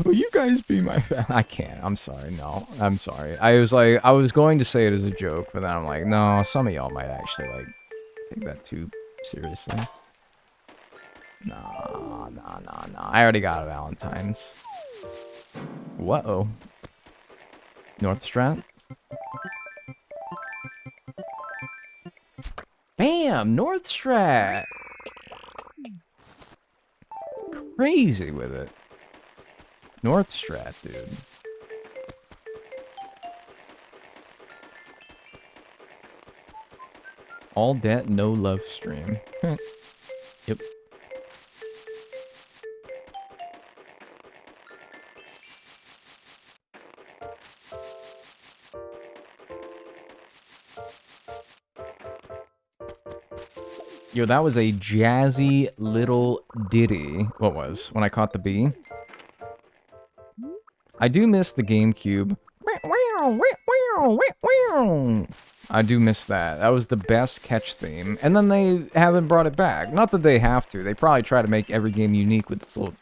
Will you guys be my fan? I can't. I'm sorry. No. I'm sorry. I was going to say it as a joke, but then I'm like, no, some of y'all might actually, like, take that too seriously. No. I already got a Valentine's. Whoa. North Strat? Bam! North Strat! Crazy with it. North Strat, dude. All debt, no love stream. Yep. Yo, that was a jazzy little ditty. What was? When I caught the bee? I do miss the GameCube. I do miss that. That was the best catch theme. And then they haven't brought it back. Not that they have to. They probably try to make every game unique with its little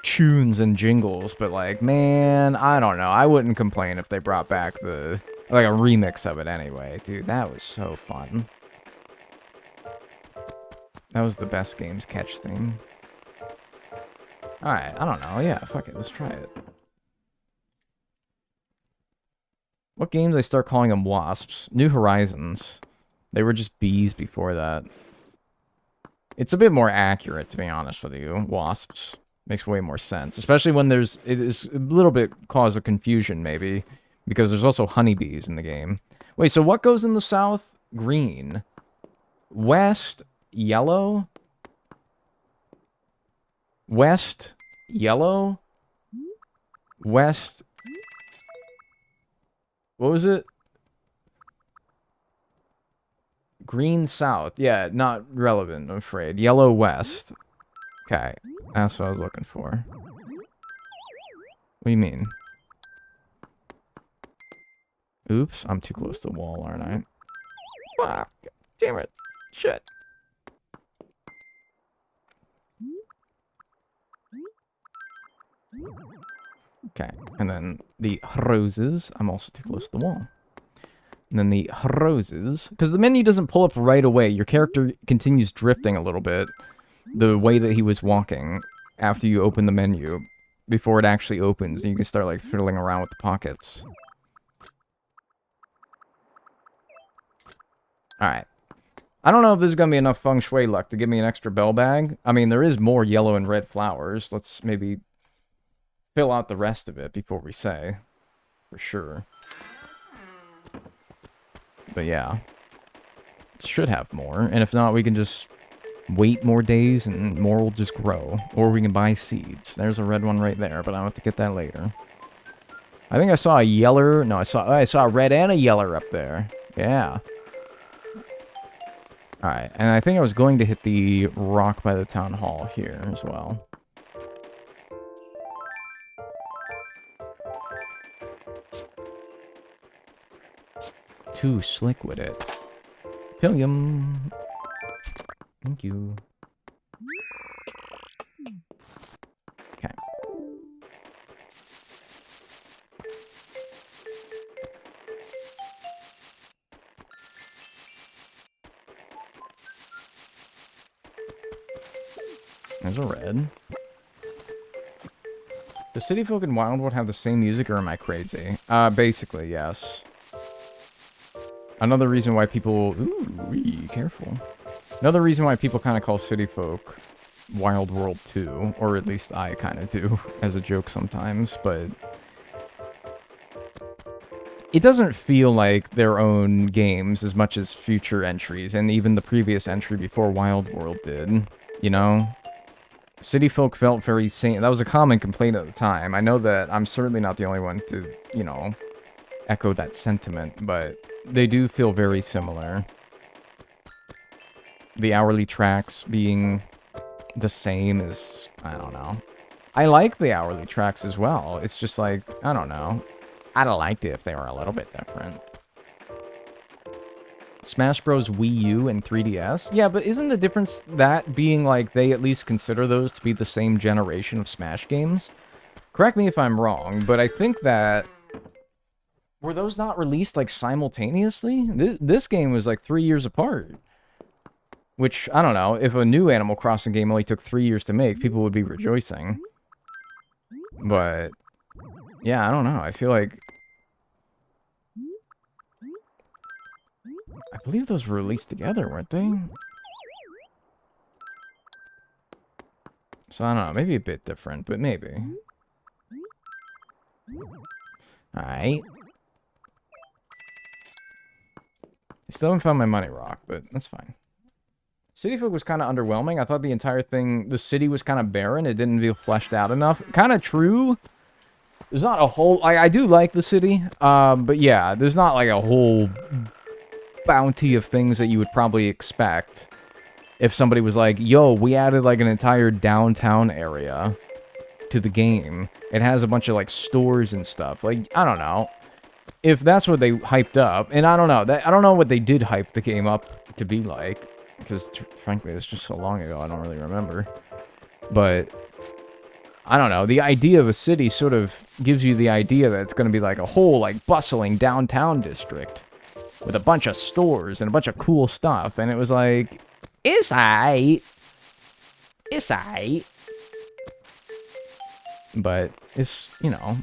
tunes and jingles. But like, man, I don't know. I wouldn't complain if they brought back like a remix of it anyway. Dude, that was so fun. That was the best game's catch theme. Alright, I don't know. Yeah, fuck it. Let's try it. What games I start calling them wasps? New Horizons. They were just bees before that. It's a bit more accurate, to be honest with you. Wasps. Makes way more sense. Especially when it is a little bit cause of confusion, maybe. Because there's also honeybees in the game. Wait, so what goes in the south? Green. West... Yellow? West? Yellow? West? What was it? Green south. Yeah, not relevant, I'm afraid. Yellow west. Okay, that's what I was looking for. What do you mean? Oops, I'm too close to the wall, aren't I? Fuck! Damn it! Shit! Okay, and then the roses. I'm also too close to the wall. And then the roses. Because the menu doesn't pull up right away. Your character continues drifting a little bit. The way that he was walking after you open the menu. Before it actually opens. And you can start like fiddling around with the pockets. Alright. I don't know if this is going to be enough feng shui luck to give me an extra bell bag. I mean, there is more yellow and red flowers. Let's maybe fill out the rest of it before we say. For sure. But yeah. Should have more. And if not, we can just wait more days and more will just grow. Or we can buy seeds. There's a red one right there, but I'll have to get that later. I think I saw a yeller. No, I saw a red and a yeller up there. Yeah. Alright, and I think I was going to hit the rock by the town hall here as well. Too slick with it. Pillium! Thank you. Okay. There's a red. Does City Folk and Wildwood have the same music, or am I crazy? Basically, yes. Another reason why people... Ooh, careful. Another reason why people kind of call City Folk Wild World 2, or at least I kind of do, as a joke sometimes, but... It doesn't feel like their own games as much as future entries, and even the previous entry before Wild World did, you know? City Folk felt very same. That was a common complaint at the time. I know that I'm certainly not the only one to, you know, echo that sentiment, but they do feel very similar. The hourly tracks being the same is, I don't know. I like the hourly tracks as well. It's just like, I don't know. I'd have liked it if they were a little bit different. Smash Bros. Wii U and 3DS? Yeah, but isn't the difference that being like they at least consider those to be the same generation of Smash games? Correct me if I'm wrong, but I think that... Were those not released like simultaneously? This game was like 3 years apart. Which, I don't know, if a new Animal Crossing game only took 3 years to make, people would be rejoicing. But... yeah, I don't know. I feel like... I believe those were released together, weren't they? So, I don't know. Maybe a bit different, but maybe. Alright. I still haven't found my money rock, but that's fine. City Folk was kind of underwhelming. I thought the entire thing, the city was kind of barren. It didn't feel fleshed out enough. Kind of true. There's not a whole... I do like the city, but yeah, there's not like a whole bounty of things that you would probably expect if somebody was like, yo, we added like an entire downtown area to the game. It has a bunch of like stores and stuff. Like, I don't know. If that's what they hyped up, and I don't know. I don't know what they did hype the game up to be like, because frankly, it's just so long ago, I don't really remember. But I don't know. The idea of a city sort of gives you the idea that it's going to be like a whole like bustling downtown district with a bunch of stores and a bunch of cool stuff. And it was like, it's aight. It's aight. But it's, you know,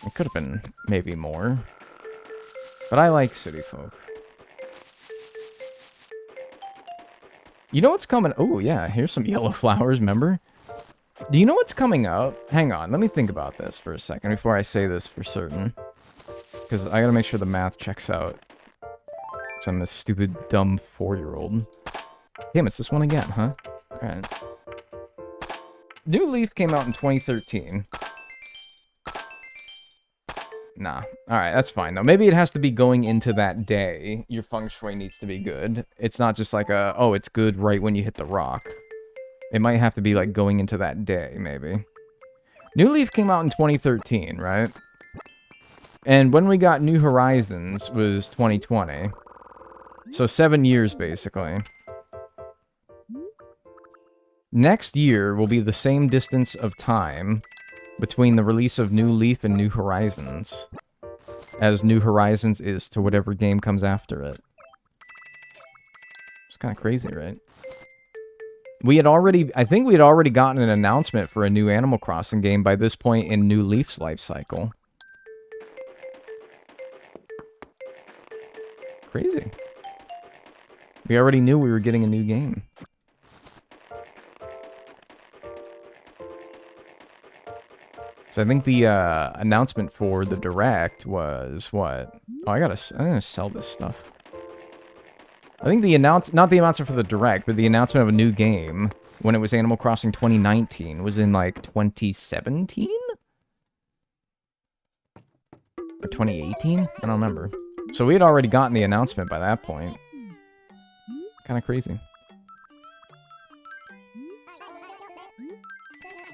it could have been maybe more. But I like City Folk. You know what's coming? Oh, yeah, here's some yellow flowers, remember? Do you know what's coming up? Hang on, let me think about this for a second before I say this for certain. Because I gotta make sure the math checks out. Because I'm a stupid, dumb 4-year-old. Damn, it's this one again, huh? Alright. New Leaf came out in 2013. Nah. Alright, that's fine, though. Maybe it has to be going into that day. Your feng shui needs to be good. It's not just like a, oh, it's good right when you hit the rock. It might have to be, like, going into that day, maybe. New Leaf came out in 2013, right? And when we got New Horizons was 2020. So 7 years, basically. Next year will be the same distance of time between the release of New Leaf and New Horizons as New Horizons is to whatever game comes after it. It's kind of crazy, right? We had already, I think we had already gotten an announcement for a new Animal Crossing game by this point in New Leaf's life cycle. Crazy. We already knew we were getting a new game. So I think the announcement for the Direct was what? Oh, I'm gonna sell this stuff. I think the not the announcement for the Direct, but the announcement of a new game when it was Animal Crossing 2019 was in like 2017 or 2018. I don't remember. So we had already gotten the announcement by that point. Kind of crazy.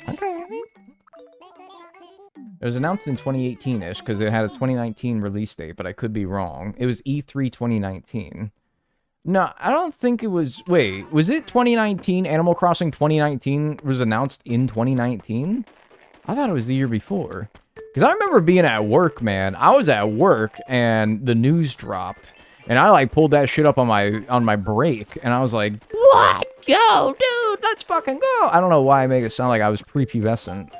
Okay. It was announced in 2018-ish because it had a 2019 release date, but I could be wrong. It was E3 2019. No, I don't think it was... Wait, was it 2019? Animal Crossing 2019 was announced in 2019? I thought it was the year before. Because I remember being at work, man. I was at work, and the news dropped. And I, like, pulled that shit up on my break. And I was like, what? Yo, dude, let's fucking go. I don't know why I make it sound like I was prepubescent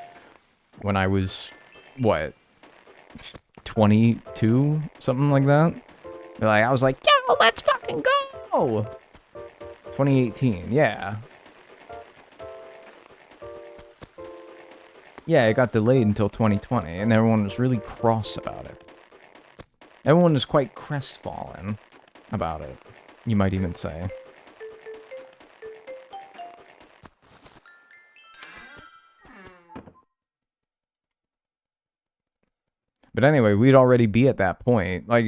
when I was... What? 22? Something like that? Like, I was like, yo, let's fucking go! 2018, yeah. Yeah, it got delayed until 2020, and everyone was really cross about it. Everyone was quite crestfallen about it, you might even say. But anyway, we'd already be at that point. Like,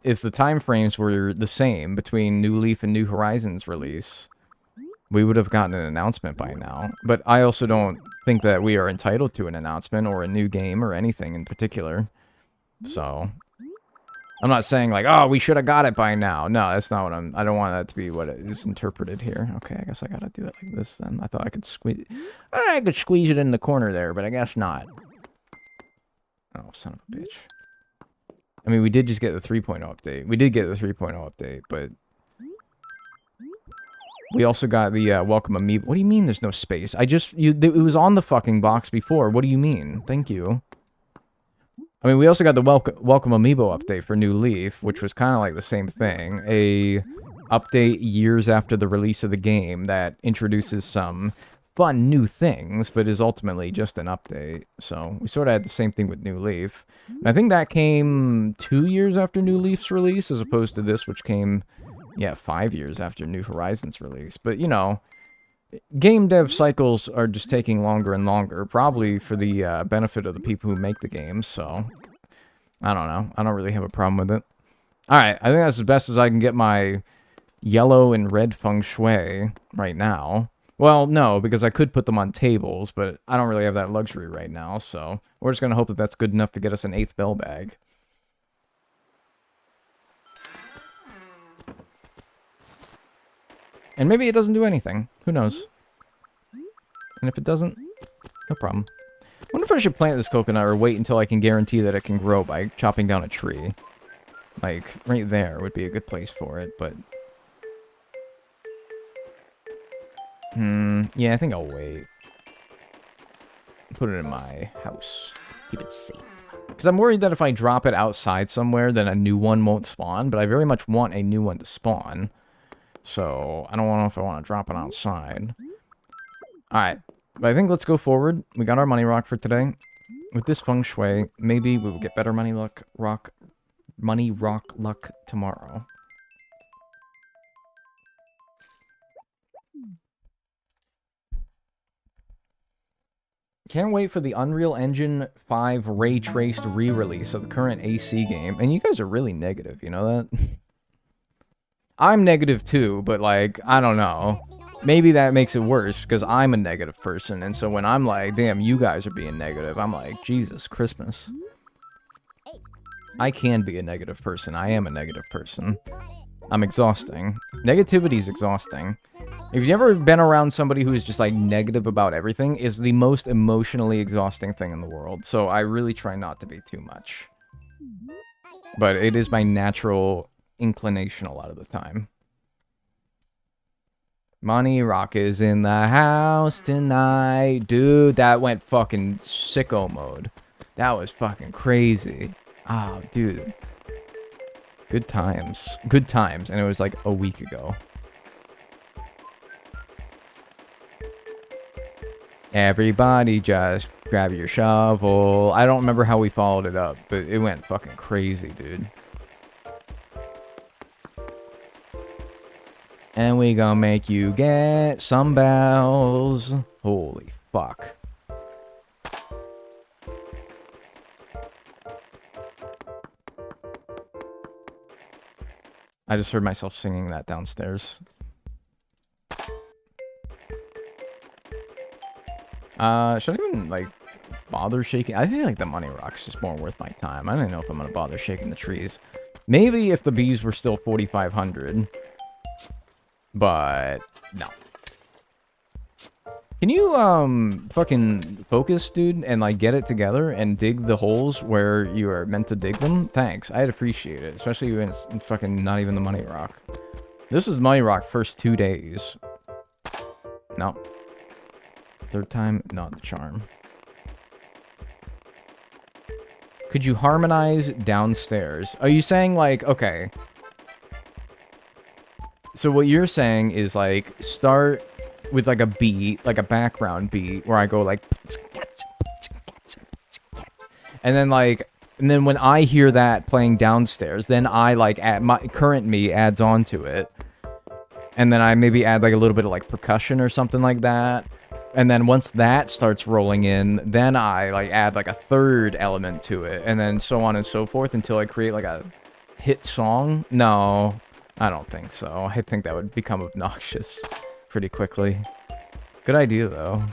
if the time frames were the same between New Leaf and New Horizons release, we would have gotten an announcement by now. But I also don't think that we are entitled to an announcement or a new game or anything in particular. So, I'm not saying like, oh, we should have got it by now. No, that's not what I don't want that to be what it is interpreted here. Okay, I guess I gotta do it like this then. I thought I could squeeze it in the corner there, but I guess not. Oh, son of a bitch. I mean, we did just get the 3.0 update. We did get the 3.0 update, but... We also got the welcome amiibo. What do you mean there's no space? It was on the fucking box before. What do you mean? Thank you. I mean, we also got the welcome amiibo update for New Leaf, which was kind of like the same thing. A update years after the release of the game that introduces some fun new things, but is ultimately just an update. So we sort of had the same thing with New Leaf. And I think that came 2 years after New Leaf's release, as opposed to this, which came, yeah, 5 years after New Horizons release. But, you know, game dev cycles are just taking longer and longer, probably for the benefit of the people who make the games, so I don't know. I don't really have a problem with it. Alright, I think that's as best as I can get my yellow and red feng shui right now. Well, no, because I could put them on tables, but I don't really have that luxury right now, so we're just going to hope that that's good enough to get us an 8th bell bag. And maybe it doesn't do anything. Who knows? And if it doesn't, no problem. I wonder if I should plant this coconut or wait until I can guarantee that it can grow by chopping down a tree. Like, right there would be a good place for it, but... yeah, I think I'll wait. Put it in my house. Keep it safe. Because I'm worried that if I drop it outside somewhere, then a new one won't spawn, but I very much want a new one to spawn. So, I don't know if I want to drop it outside. Alright, but I think let's go forward. We got our money rock for today. With this feng shui, maybe we will get better money rock luck tomorrow. Can't wait for the Unreal Engine 5 ray traced re-release of the current AC game. And you guys are really negative, you know that? I'm negative too, but like, I don't know. Maybe that makes it worse because I'm a negative person. And so when I'm like, damn, you guys are being negative, I'm like, Jesus, Christmas. I can be a negative person. I am a negative person. I'm exhausting. Negativity is exhausting. If you've ever been around somebody who is just like negative about everything, is the most emotionally exhausting thing in the world. So I really try not to be too much. But it is my natural inclination a lot of the time. Money Rock is in the house tonight. Dude, that went fucking sicko mode. That was fucking crazy. Oh, dude. Good times. Good times. And it was like a week ago. Everybody just grab your shovel. I don't remember how we followed it up, but it went fucking crazy, dude. And we gonna make you get some bells. Holy fuck. I just heard myself singing that downstairs. Should I even, like, bother shaking? I think, like, the money rock's just more worth my time. I don't know if I'm gonna bother shaking the trees. Maybe if the bees were still 4,500. But, no. Can you, fucking focus, dude, and, like, get it together and dig the holes where you are meant to dig them? Thanks. I'd appreciate it, especially when it's fucking not even the money rock. This is money rock first 2 days. No. Third time, not the charm. Could you harmonize downstairs? Are you saying, like, okay. So what you're saying is, like, start with, like, a beat, like a background beat, where I go, like, and then, like, and then when I hear that playing downstairs, then I, like, add, my current me adds on to it. And then I maybe add, like, a little bit of, like, percussion or something like that. And then once that starts rolling in, then I, like, add, like, a third element to it. And then so on and so forth until I create, like, a hit song. No, I don't think so. I think that would become obnoxious pretty quickly. Good idea, though.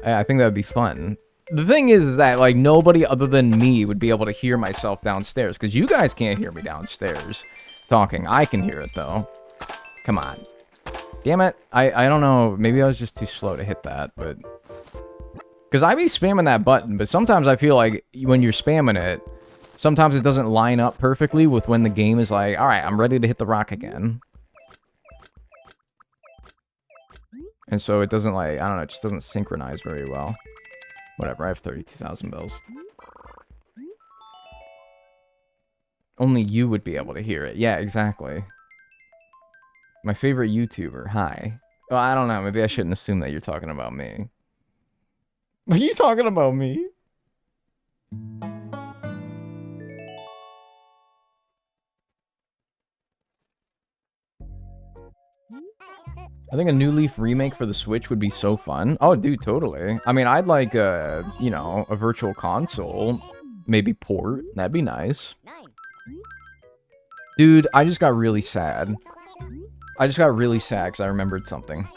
I think that would be fun. The thing is that, like, nobody other than me would be able to hear myself downstairs. Because you guys can't hear me downstairs talking. I can hear it, though. Come on. Damn it. I don't know. Maybe I was just too slow to hit that, but... Because I be spamming that button, but sometimes I feel like when you're spamming it, sometimes it doesn't line up perfectly with when the game is like, alright, I'm ready to hit the rock again. And so it doesn't, like, I don't know, it just doesn't synchronize very well. Whatever, I have 32,000 bells. Only you would be able to hear it. Yeah, exactly. My favorite YouTuber. Hi. Well, I don't know. Maybe I shouldn't assume that you're talking about me. Are you talking about me? I think a New Leaf remake for the Switch would be so fun. Oh, dude, totally. I mean, I'd like a, you know, a virtual console. Maybe port. That'd be nice. 9. Dude, I just got really sad. I just got really sad because I remembered something.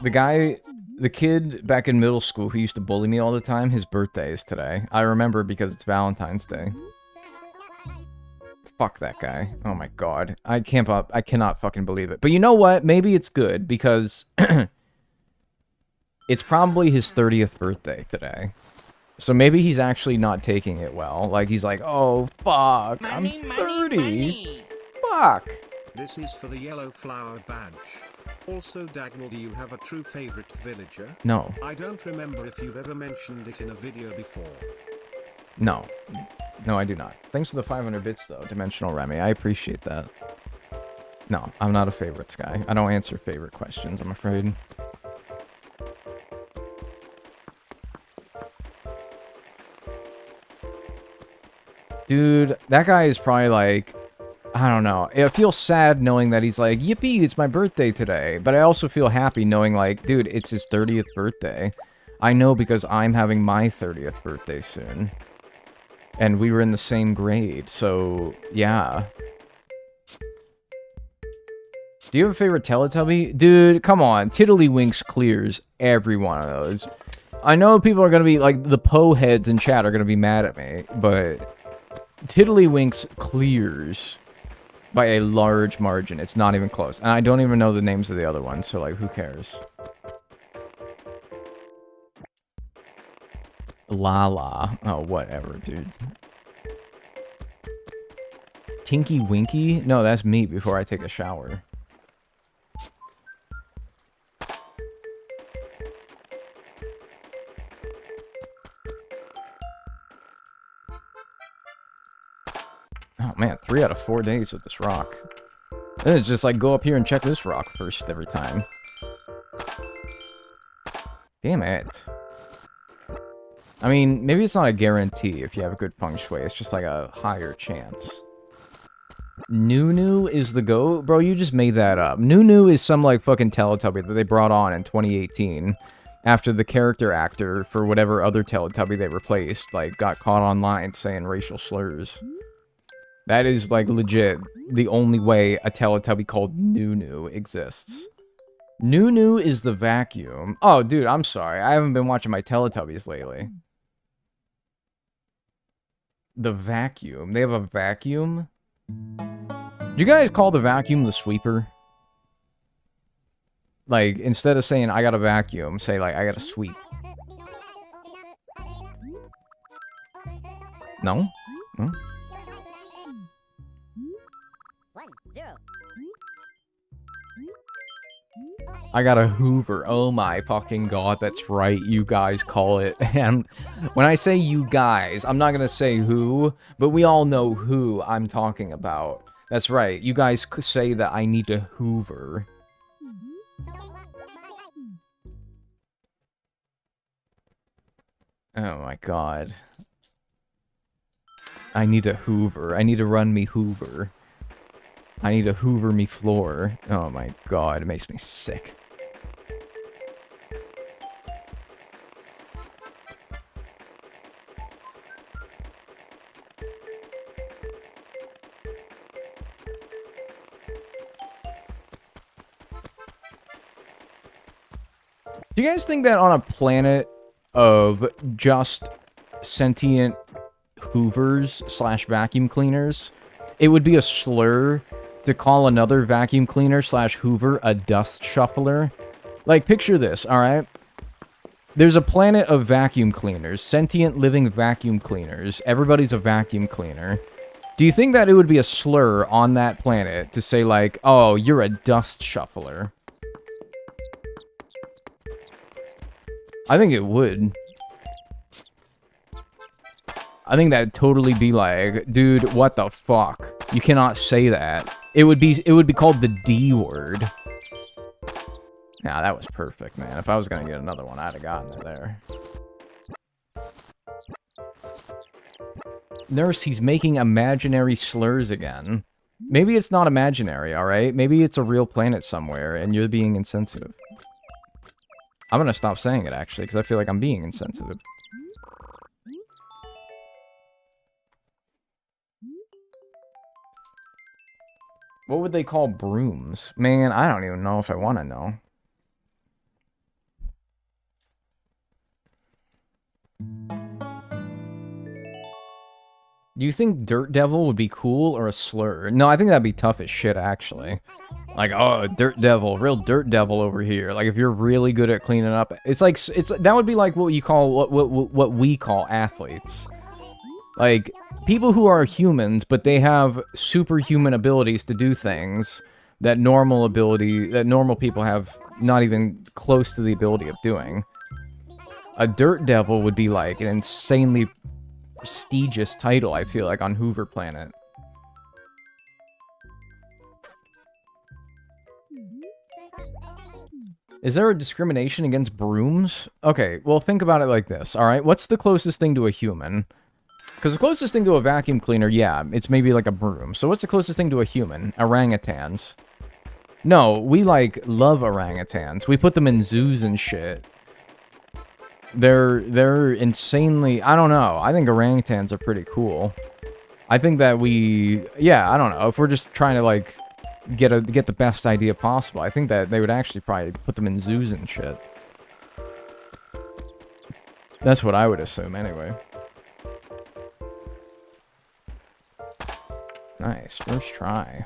The kid back in middle school who used to bully me all the time, his birthday is today. I remember because it's Valentine's Day. Fuck that guy. Oh my god. I cannot fucking believe it. But you know what? Maybe it's good because it's probably his 30th birthday today. So maybe he's actually not taking it well. Like he's like, "Oh fuck, Money, I'm money, 30. money. Fuck." This is for the yellow flower badge. Also, Dagnel, do you have a true favorite villager? No. I don't remember if you've ever mentioned it in a video before. No. No, I do not. Thanks for the 500 bits though, Dimensional Remy. I appreciate that. No, I'm not a favorites guy. I don't answer favorite questions, I'm afraid. Dude, that guy is probably like, I don't know. It feels sad knowing that he's like, yippee, it's my birthday today. But I also feel happy knowing like, dude, it's his 30th birthday. I know because I'm having my 30th birthday soon. And we were in the same grade, so yeah. Do you have a favorite Teletubby? Dude, come on. Tiddlywinks clears every one of those. I know people are going to be, like, the Poe heads in chat are going to be mad at me, but Tiddlywinks clears by a large margin. It's not even close. And I don't even know the names of the other ones, so, like, who cares? Lala. Oh, whatever, dude. Tinky Winky? No, that's me before I take a shower. Oh man, 3 out of 4 days with this rock. Then it's just like go up here and check this rock first every time. Damn it. I mean, maybe it's not a guarantee if you have a good feng shui. It's just like a higher chance. Nunu is the GOAT? Bro, you just made that up. Nunu is some, like, fucking Teletubby that they brought on in 2018 after the character actor for whatever other Teletubby they replaced, like, got caught online saying racial slurs. That is, like, legit the only way a Teletubby called Nunu exists. Nunu is the vacuum. Oh, dude, I'm sorry. I haven't been watching my Teletubbies lately. The vacuum. They have a vacuum? Do you guys call the vacuum the sweeper? Like, instead of saying, I got a vacuum, say, like, I got a sweep. No? No? 1, 0. I got a Hoover. Oh my fucking god, that's right. You guys call it. And when I say you guys, I'm not gonna say who, but we all know who I'm talking about. That's right. You guys say that I need to Hoover. Oh my god. I need to Hoover. I need to run me Hoover. I need to Hoover me floor. Oh my god, it makes me sick. Do you guys think that on a planet of just sentient hoovers slash vacuum cleaners, it would be a slur to call another vacuum cleaner slash hoover a dust shuffler? Like, picture this, alright? There's a planet of vacuum cleaners, sentient living vacuum cleaners. Everybody's a vacuum cleaner. Do you think that it would be a slur on that planet to say, like, oh, you're a dust shuffler? I think it would. I think that'd totally be like, dude, what the fuck? You cannot say that. It would be called the D word. Nah, that was perfect, man. If I was gonna get another one, I'd have gotten it there. Nurse, he's making imaginary slurs again. Maybe it's not imaginary, alright? Maybe it's a real planet somewhere, and you're being insensitive. I'm gonna stop saying it, actually, because I feel like I'm being insensitive. What would they call brooms? Man, I don't even know if I want to know. Do you think Dirt Devil would be cool or a slur? No, I think that'd be tough as shit, actually. Like, oh, Dirt Devil, real Dirt Devil over here. Like, if you're really good at cleaning up, it's like that would be like what you call what we call athletes. Like, people who are humans, but they have superhuman abilities to do things that normal people have not even close to the ability of doing. A Dirt Devil would be like an insanely prestigious title, I feel like, on Hoover Planet. Is there a discrimination against brooms? Okay, well, think about it like this, alright? What's the closest thing to a human? Because the closest thing to a vacuum cleaner, yeah, it's maybe like a broom. So what's the closest thing to a human? Orangutans. No, we, like, love orangutans. We put them in zoos and shit. They're insanely... I don't know. I think orangutans are pretty cool. I think that yeah, I don't know. If we're just trying to, like, get the best idea possible, I think that they would actually probably put them in zoos and shit. That's what I would assume, anyway. Nice, first try.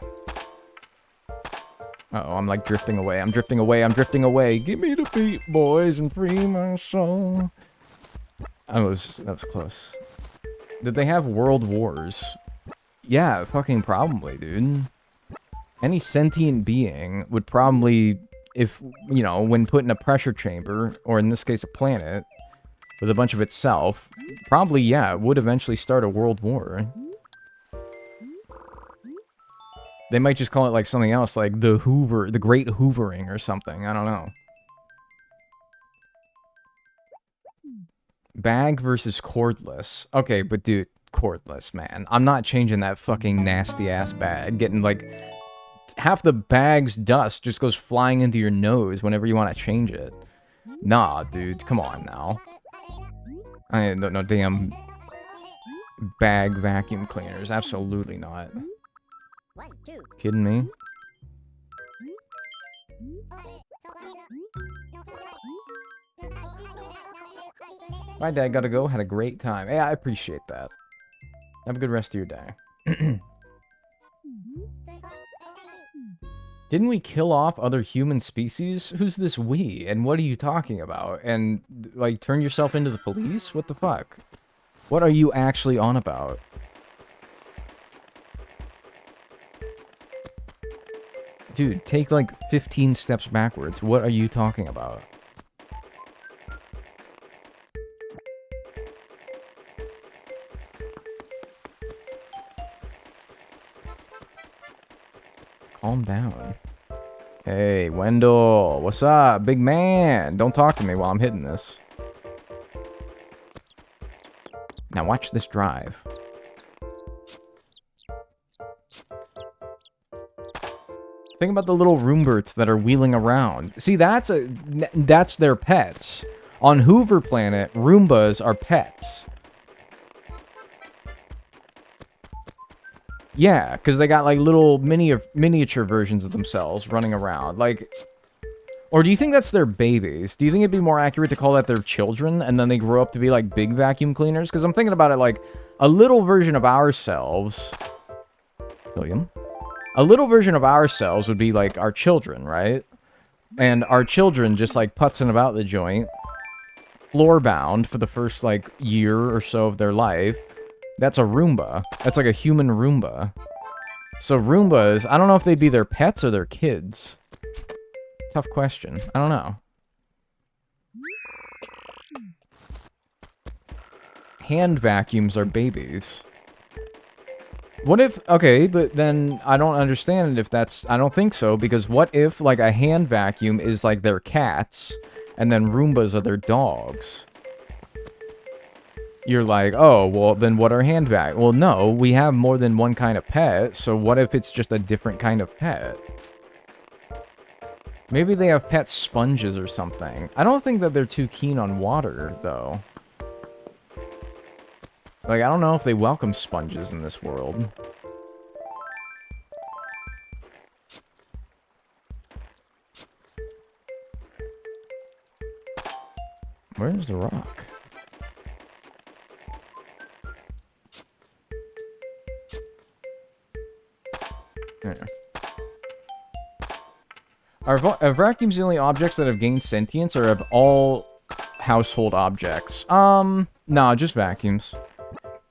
Uh-oh, I'm like drifting away. I'm drifting away. I'm drifting away. Give me the beat, boys, and free my soul. That was close. Did they have world wars? Yeah, fucking probably, dude. Any sentient being would probably, if, you know, when put in a pressure chamber, or in this case a planet, with a bunch of itself, probably, yeah, would eventually start a world war. They might just call it like something else, like the Great Hoovering or something. I don't know. Bag versus cordless. Okay, but dude, cordless, man. I'm not changing that fucking nasty-ass bag. Getting, like, half the bag's dust just goes flying into your nose whenever you want to change it. Nah, dude, come on now. I ain't no damn bag vacuum cleaners. Absolutely not. 1, 2. Kidding me? My dad gotta go. Had a great time. Hey, I appreciate that. Have a good rest of your day. Didn't we kill off other human species? Who's this we? And what are you talking about? And, like, turn yourself into the police? What the fuck? What are you actually on about? Dude, take like 15 steps backwards. What are you talking about? Calm down. Hey, Wendell. What's up, big man? Don't talk to me while I'm hitting this. Now watch this drive. Think about the little Roomberts that are wheeling around. See, that's their pets. On Hoover Planet, Roombas are pets. Yeah, because they got like little miniature versions of themselves running around. Like, or do you think that's their babies? Do you think it'd be more accurate to call that their children, and then they grow up to be like big vacuum cleaners? Because I'm thinking about it like a little version of ourselves. William? A little version of ourselves would be like our children, right? And our children just like putzing about the joint, floor bound for the first like year or so of their life. That's a Roomba. That's like a human Roomba. So Roombas, I don't know if they'd be their pets or their kids. Tough question. I don't know. Hand vacuums are babies. What if, okay, but then I don't understand if that's, I don't think so, because what if, like, a hand vacuum is, like, their cats, and then Roombas are their dogs? You're like, oh, well, then what are hand vac? Well, no, we have more than one kind of pet, so what if it's just a different kind of pet? Maybe they have pet sponges or something. I don't think that they're too keen on water, though. Like, I don't know if they welcome sponges in this world. Where's the rock? There. Are vacuums the only objects that have gained sentience, or have all household objects? Nah, just vacuums.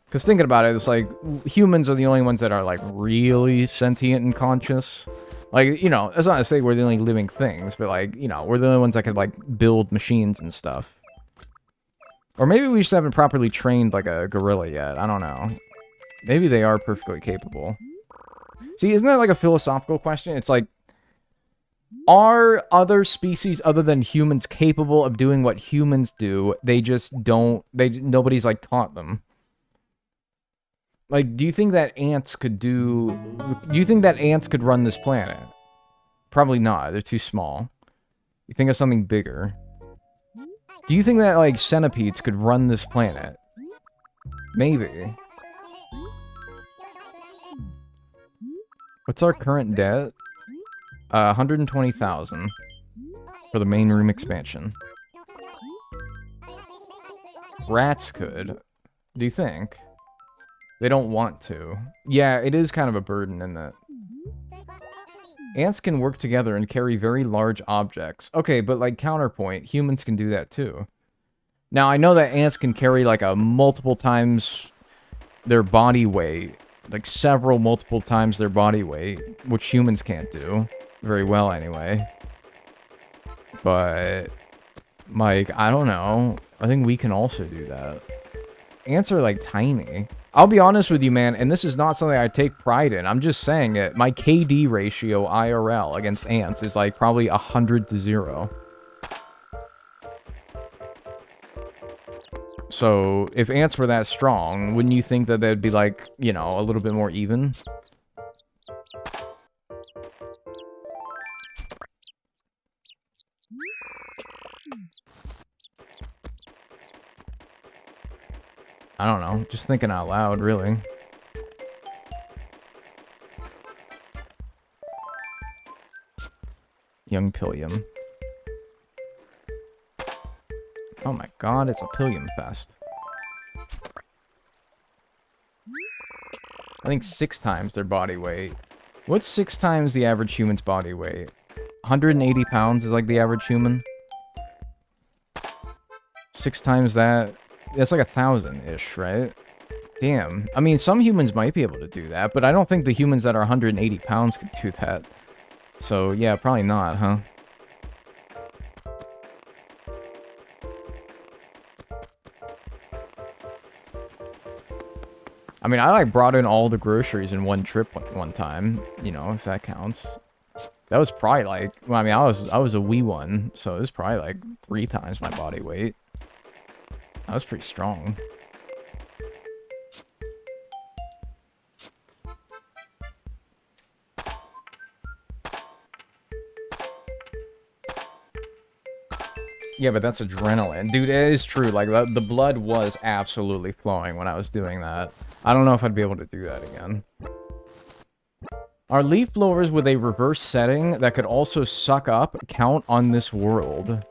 Because thinking about it, it's like, humans are the only ones that are, like, really sentient and conscious. Like, you know, that's not to say we're the only living things, but, like, you know, we're the only ones that could, like, build machines and stuff. Or maybe we just haven't properly trained, like, a gorilla yet. I don't know. Maybe they are perfectly capable. See, isn't that, like, a philosophical question? It's like, are other species other than humans capable of doing what humans do? They just don't, nobody's, like, taught them. Like, do you think that ants could run this planet? Probably not. They're too small. You think of something bigger. Do you think that, like, centipedes could run this planet? Maybe. What's our current debt? 120,000 for the main room expansion. Rats could. Do you think? They don't want to. Yeah, it is kind of a burden, isn't it? Ants can work together and carry very large objects. Okay, but like counterpoint, humans can do that too. Now, I know that ants can carry like a multiple times their body weight. Like several multiple times their body weight, which humans can't do. Very well, anyway. But, like, I don't know. I think we can also do that. Ants are, like, tiny. I'll be honest with you, man, and this is not something I take pride in. I'm just saying it. My KD ratio IRL against ants is, like, probably 100-0. So, if ants were that strong, wouldn't you think that they'd be, like, you know, a little bit more even? I don't know. Just thinking out loud, really. Young Pillium. Oh my god, it's a Pillium Fest. I think 6 times their body weight. What's 6 times the average human's body weight? 180 pounds is like the average human. 6 times that. That's like 1,000-ish, right? Damn. I mean, some humans might be able to do that, but I don't think the humans that are 180 pounds could do that. So, yeah, probably not, huh? I mean, I, like, brought in all the groceries in one trip one time, you know, if that counts. That was probably, like... Well, I mean, I was a wee one, so it was probably, like, 3 times my body weight. That was pretty strong. Yeah, but that's adrenaline. Dude, it is true. Like, the blood was absolutely flowing when I was doing that. I don't know if I'd be able to do that again. Are leaf blowers with a reverse setting that could also suck up count on this world?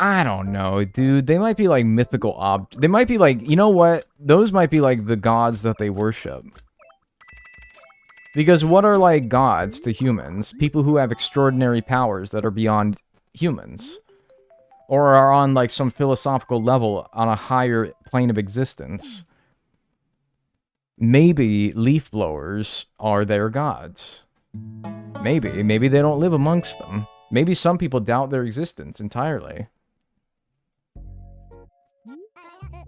I don't know, dude. They might be like mythical They might be like, you know what? Those might be like the gods that they worship. Because what are like gods to humans? People who have extraordinary powers that are beyond humans. Or are on like some philosophical level on a higher plane of existence. Maybe leaf blowers are their gods. Maybe. Maybe they don't live amongst them. Maybe some people doubt their existence entirely.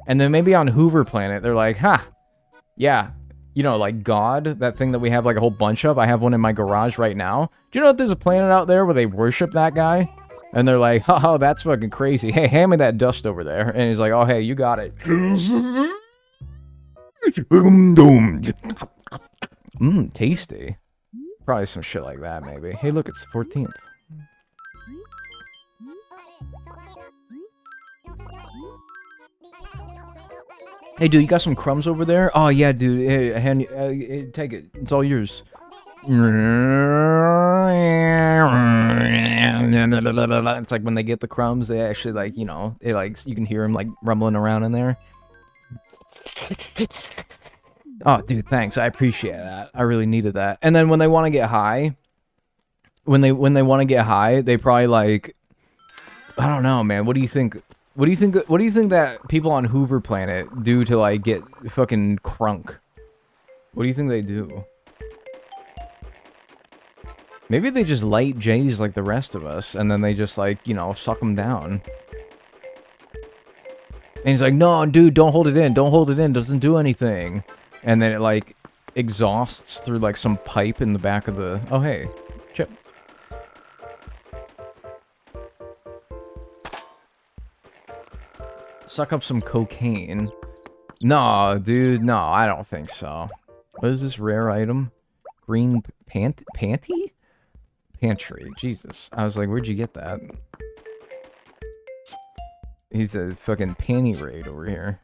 And then maybe on Hoover Planet, they're like, ha! Yeah. You know, like God, that thing that we have like a whole bunch of. I have one in my garage right now. Do you know that there's a planet out there where they worship that guy? And they're like, oh, that's fucking crazy. Hey, hand me that dust over there. And he's like, oh, hey, you got it. Mmm, tasty. Probably some shit like that, maybe. Hey, look, it's the 14th. Hey, dude, you got some crumbs over there? Oh, yeah, dude. Hey, take it. It's all yours. It's like when they get the crumbs, they actually, like, you know, they like, you can hear them, like, rumbling around in there. Oh, dude, thanks. I appreciate that. I really needed that. And then when they want to get high, when they want to get high, they probably, like, I don't know, man. What do you think? What do you think that people on Hoover Planet do to, like, get fucking crunk? What do you think they do? Maybe they just light J's like the rest of us, and then they just, like, you know, suck them down. And he's like, no, dude, don't hold it in. Don't hold it in. Doesn't do anything. And then it, like, exhausts through, like, some pipe in the back of the... Oh, hey. Chip. Suck up some cocaine. No, dude, no, I don't think so. What is this rare item? Green panty? Pantry, Jesus. I was like, where'd you get that? He's a fucking panty raid over here.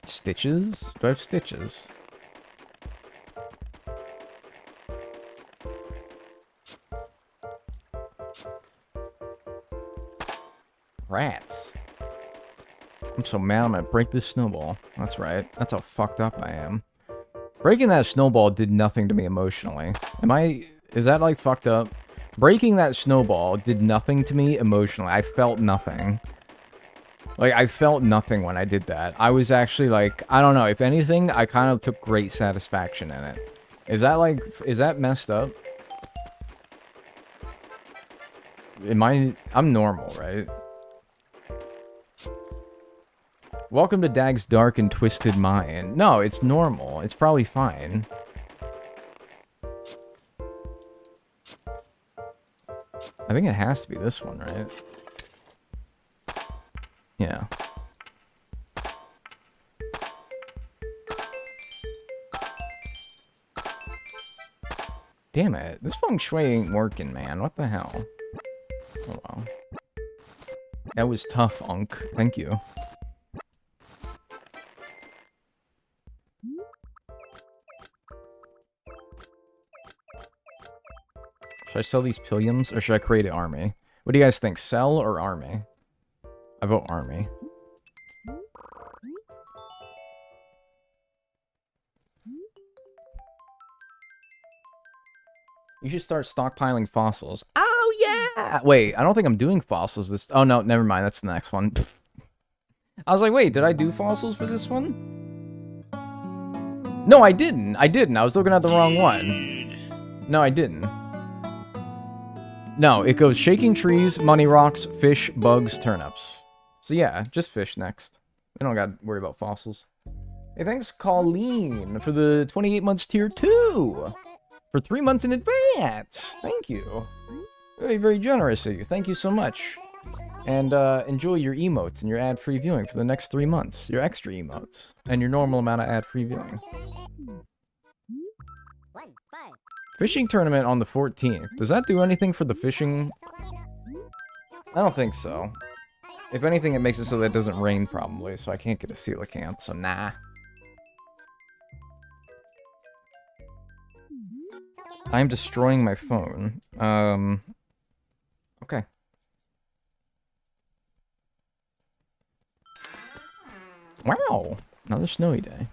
Stitches? Do I have stitches? Rats. I'm so mad I'm gonna break this snowball. That's right. That's how fucked up I am. Breaking that snowball did nothing to me emotionally. Is that, like, fucked up? Breaking that snowball did nothing to me emotionally. I felt nothing. Like, I felt nothing when I did that. I was actually, like, I don't know. If anything, I kind of took great satisfaction in it. Is that messed up? I'm normal, right? Welcome to Dag's dark and twisted mind. No, it's normal. It's probably fine. I think it has to be this one, right? Yeah. Damn it. This feng shui ain't working, man. What the hell? Oh, well. That was tough, Unk. Thank you. Should I sell these pillions, or should I create an army? What do you guys think? Sell or army? I vote army. You should start stockpiling fossils. Oh, yeah! Wait, I don't think I'm doing fossils this... Oh, no, never mind. That's the next one. I was like, wait, did I do fossils for this one? No, I didn't. I was looking at the wrong one. No, I didn't. No, it goes shaking trees, money rocks, fish, bugs, turnips. So yeah, just fish next. We don't gotta worry about fossils. Hey, thanks, Colleen, for the 28 months tier 2. For 3 months in advance. Thank you. Very, very generous of you. Thank you so much. And enjoy your emotes and your ad-free viewing for the next 3 months. Your extra emotes. And your normal amount of ad-free viewing. Fishing tournament on the 14th. Does that do anything for the fishing? I don't think so. If anything, it makes it so that it doesn't rain, probably, so I can't get a coelacanth, so nah. I'm destroying my phone. Okay. Wow! Another snowy day.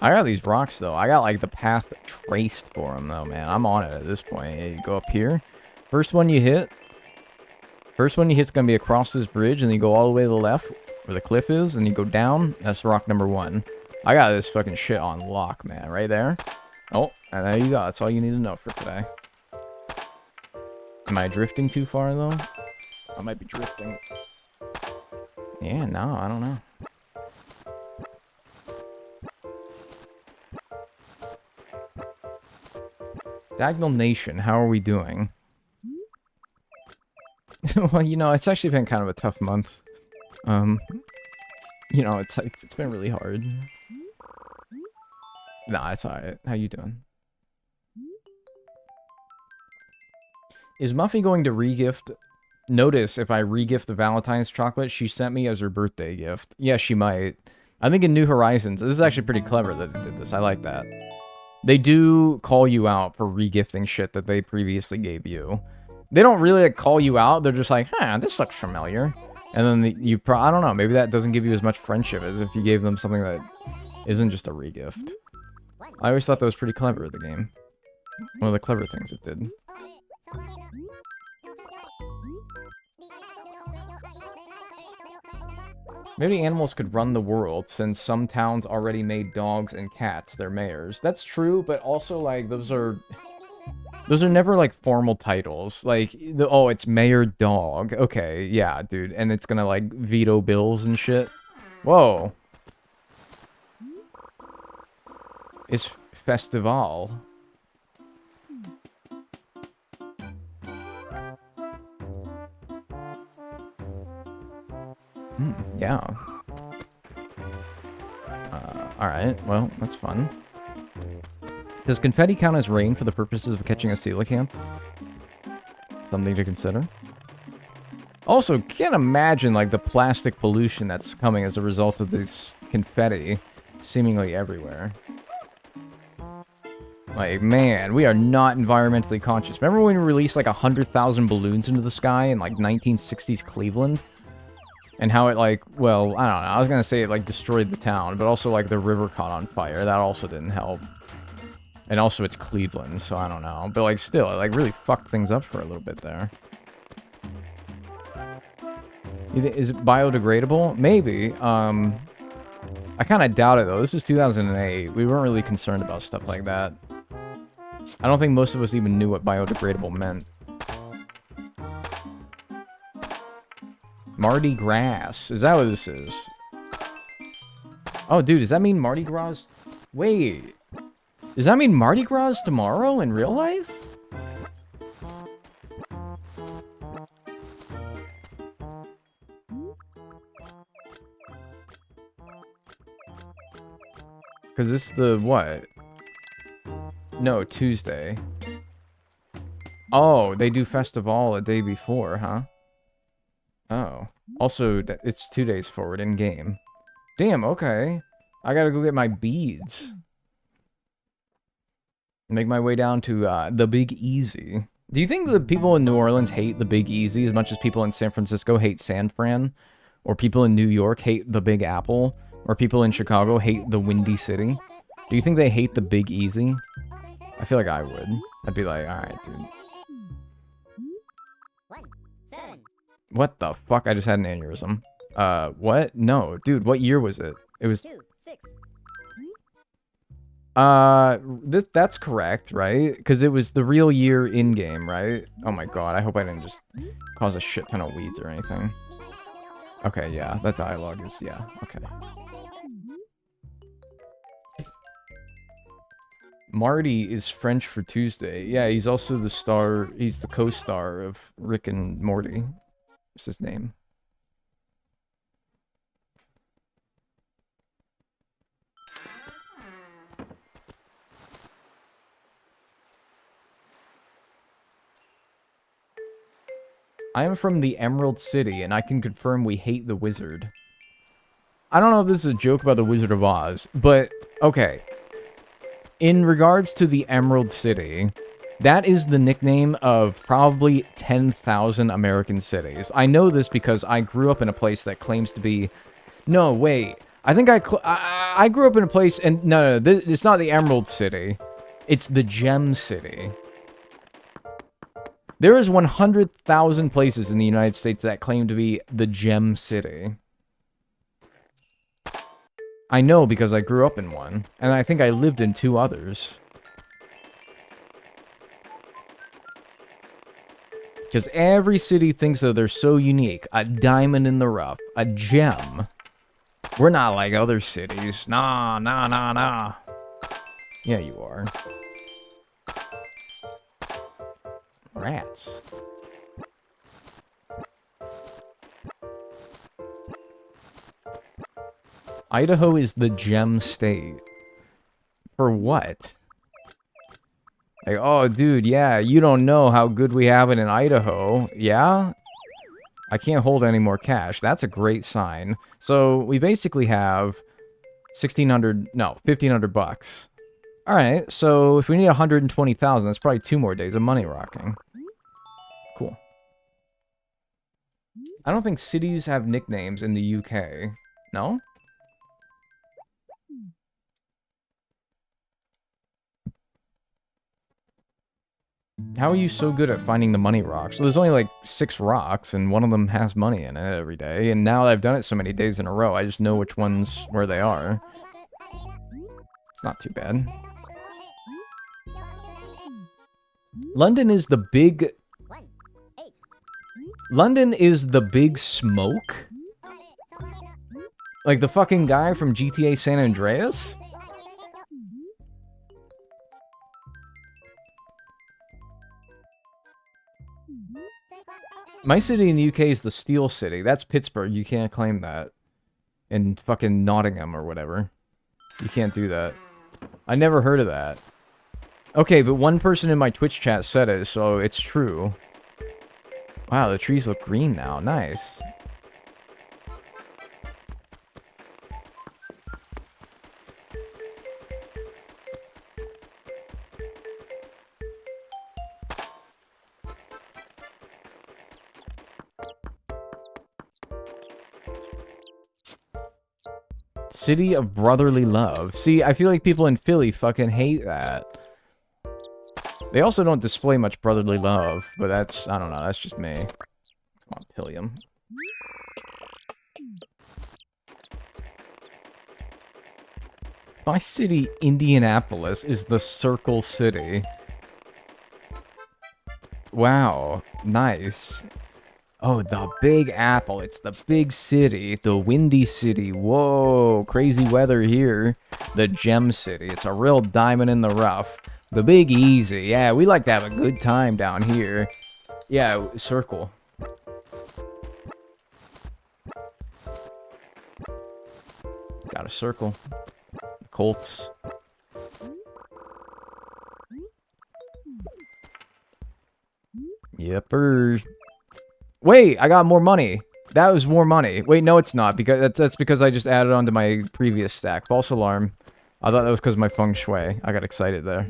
I got these rocks, though. I got, like, the path traced for them, though, man. I'm on it at this point. Yeah, you go up here. First one you hit's gonna be across this bridge, and then you go all the way to the left, where the cliff is, and you go down. That's rock number 1. I got this fucking shit on lock, man. Right there. Oh, and there you go. That's all you need to know for today. Am I drifting too far, though? I might be drifting. Yeah, no, I don't know. Dagnel Nation, how are we doing? Well, you know, it's actually been kind of a tough month. You know, it's been really hard. Nah, it's alright. How you doing? Is Muffy going to regift? Notice if I regift the Valentine's chocolate she sent me as her birthday gift. Yeah, she might. I think in New Horizons, this is actually pretty clever that they did this. I like that. They do call you out for regifting shit that they previously gave you. They don't really like, call you out. They're just like, huh, this looks familiar. And then I don't know, maybe that doesn't give you as much friendship as if you gave them something that isn't just a regift. I always thought that was pretty clever, the game. One of the clever things it did. Maybe animals could run the world, since some towns already made dogs and cats their mayors. That's true, but also, like, those are never, like, formal titles. Like, oh, it's Mayor Dog. Okay, yeah, dude. And it's gonna, like, veto bills and shit. Whoa. It's Festival. Yeah. Alright, well, that's fun. Does confetti count as rain for the purposes of catching a coelacanth? Something to consider. Also, can't imagine, like, the plastic pollution that's coming as a result of this confetti seemingly everywhere. Like, man, we are not environmentally conscious. Remember when we released, like, 100,000 balloons into the sky in, like, 1960s Cleveland? And how it, like, well, I don't know. I was gonna say it, like, destroyed the town, but also, like, the river caught on fire. That also didn't help. And also, it's Cleveland, so I don't know. But, like, still, it, like, really fucked things up for a little bit there. Is it biodegradable? Maybe. I kind of doubt it, though. This is 2008. We weren't really concerned about stuff like that. I don't think most of us even knew what biodegradable meant. Mardi Gras. Is that what this is? Oh, dude, does that mean Mardi Gras? Wait. Does that mean Mardi Gras tomorrow in real life? Because this is the what? No, Tuesday. Oh, they do Festival a day before, huh? Oh. Also, it's 2 days forward in game. Damn, okay. I gotta go get my beads. Make my way down to the Big Easy. Do you think the people in New Orleans hate the Big Easy as much as people in San Francisco hate San Fran? Or people in New York hate the Big Apple? Or people in Chicago hate the Windy City? Do you think they hate the Big Easy? I feel like I would. I'd be like, alright, dude. 1, 7. What the fuck? I just had an aneurysm. What? No, dude, what year was it? It was... 2, 6. That's correct, right? Because it was the real year in-game, right? Oh my god, I hope I didn't just cause a shit ton of weeds or anything. Okay, yeah, that dialogue is... yeah, okay. Marty is French for Tuesday. Yeah, he's also the star... he's the co-star of Rick and Morty. What's his name? I am from the Emerald City, and I can confirm we hate the wizard. I don't know if this is a joke about the Wizard of Oz, but... okay. In regards to the Emerald City, that is the nickname of probably 10,000 American cities. I know this because I grew up in a place that claims to be... no, wait. I think I grew up in a place... and no, it's not the Emerald City. It's the Gem City. There is 100,000 places in the United States that claim to be the Gem City. I know because I grew up in one, and I think I lived in 2 others. Because every city thinks that they're so unique. A diamond in the rough. A gem. We're not like other cities. Nah, nah, nah, nah. Yeah, you are. Rats. Idaho is the gem state. For what? Like, oh, dude, yeah, you don't know how good we have it in Idaho. Yeah? I can't hold any more cash. That's a great sign. So, we basically have 1,500 bucks. Alright, so if we need 120,000, that's probably 2 more days of money rocking. Cool. I don't think cities have nicknames in the UK. No? How are you so good at finding the money rocks? So there's only like 6 rocks, and one of them has money in it every day. And now that I've done it so many days in a row, I just know which ones, where they are. It's not too bad. London is the big... London is the big smoke? Like the fucking guy from GTA San Andreas? My city in the UK is the Steel City. That's Pittsburgh. You can't claim that. In fucking Nottingham or whatever. You can't do that. I never heard of that. Okay, but one person in my Twitch chat said it, so it's true. Wow, the trees look green now. Nice. City of brotherly love. See, I feel like people in Philly fucking hate that. They also don't display much brotherly love, but that's, I don't know, that's just me. Come on, Pillium. My city, Indianapolis, is the Circle City. Wow, nice. Oh, the Big Apple. It's the big city. The Windy City. Whoa, crazy weather here. The Gem City. It's a real diamond in the rough. The Big Easy. Yeah, we like to have a good time down here. Yeah, Circle. Got a circle. Colts. Yepper. Wait, I got more money. That was more money. Wait, no, it's not, because that's because I just added on to my previous stack. False alarm. I thought that was because of my feng shui. I got excited there.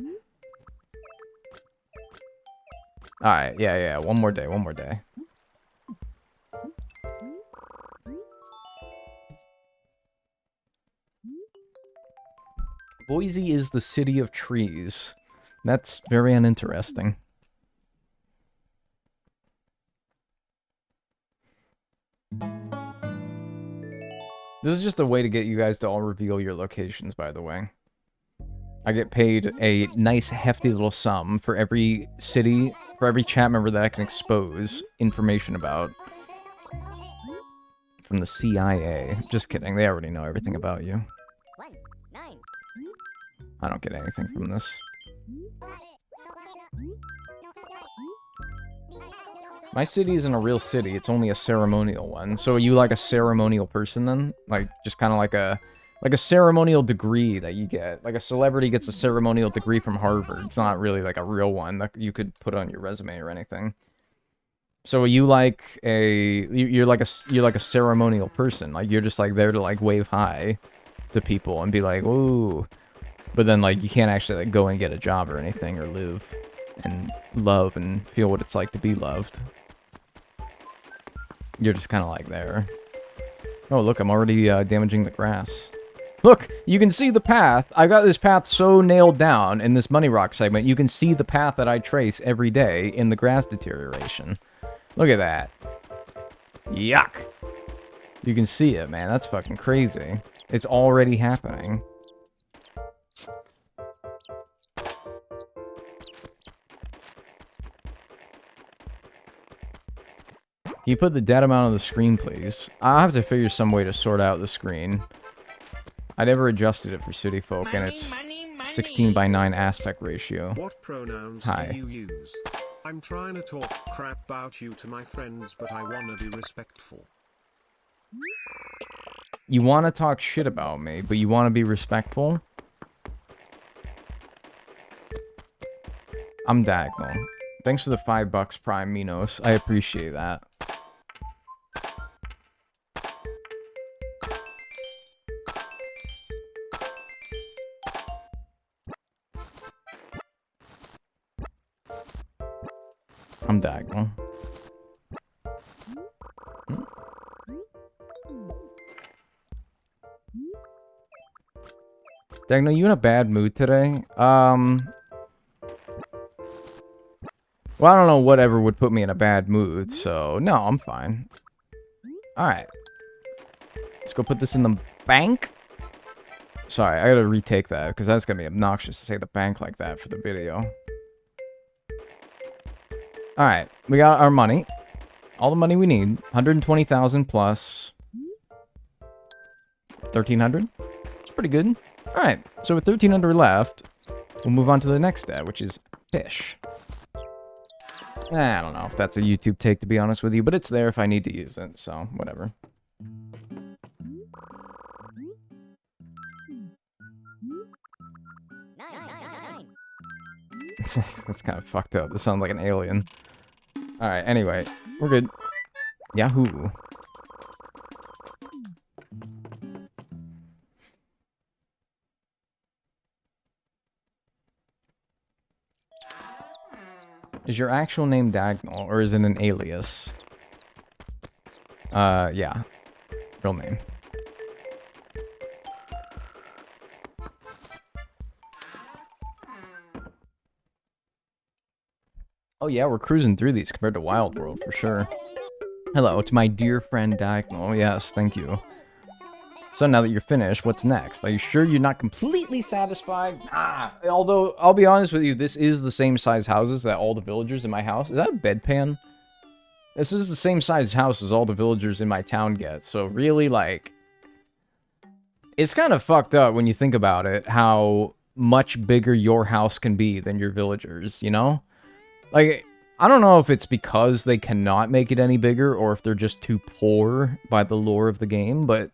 Alright, yeah. One more day, one more day. Boise is the city of trees. That's very uninteresting. This is just a way to get you guys to all reveal your locations, by the way. I get paid a nice hefty little sum for every city, for every chat member that I can expose information about. From the CIA. Just kidding, they already know everything about you. I don't get anything from this. My city isn't a real city, it's only a ceremonial one. So are you like a ceremonial person then? Like, just kind of like a ceremonial degree that you get. Like a celebrity gets a ceremonial degree from Harvard. It's not really like a real one that you could put on your resume or anything. So are you like you're like a ceremonial person. Like you're just like there to like wave hi to people and be like, ooh. But then like you can't actually like go and get a job or anything or live and love and feel what it's like to be loved. You're just kind of like there. Oh, look, I'm already damaging the grass. Look, you can see the path. I got this path so nailed down in this Money Rock segment. You can see the path that I trace every day in the grass deterioration. Look at that. Yuck. You can see it, man. That's fucking crazy. It's already happening. you put the dead amount on the screen, please? I'll have to figure some way to sort out the screen. I never adjusted it for City Folk, and it's 16:9 aspect ratio. What pronouns Hi. do you use? I'm trying to talk crap about you to my friends, but I wanna be respectful. You want to talk shit about me, but you want to be respectful? I'm Dagnel. Thanks for the $5 Prime, Minos. I appreciate that. I'm Dagnel. Dagnel, you in a bad mood today? Well, I don't know whatever would put me in a bad mood, so no, I'm fine. Alright. Let's go put this in the bank. Sorry, I gotta retake that, because that's gonna be obnoxious to say the bank like that for the video. Alright, we got our money. All the money we need. 120,000 plus 1,300. It's pretty good. Alright, so with 1,300 left, we'll move on to the next step, which is fish. I don't know if that's a YouTube take, to be honest with you, but it's there if I need to use it, so whatever. That's kind of fucked up. This sounds like an alien. Alright, anyway, we're good. Yahoo. Is your actual name Dagnel, or is it an alias? Yeah. Real name. Oh yeah, we're cruising through these compared to Wild World, for sure. Hello, to my dear friend Dagnel. Yes, thank you. So now that you're finished, what's next? Are you sure you're not completely satisfied? Although, I'll be honest with you, this is the same size houses that all the villagers in my house... Is that a bedpan? This is the same size house as all the villagers in my town get, so really, like... It's kind of fucked up when you think about it, how much bigger your house can be than your villagers, you know? Like, I don't know if it's because they cannot make it any bigger, or if they're just too poor by the lore of the game, but...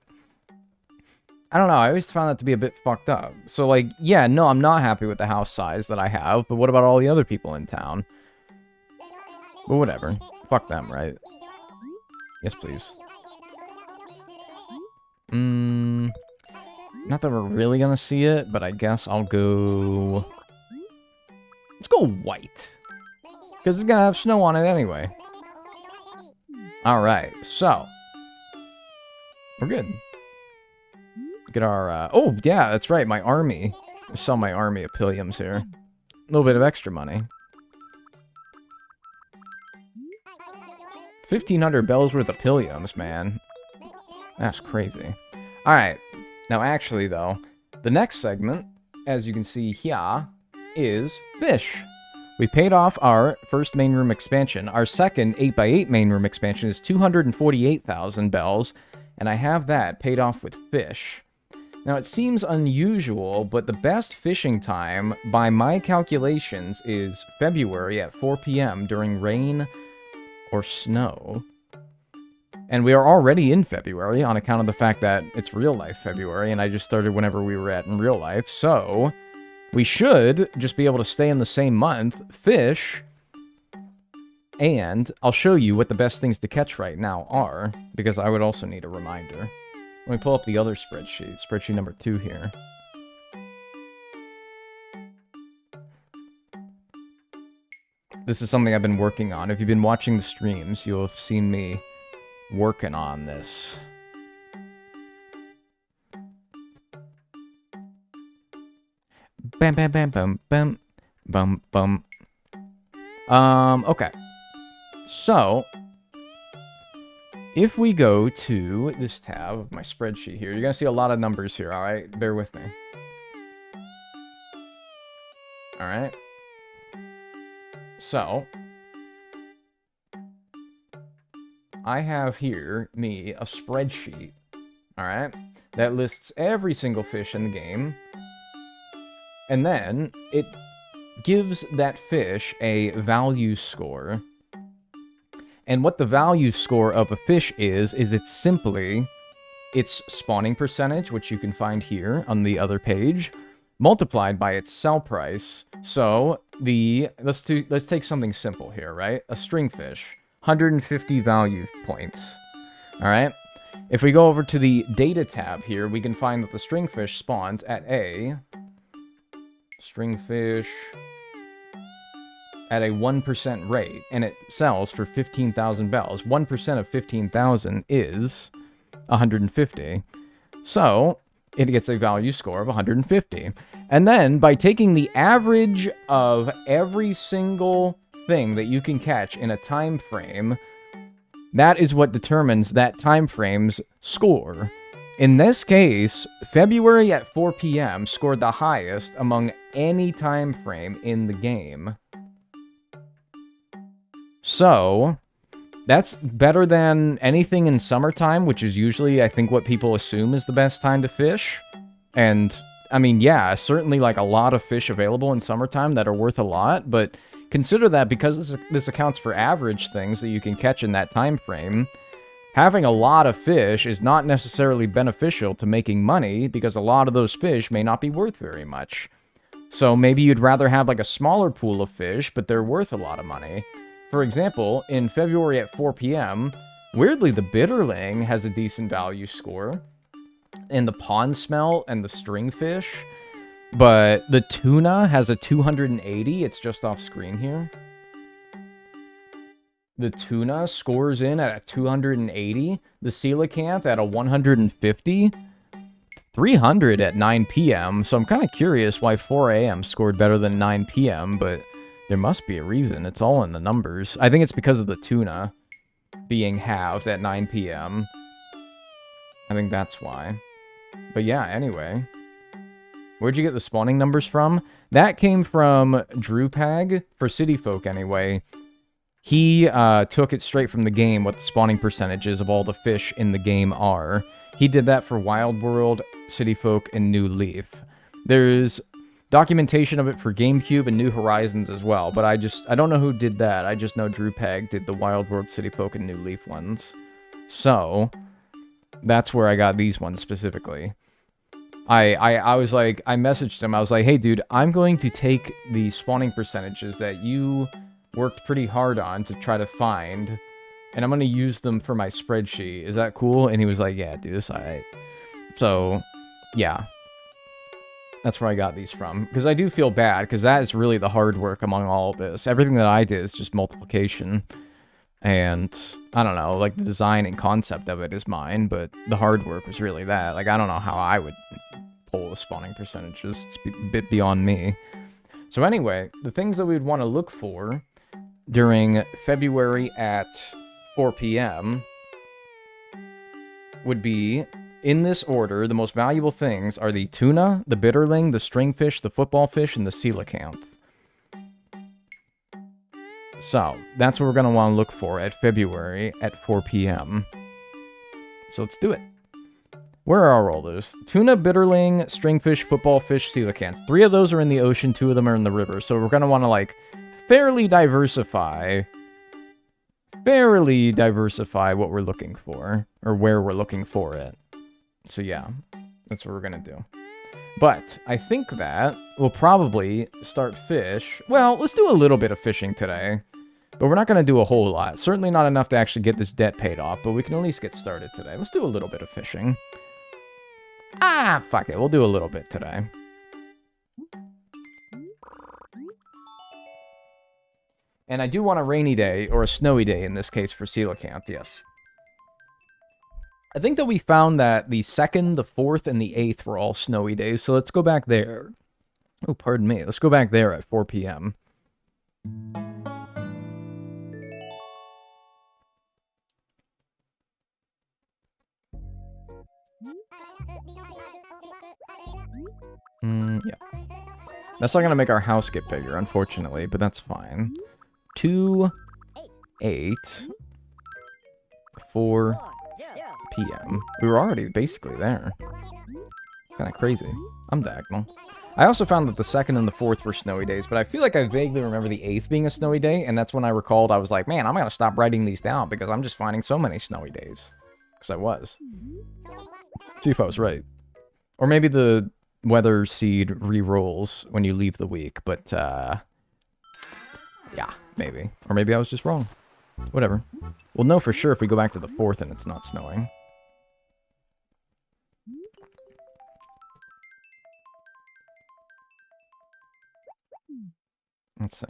I don't know, I always found that to be a bit fucked up. So, like, yeah, no, I'm not happy with the house size that I have, but what about all the other people in town? But whatever. Fuck them, right? Yes, please. Not that we're really gonna see it, but I guess I'll go... Let's go white. Because it's gonna have snow on it anyway. Alright, so... We're good. Get our, oh, yeah, that's right, my army. I sell my army of pilliums here. A little bit of extra money. 1,500 bells worth of pilliums, man. That's crazy. Alright, now actually, though, the next segment, as you can see here, is fish. We paid off our first main room expansion. Our second 8x8 main room expansion is 248,000 bells, and I have that paid off with fish. Now, it seems unusual, but the best fishing time, by my calculations, is February at 4 p.m. during rain or snow. And we are already in February on account of the fact that it's real-life February, and I just started whenever we were at in real life, so we should just be able to stay in the same month, fish, and I'll show you what the best things to catch right now are, because I would also need a reminder. Let me pull up the other spreadsheet, spreadsheet number 2 here. This is something I've been working on. If you've been watching the streams, you'll have seen me working on this. Bam, bam, bam, bam, bam, bum, bum. Okay. So, if we go to this tab of my spreadsheet here, you're going to see a lot of numbers here, alright? Bear with me. Alright. So, I have here, me, a spreadsheet, alright, that lists every single fish in the game, and then it gives that fish a value score. And what the value score of a fish is it's simply its spawning percentage, which you can find here on the other page, multiplied by its sell price. So let's take something simple here, right? A stringfish, 150 value points. All right. If we go over to the data tab here, we can find that the stringfish spawns at a stringfish at a 1% rate, and it sells for 15,000 bells. 1% of 15,000 is 150. So it gets a value score of 150. And then by taking the average of every single thing that you can catch in a time frame, that is what determines that time frame's score. In this case, February at 4 p.m. scored the highest among any time frame in the game. So that's better than anything in summertime, which is usually, I think, what people assume is the best time to fish. And, I mean, yeah, certainly, like, a lot of fish available in summertime that are worth a lot, but consider that because this accounts for average things that you can catch in that time frame, having a lot of fish is not necessarily beneficial to making money because a lot of those fish may not be worth very much. So maybe you'd rather have, like, a smaller pool of fish, but they're worth a lot of money. For example, in February at 4 p.m., weirdly, the bitterling has a decent value score, and the pond smelt and the stringfish, but the tuna has a 280. It's just off screen here. The tuna scores in at a 280, the coelacanth at a 150, 300 at 9 p.m., so I'm kind of curious why 4 a.m. scored better than 9 p.m., but there must be a reason. It's all in the numbers. I think it's because of the tuna being halved at 9 p.m. I think that's why. But yeah, anyway. Where'd you get the spawning numbers from? That came from Drewpag, for City Folk anyway. He took it straight from the game, what the spawning percentages of all the fish in the game are. He did that for Wild World, City Folk, and New Leaf. There's documentation of it for GameCube and New Horizons as well, but I don't know who did that. I just know Drewpag did the Wild World, City Folk, and New Leaf ones. So, that's where I got these ones specifically. I was like, I messaged him, I was like, hey dude, I'm going to take the spawning percentages that you worked pretty hard on to try to find, and I'm going to use them for my spreadsheet. Is that cool? And he was like, yeah, dude, it's alright. So, yeah. That's where I got these from. Because I do feel bad, because that is really the hard work among all of this. Everything that I did is just multiplication. And, I don't know, like, the design and concept of it is mine, but the hard work was really that. Like, I don't know how I would pull the spawning percentages. It's a bit beyond me. So anyway, the things that we would want to look for during February at 4 p.m. would be, in this order, the most valuable things are the tuna, the bitterling, the stringfish, the football fish, and the coelacanth. So, that's what we're going to want to look for at February at 4 p.m. So let's do it. Where are all those? Tuna, bitterling, stringfish, football fish, coelacanths. 3 of those are in the ocean, 2 of them are in the river. So we're going to want to, like, fairly diversify what we're looking for, or where we're looking for it. So yeah, that's what we're gonna do. But I think that we'll probably start fish. Well, let's do a little bit of fishing today, but we're not gonna do a whole lot. Certainly not enough to actually get this debt paid off, but we can at least get started today. Let's do a little bit of fishing. Ah, fuck it, we'll do a little bit today. And I do want a rainy day, or a snowy day in this case, for coelacanth, yes. I think that we found that the 2nd, the 4th, and the 8th were all snowy days, so let's go back there. Oh, pardon me. Let's go back there at 4 p.m. Yeah. That's not going to make our house get bigger, unfortunately, but that's fine. 2, 8... 4 0. p.m. We were already basically there. Kind of crazy. I'm Dagnel. I also found that the 2nd and the 4th were snowy days, but I feel like I vaguely remember the 8th being a snowy day, and that's when I recalled I was like, man, I'm going to stop writing these down because I'm just finding so many snowy days. Because I was. See if I was right. Or maybe the weather seed re-rolls when you leave the week, but, yeah, maybe. Or maybe I was just wrong. Whatever. We'll know for sure if we go back to the 4th and it's not snowing. Let's see.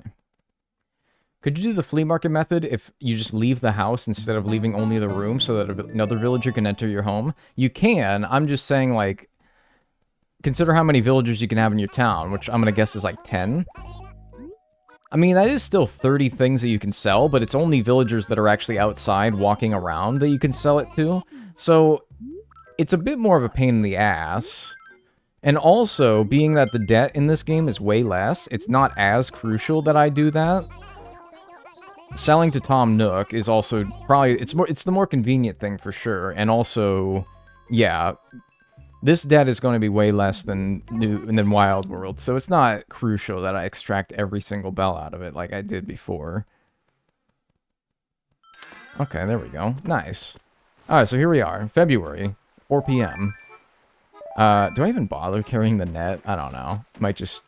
Could you do the flea market method if you just leave the house instead of leaving only the room so that another villager can enter your home? You can. I'm just saying, like, consider how many villagers you can have in your town, which I'm going to guess is like 10. I mean, that is still 30 things that you can sell, but it's only villagers that are actually outside walking around that you can sell it to. So, it's a bit more of a pain in the ass. And also, being that the debt in this game is way less, it's not as crucial that I do that. Selling to Tom Nook is also probably, it's the more convenient thing for sure. And also, yeah, this debt is going to be way less than Wild World, so it's not crucial that I extract every single bell out of it like I did before. Okay, there we go. Nice. Alright, so here we are. February, 4 p.m. Do I even bother carrying the net? I don't know. Might just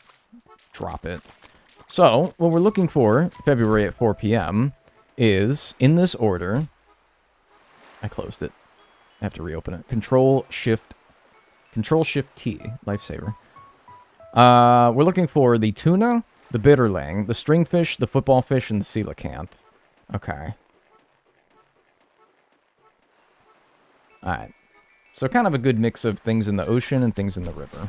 drop it. So, what we're looking for, February at 4 p.m., is, in this order... I closed it. I have to reopen it. Control-Shift-T. Lifesaver. We're looking for the tuna, the bitterling, the stringfish, the football fish, and the coelacanth. Okay. Alright. So kind of a good mix of things in the ocean and things in the river.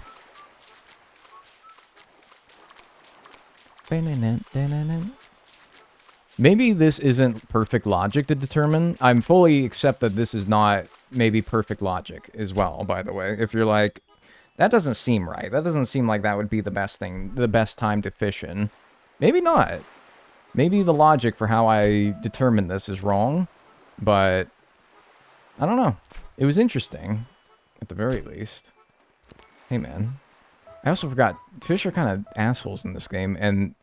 Maybe this isn't perfect logic to determine. I'm fully accept that this is not maybe perfect logic as well, by the way. If you're like, that doesn't seem right. That doesn't seem like that would be the best thing, the best time to fish in. Maybe not. Maybe the logic for how I determine this is wrong, but I don't know. It was interesting, at the very least. Hey, man. I also forgot, fish are kind of assholes in this game, and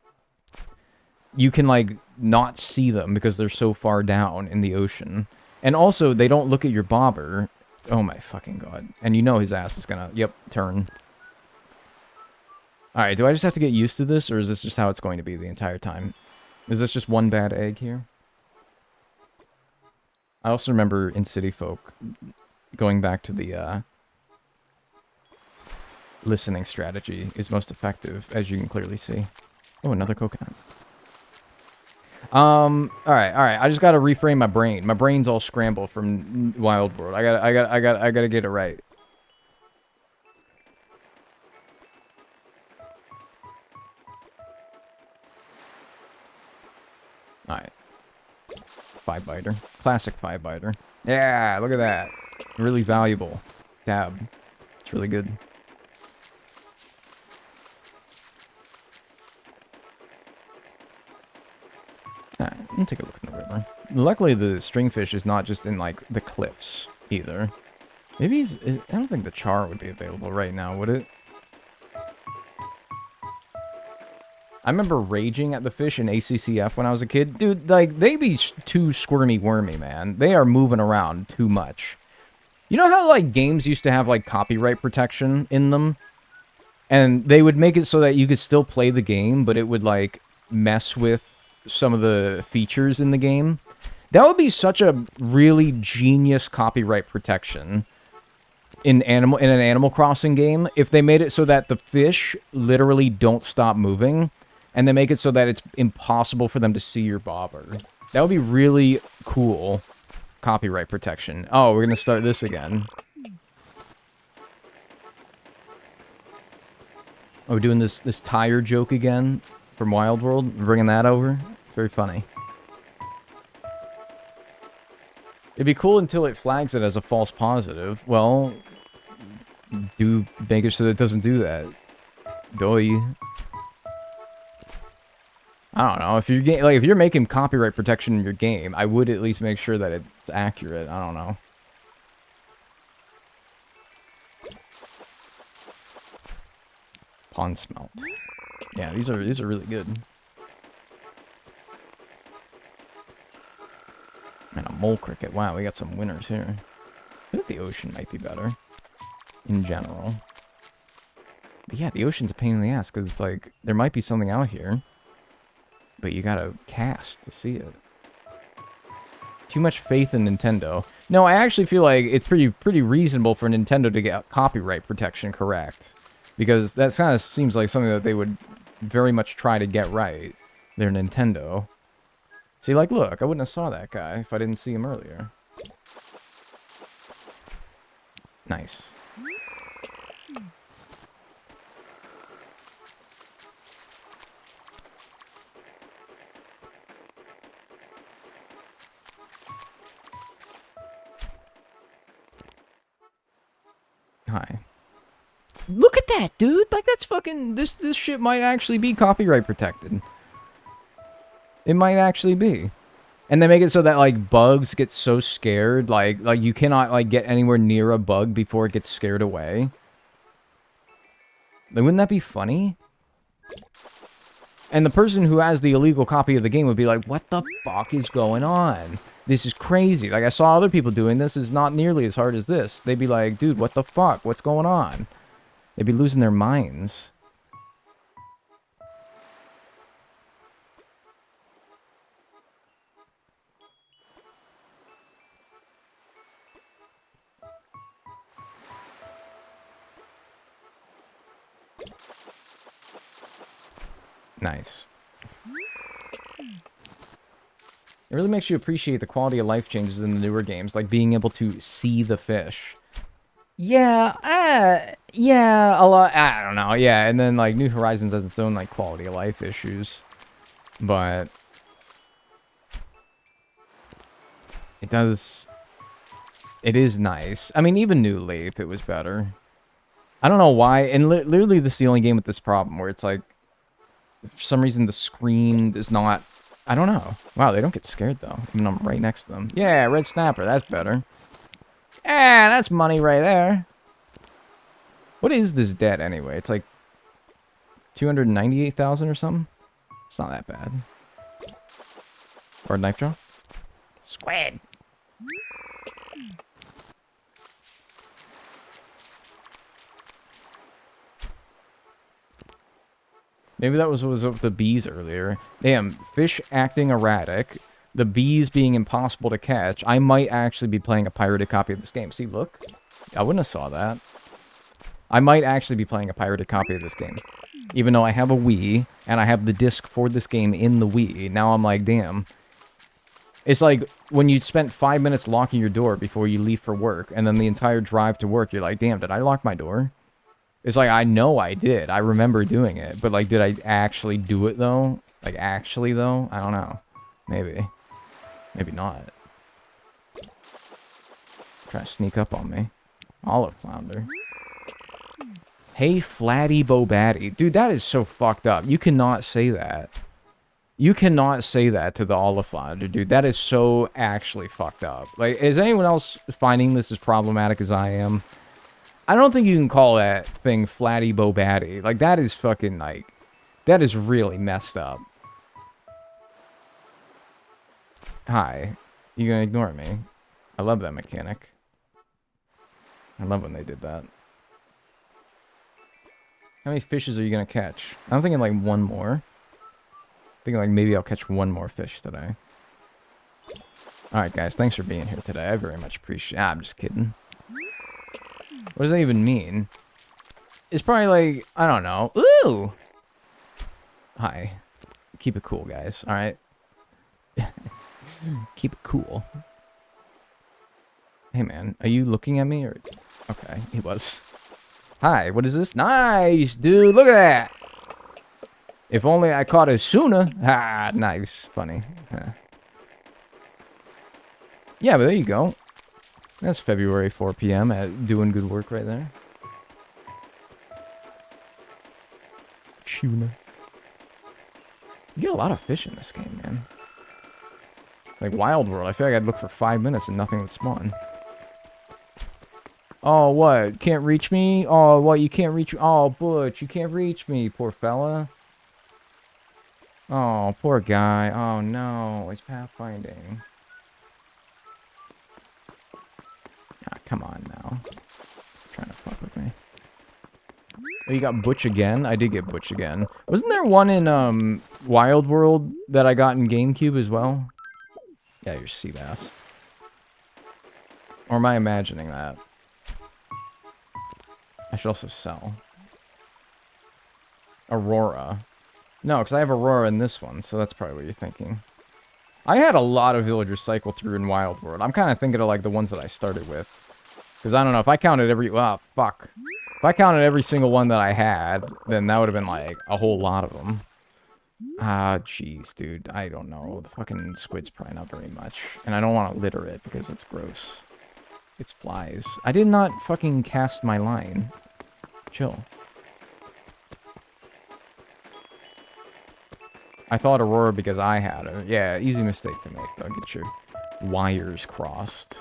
you can, like, not see them because they're so far down in the ocean. And also, they don't look at your bobber. Oh my fucking god. And you know his ass is gonna, yep, turn. Alright, do I just have to get used to this, or is this just how it's going to be the entire time? Is this just one bad egg here? I also remember in City Folk going back to the listening strategy is most effective, as you can clearly see. Oh, another coconut. Alright. I just gotta reframe my brain. My brain's all scrambled from Wild World. I gotta get it right. Alright. 5-biter. Classic 5-biter. Yeah, look at that. Really valuable tab. It's really good. Alright, let me take a look in the river. Luckily, the stringfish is not just in, like, the cliffs, either. Maybe he's... I don't think the char would be available right now, would it? I remember raging at the fish in ACCF when I was a kid. Dude, like, they be too squirmy-wormy, man. They are moving around too much. You know how, like, games used to have, like, copyright protection in them? And they would make it so that you could still play the game, but it would, like, mess with some of the features in the game? That would be such a really genius copyright protection in an Animal Crossing game if they made it so that the fish literally don't stop moving, and they make it so that it's impossible for them to see your bobber. That would be really cool copyright protection. Oh, we're gonna start this again. Oh, we're doing this tire joke again from Wild World. We're bringing that over. Very funny. It'd be cool until it flags it as a false positive. Well, do make it so that it doesn't do that. Doy. I don't know. If you're like if you're making copyright protection in your game, I would at least make sure that it's accurate. I don't know. Pawn smelt. Yeah, these are really good. And a mole cricket. Wow, we got some winners here. I think the ocean might be better in general. But yeah, the ocean's a pain in the ass because it's like there might be something out here, but you gotta cast to see it. Too much faith in Nintendo. No, I actually feel like it's pretty reasonable for Nintendo to get copyright protection correct, because that kind of seems like something that they would very much try to get right. They're Nintendo. See, like, look, I wouldn't have saw that guy if I didn't see him earlier. Nice. Hi. Look at that, dude! Like, that's fucking... This shit might actually be copyright protected. It might actually be. And they make it so that, like, bugs get so scared, like you cannot, like, get anywhere near a bug before it gets scared away. Like, wouldn't that be funny? And the person who has the illegal copy of the game would be like, what the fuck is going on? This is crazy. Like, I saw other people doing this. It's not nearly as hard as this. They'd be like, dude, what the fuck? What's going on? They'd be losing their minds. Nice. It really makes you appreciate the quality of life changes in the newer games, like being able to see the fish. Yeah, yeah, a lot, I don't know, yeah, and then, like, New Horizons has its own, like, quality of life issues, but it is nice. I mean, even New Leaf, it was better. I don't know why, and literally this is the only game with this problem, where it's like, for some reason the screen is not, I don't know. Wow, they don't get scared, though, even though I'm right next to them. Yeah, red snapper, that's better. Yeah, that's money right there. What is this debt, anyway? It's like 298,000 or something? It's not that bad. Or knife draw? Squid. Maybe that was what was up with the bees earlier. Damn, fish acting erratic. The bees being impossible to catch. I might actually be playing a pirated copy of this game. See, look. I wouldn't have saw that. I might actually be playing a pirated copy of this game. Even though I have a Wii, and I have the disc for this game in the Wii. Now I'm like, damn. It's like when you spent 5 minutes locking your door before you leave for work, and then the entire drive to work, you're like, damn, did I lock my door? It's like, I know I did. I remember doing it. But, like, did I actually do it, though? Like, actually, though? I don't know. Maybe. Maybe not. Try to sneak up on me. Olive flounder. Hey, Flatty Bobatty. Dude, that is so fucked up. You cannot say that. You cannot say that to the olive flounder, dude. That is so actually fucked up. Like, is anyone else finding this as problematic as I am? I don't think you can call that thing Flatty Bobatty. Like, that is fucking, like... That is really messed up. Hi. You gonna ignore me? I love that mechanic. I love when they did that. How many fishes are you gonna catch? I'm thinking like one more. Thinking like maybe I'll catch one more fish today. Alright guys, thanks for being here today. I very much appreciate it. I'm just kidding. What does that even mean? It's probably like, I don't know. Ooh! Hi. Keep it cool, guys. Alright? Keep it cool. Hey man, are you looking at me or... Okay, he was. Hi, what is this? Nice, dude, look at that! If only I caught it sooner. Ah, nice, funny. Yeah, but there you go. That's February 4 p.m. at doing good work right there. Tuna. You get a lot of fish in this game, man. Like Wild World, I feel like I'd look for 5 minutes and nothing would spawn. Oh, what? Can't reach me? Oh, what? You can't reach me? Oh, Butch, you can't reach me, poor fella. Oh, poor guy. Oh, no. He's pathfinding. Ah, come on now. Trying to fuck with me. Oh, you got Butch again? I did get Butch again. Wasn't there one in, Wild World that I got in GameCube as well? Yeah, you're sea bass. Or am I imagining that? I should also sell. Aurora. No, because I have Aurora in this one, so that's probably what you're thinking. I had a lot of villagers cycle through in Wild World. I'm kind of thinking of like the ones that I started with. Because I don't know, if I counted every... Well, fuck. If I counted every single one that I had, then that would have been like a whole lot of them. Ah, jeez, dude. I don't know. The fucking squid's probably not very much. And I don't want to litter it because it's gross. It's flies. I did not fucking cast my line. Chill. I thought Aurora because I had her. Yeah, easy mistake to make, though. Get your wires crossed.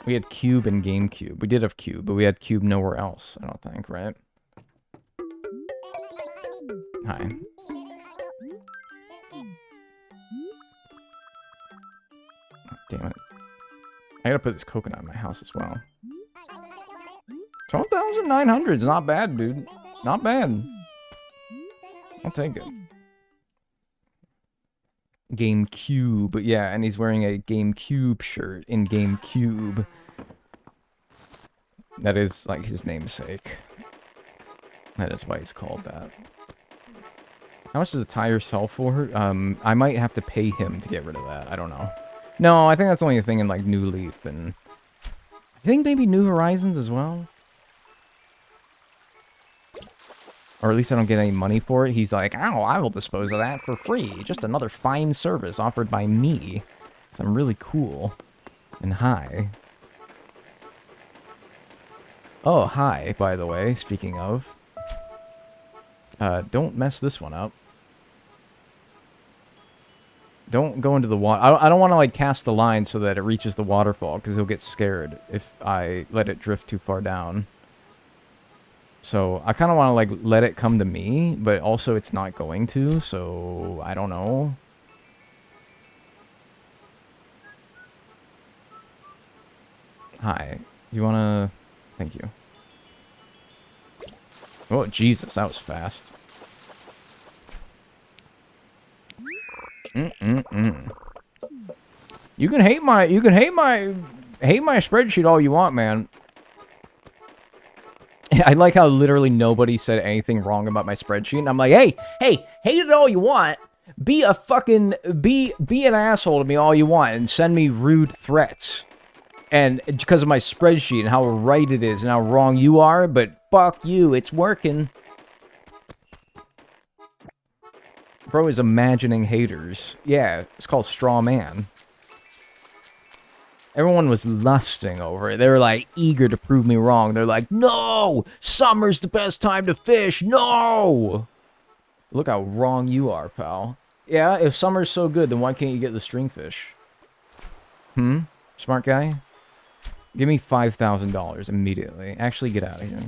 We had Cube and GameCube. We did have Cube, but we had Cube nowhere else, I don't think, right? Hi. Oh, damn it. I gotta put this coconut in my house as well. 12,900 is not bad, dude. Not bad. I'll take it. GameCube. Yeah, and he's wearing a GameCube shirt in GameCube. That is, like, his namesake. That is why he's called that. How much does a tire sell for? I might have to pay him to get rid of that. I don't know. No, I think that's only a thing in, like, New Leaf and... I think maybe New Horizons as well. Or at least I don't get any money for it. He's like, oh, I will dispose of that for free. Just another fine service offered by me. So I'm really cool. And hi. Oh, hi, by the way, speaking of. Don't mess this one up. Don't go into the water. I don't want to, like, cast the line so that it reaches the waterfall, because he'll get scared if I let it drift too far down. So, I kind of want to, like, let it come to me, but also it's not going to, so I don't know. Hi. Do you want to... Thank you. Oh, Jesus, that was fast. You can hate my spreadsheet all you want, man. I like how literally nobody said anything wrong about my spreadsheet. And I'm like, hey, hate it all you want. Be a fucking, be an asshole to me all you want and send me rude threats. And because of my spreadsheet and how right it is and how wrong you are, but fuck you, it's working. Bro is imagining haters. Yeah, it's called straw man. Everyone was lusting over it. They were, like, eager to prove me wrong. They're like, no! Summer's the best time to fish! No! Look how wrong you are, pal. Yeah, if summer's so good, then why can't you get the stringfish? Smart guy? Give me $5,000 immediately. Actually, get out of here.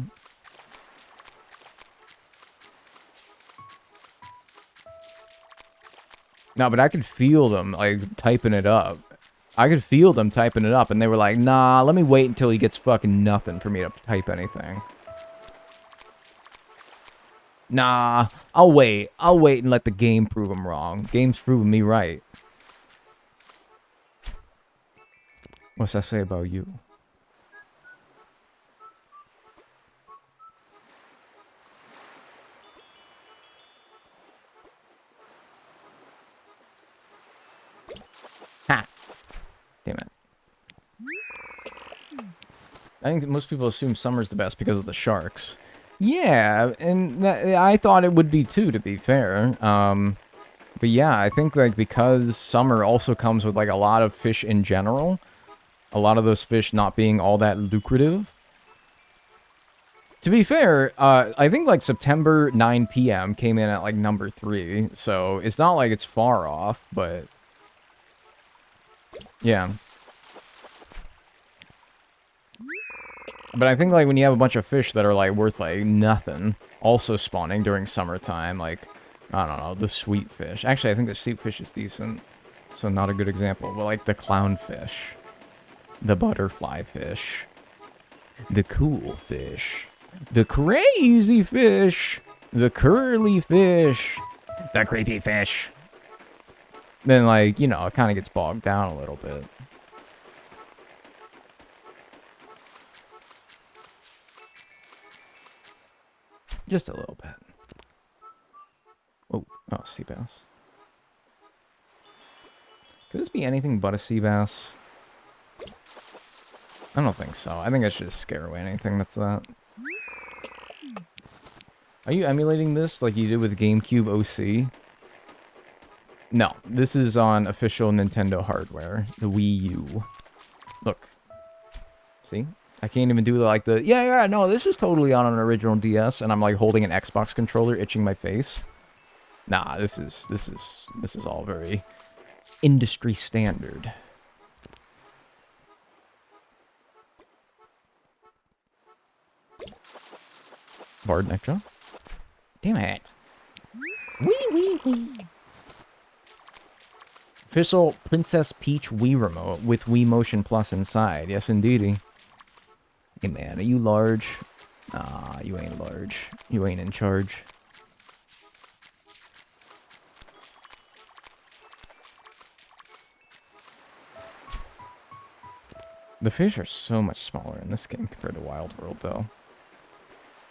No, but I could feel them, like, typing it up. I could feel them typing it up, and they were like, nah, let me wait until he gets fucking nothing for me to type anything. Nah, I'll wait. I'll wait and let the game prove him wrong. Game's proving me right. What's that say about you? Ha! Damn it. I think most people assume summer's the best because of the sharks. Yeah, and I thought it would be too, to be fair. But yeah, I think, like, because summer also comes with, like, a lot of fish in general, a lot of those fish not being all that lucrative, To be fair, I think like September 9 p.m. came in at like number 3, so it's not like it's far off, but yeah. But I think like when you have a bunch of fish that are like worth like nothing, also spawning during summertime, like, I don't know, the sweet fish. Actually, I think the sweet fish is decent, so not a good example, but like the clownfish, the butterfly fish, the cool fish, the crazy fish, the curly fish, the creepy fish. Then, like, you know, it kind of gets bogged down a little bit. Just a little bit. Oh, sea bass. Could this be anything but a sea bass? I don't think so. I think I should just scare away anything that's that. Are you emulating this like you did with GameCube OC? No, this is on official Nintendo hardware, the Wii U. Look. See? I can't even do like the, yeah, no, this is totally on an original DS, and I'm like holding an Xbox controller, itching my face. Nah, this is all very industry standard. Bard Nectro. Damn it. Wee. Official Princess Peach Wii remote with Wii Motion Plus inside. Yes, indeedy. Hey man, are you large? Nah, you ain't large. You ain't in charge. The fish are so much smaller in this game compared to Wild World, though.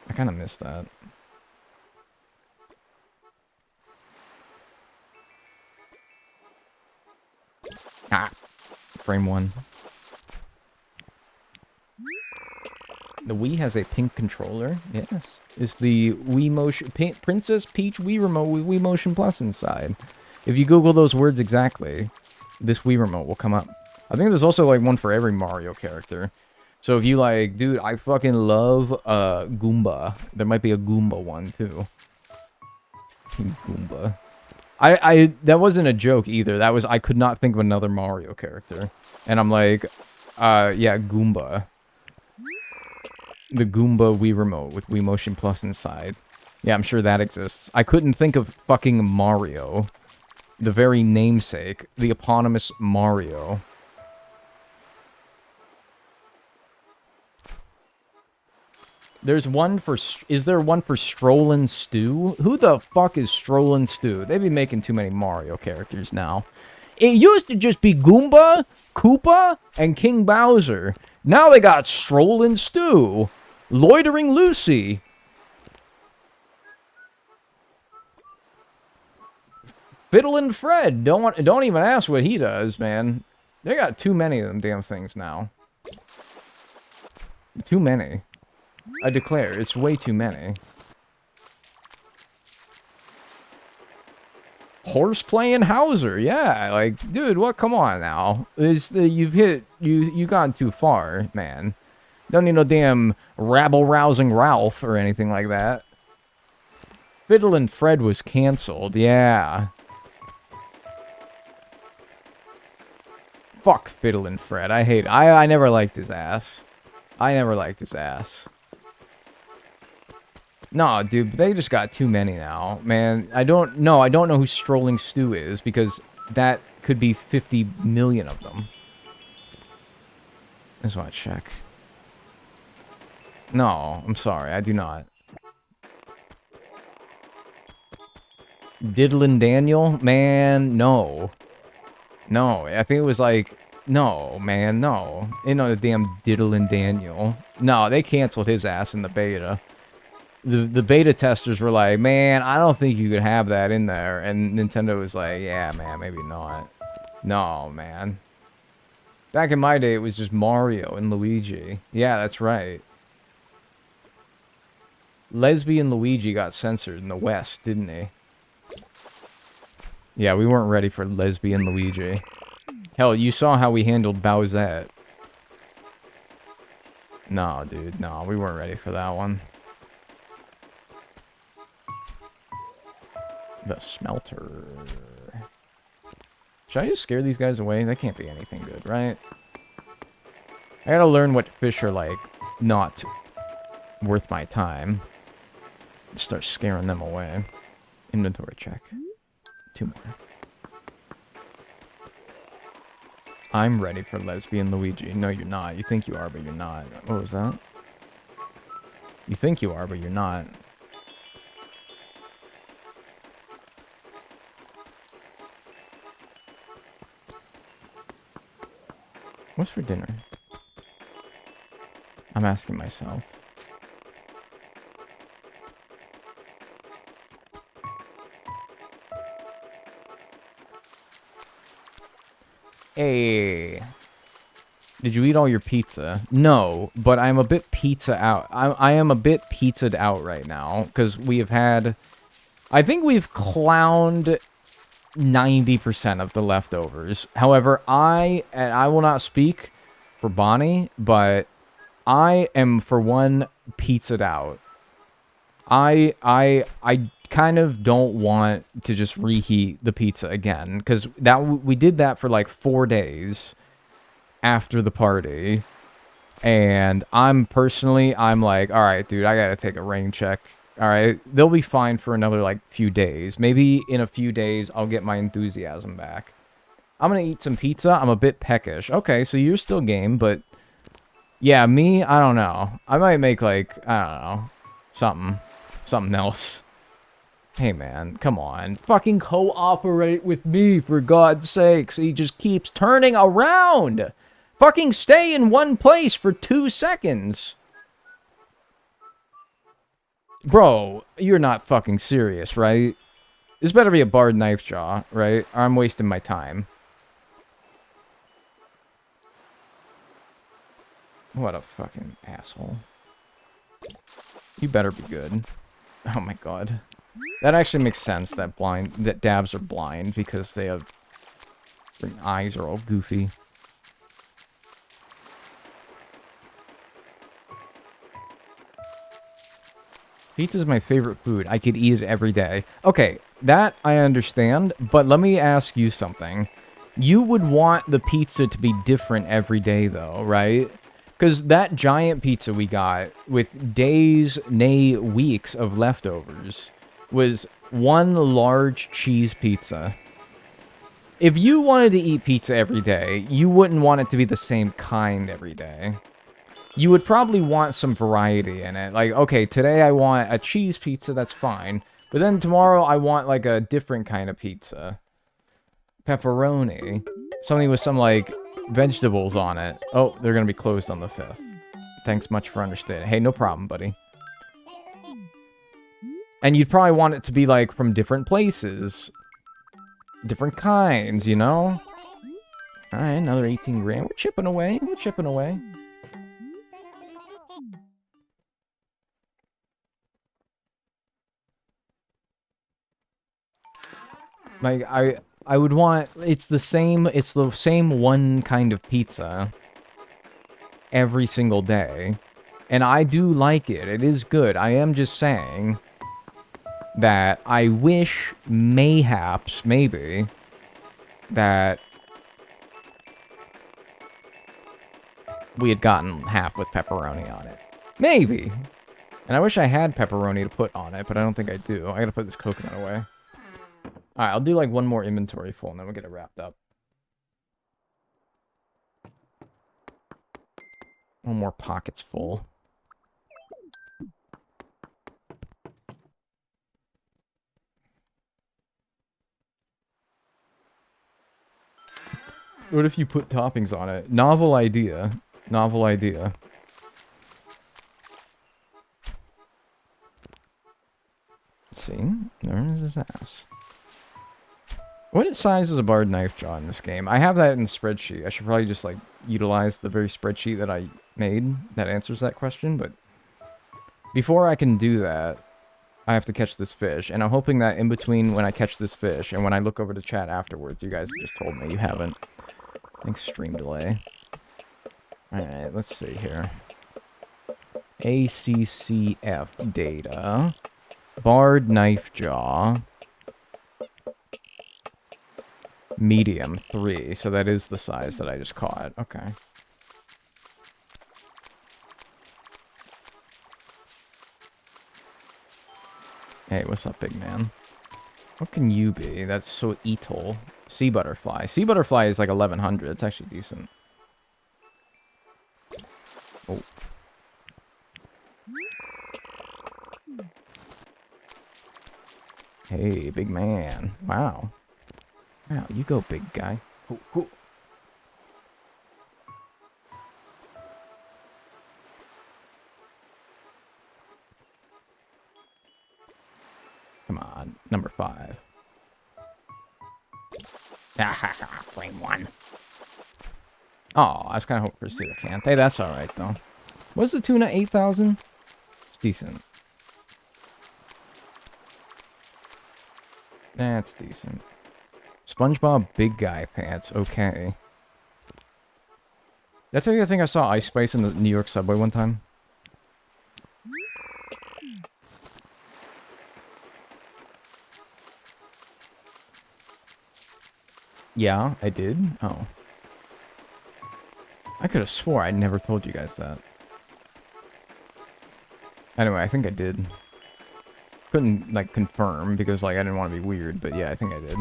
I kind of miss that. Ah! Frame 1. The Wii has a pink controller. Yes. It's the Wii Motion... Princess Peach Wii Remote with Wii Motion Plus inside. If you Google those words exactly, this Wii Remote will come up. I think there's also, like, one for every Mario character. So if you, like, dude, I fucking love Goomba. There might be a Goomba one, too. Goomba. That wasn't a joke, either. That was... I could not think of another Mario character. And I'm like, yeah, Goomba. The Goomba Wii Remote with Wii Motion Plus inside. Yeah, I'm sure that exists. I couldn't think of fucking Mario. The very namesake. The eponymous Mario. There's one for... Is there one for Strollin' Stew? Who the fuck is Strollin' Stew? They be making too many Mario characters now. It used to just be Goomba, Koopa, and King Bowser. Now they got Strollin' Stew. Loitering Lucy. Fiddlin' Fred. Don't even ask what he does, man. They got too many of them damn things now. Too many. I declare, it's way too many. Horse-playing Hauser, yeah, like, dude, what, come on now. You've gone too far, man. Don't need no damn rabble-rousing Ralph or anything like that. Fiddlin' Fred was cancelled, yeah. Fuck Fiddlin' Fred, I hate it. I never liked his ass. I never liked his ass. No, dude, they just got too many now, man. I don't know who Strolling Stew is, because that could be 50 million of them. I just want to check. No, I'm sorry, I do not. Diddlin' Daniel? Man, no. No, I think it was like... No, man, no. Ain't no damn Diddlin' Daniel. No, they canceled his ass in the beta. The beta testers were like, man, I don't think you could have that in there. And Nintendo was like, yeah, man, maybe not. No, man. Back in my day, it was just Mario and Luigi. Yeah, that's right. Lesbian Luigi got censored in the West, didn't he? Yeah, we weren't ready for lesbian Luigi. Hell, you saw how we handled Bowsette. No, dude, no, we weren't ready for that one. The smelter. Should I just scare these guys away? That can't be anything good, right? I gotta learn what fish are like, not worth my time. Start scaring them away. Inventory check. 2 more. I'm ready for lesbian Luigi. No, you're not. You think you are, but you're not. What was that? You think you are, but you're not. What's for dinner? I'm asking myself. Hey. Did you eat all your pizza? No, but I'm a bit pizza out. I am a bit pizzaed out right now, because we have had... I think we've clowned 90% of the leftovers. However, and I will not speak for Bonnie, but I am, for one, pizzaed out. I kind of don't want to just reheat the pizza again, because we did that for like 4 days after the party, and I'm like, all right, dude, I gotta take a rain check. All right, they'll be fine for another like few days. Maybe in a few days I'll get my enthusiasm back. I'm gonna eat some pizza. I'm a bit peckish. Okay, so you're still game, but yeah, me, I don't know. I might make like, I don't know, something else. Hey man, come on. Fucking cooperate with me, for God's sakes. He just keeps turning around. Fucking stay in one place for 2 seconds. Bro, you're not fucking serious, right? This better be a barred knife jaw, right? Or I'm wasting my time. What a fucking asshole. You better be good. Oh my god. That actually makes sense that dabs are blind because their eyes are all goofy. Pizza's my favorite food. I could eat it every day. Okay, that I understand, but let me ask you something. You would want the pizza to be different every day though, right? Because that giant pizza we got with days, nay weeks of leftovers was one large cheese pizza. If you wanted to eat pizza every day, you wouldn't want it to be the same kind every day. You would probably want some variety in it. Like, okay, today I want a cheese pizza, that's fine. But then tomorrow I want, like, a different kind of pizza. Pepperoni. Something with some, like, vegetables on it. Oh, they're gonna be closed on the 5th. Thanks much for understanding. Hey, no problem, buddy. And you'd probably want it to be, like, from different places. Different kinds, you know? Alright, another 18 grand. We're chipping away. We're chipping away. Like, I would want... It's the same one kind of pizza every single day. And I do like it. It is good. I am just saying that I wish, mayhaps, maybe, that we had gotten half with pepperoni on it. Maybe. And I wish I had pepperoni to put on it, but I don't think I do. I gotta put this coconut away. Alright, I'll do like one more inventory full and then we'll get it wrapped up. One more pockets full. What if you put toppings on it? Novel idea. Novel idea. Let's see. Where is his ass? What size is a barred knife jaw in this game? I have that in the spreadsheet. I should probably just, like, utilize the very spreadsheet that I made that answers that question, but before I can do that, I have to catch this fish, and I'm hoping that in between when I catch this fish and when I look over to chat afterwards, you guys just told me you haven't. Thanks, stream delay. Alright, let's see here. ACCF data. Barred knife jaw. Medium, 3. So that is the size that I just caught. Okay. Hey, what's up, big man? What can you be? That's so etol. Sea butterfly. Sea butterfly is like 1100. It's actually decent. Oh. Hey, big man. Wow. Wow, you go, big guy. Ooh, ooh. Come on, number 5. Flame one. Oh, I was kind of hoping for a coelacanth. Hey, that's alright, though. What's the tuna? 8,000? It's decent. That's decent. SpongeBob big guy pants. Okay. Did I tell you I think I saw Ice Spice in the New York subway one time? Yeah, I did? Oh. I could have swore I never told you guys that. Anyway, I think I did. Couldn't, like, confirm because, like, I didn't want to be weird, but yeah, I think I did.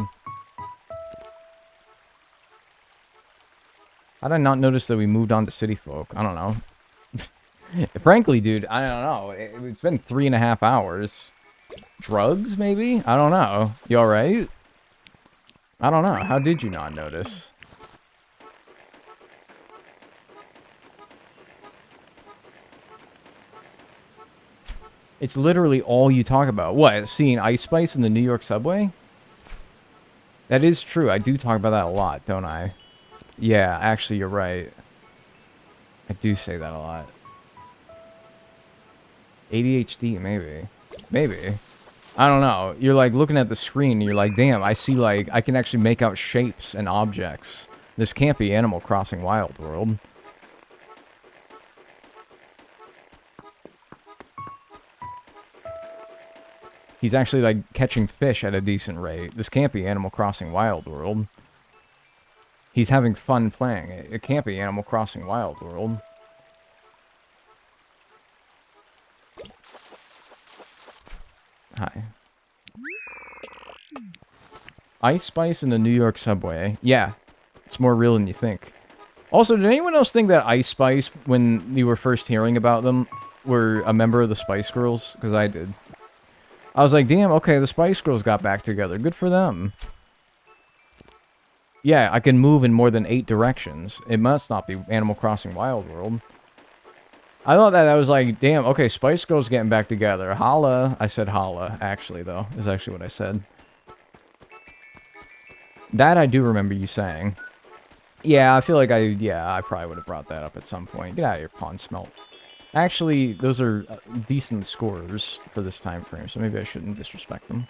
How did I not notice that we moved on to City Folk? I don't know. Frankly, dude, I don't know. It's been 3.5 hours. Drugs, maybe? I don't know. You alright? I don't know. How did you not notice? It's literally all you talk about. What? Seeing Ice Spice in the New York subway? That is true. I do talk about that a lot, don't I? Yeah, actually, you're right. I do say that a lot. ADHD, maybe. Maybe. I don't know. You're, like, looking at the screen, and you're like, damn, I see, like, I can actually make out shapes and objects. This can't be Animal Crossing Wild World. He's actually, like, catching fish at a decent rate. This can't be Animal Crossing Wild World. He's having fun playing it. It can't be Animal Crossing Wild World. Hi. Ice Spice in the New York subway. Yeah, it's more real than you think. Also, did anyone else think that Ice Spice, when you were first hearing about them, were a member of the Spice Girls? Because I did. I was like, damn, okay, the Spice Girls got back together. Good for them. Yeah, I can move in more than 8 directions. It must not be Animal Crossing Wild World. I thought that was like, damn, okay, Spice Girls getting back together. Holla. I said holla, actually, though. Is actually what I said. That I do remember you saying. Yeah, I feel like I probably would have brought that up at some point. Get out of here, Pawn Smelt. Actually, those are decent scores for this time frame, so maybe I shouldn't disrespect them.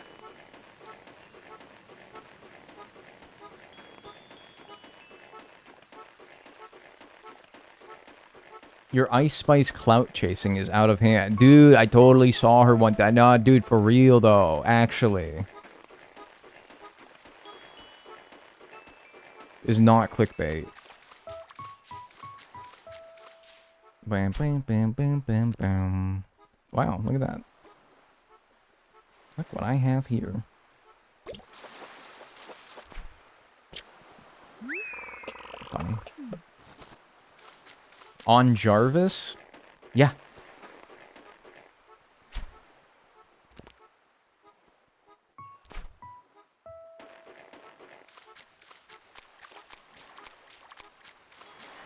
Your Ice Spice clout chasing is out of hand. Dude, I totally saw her one time. Nah, dude, for real, though. Actually. Is not clickbait. Bam, bam, bam, bam, bam, bam. Wow, look at that. Look what I have here. Funny. On Jarvis? Yeah.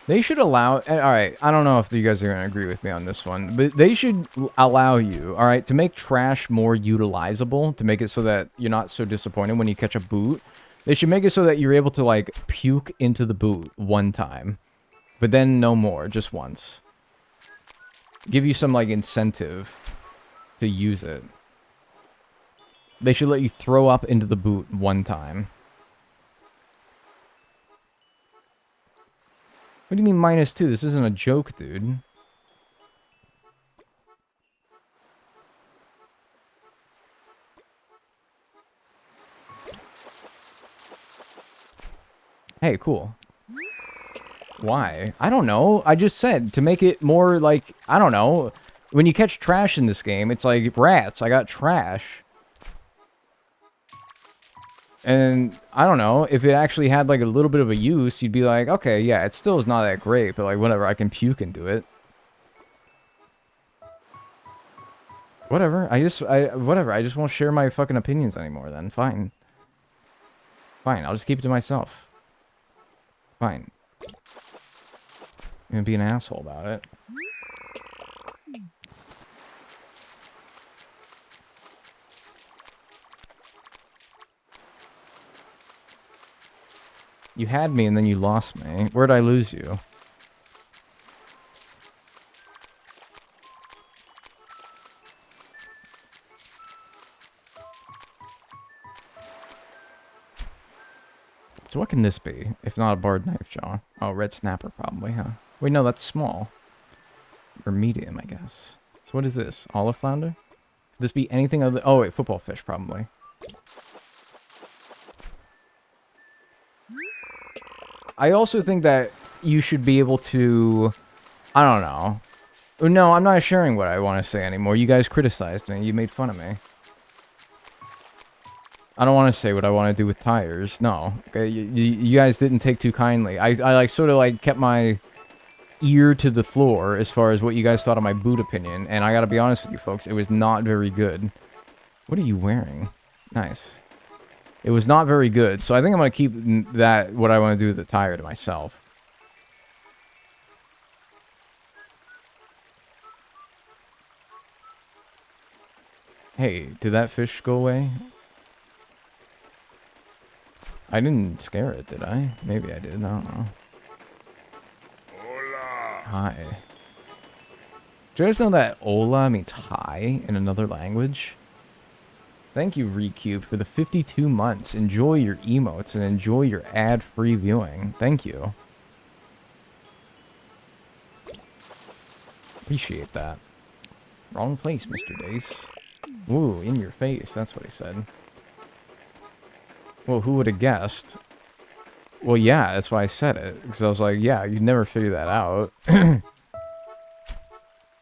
They should allow... Alright, I don't know if you guys are going to agree with me on this one, but they should allow you, alright, to make trash more utilizable, to make it so that you're not so disappointed when you catch a boot. They should make it so that you're able to, like, puke into the boot one time. But then no more, just once. Give you some, like, incentive to use it. They should let you throw up into the boot one time. What do you mean -2? This isn't a joke, dude. Hey, cool. Why? I don't know. I just said to make it more like, I don't know. When you catch trash in this game, it's like rats. I got trash. And I don't know, if it actually had like a little bit of a use, you'd be like, okay, yeah, it still is not that great, but like whatever, I can puke into it. Whatever, whatever, I just won't share my fucking opinions anymore then. Fine. Fine, I'll just keep it to myself. Fine. I'm gonna be an asshole about it. You had me and then you lost me. Where'd I lose you? So what can this be, if not a barred knife jaw? Oh, red snapper probably, huh? Wait, no, that's small. Or medium, I guess. So what is this? Olive flounder? Could this be anything other... Oh, wait, football fish, probably. I also think that you should be able to... I don't know. No, I'm not sharing what I want to say anymore. You guys criticized me. You made fun of me. I don't want to say what I want to do with tires. No. Okay, you guys didn't take too kindly. I like sort of like kept my ear to the floor as far as what you guys thought of my boot opinion. And I gotta be honest with you folks, it was not very good. What are you wearing? Nice. It was not very good, so I think I'm going to keep that, what I want to do with the tire, to myself. Hey, did that fish go away? I didn't scare it, did I? Maybe I did, I don't know. Hola. Hi. Do you guys know that hola means hi in another language? Thank you, Recube, for the 52 months. Enjoy your emotes and enjoy your ad-free viewing. Thank you. Appreciate that. Wrong place, Mr. Dace. Ooh, in your face. That's what he said. Well, who would have guessed? Well, yeah, that's why I said it. Because I was like, yeah, you'd never figure that out.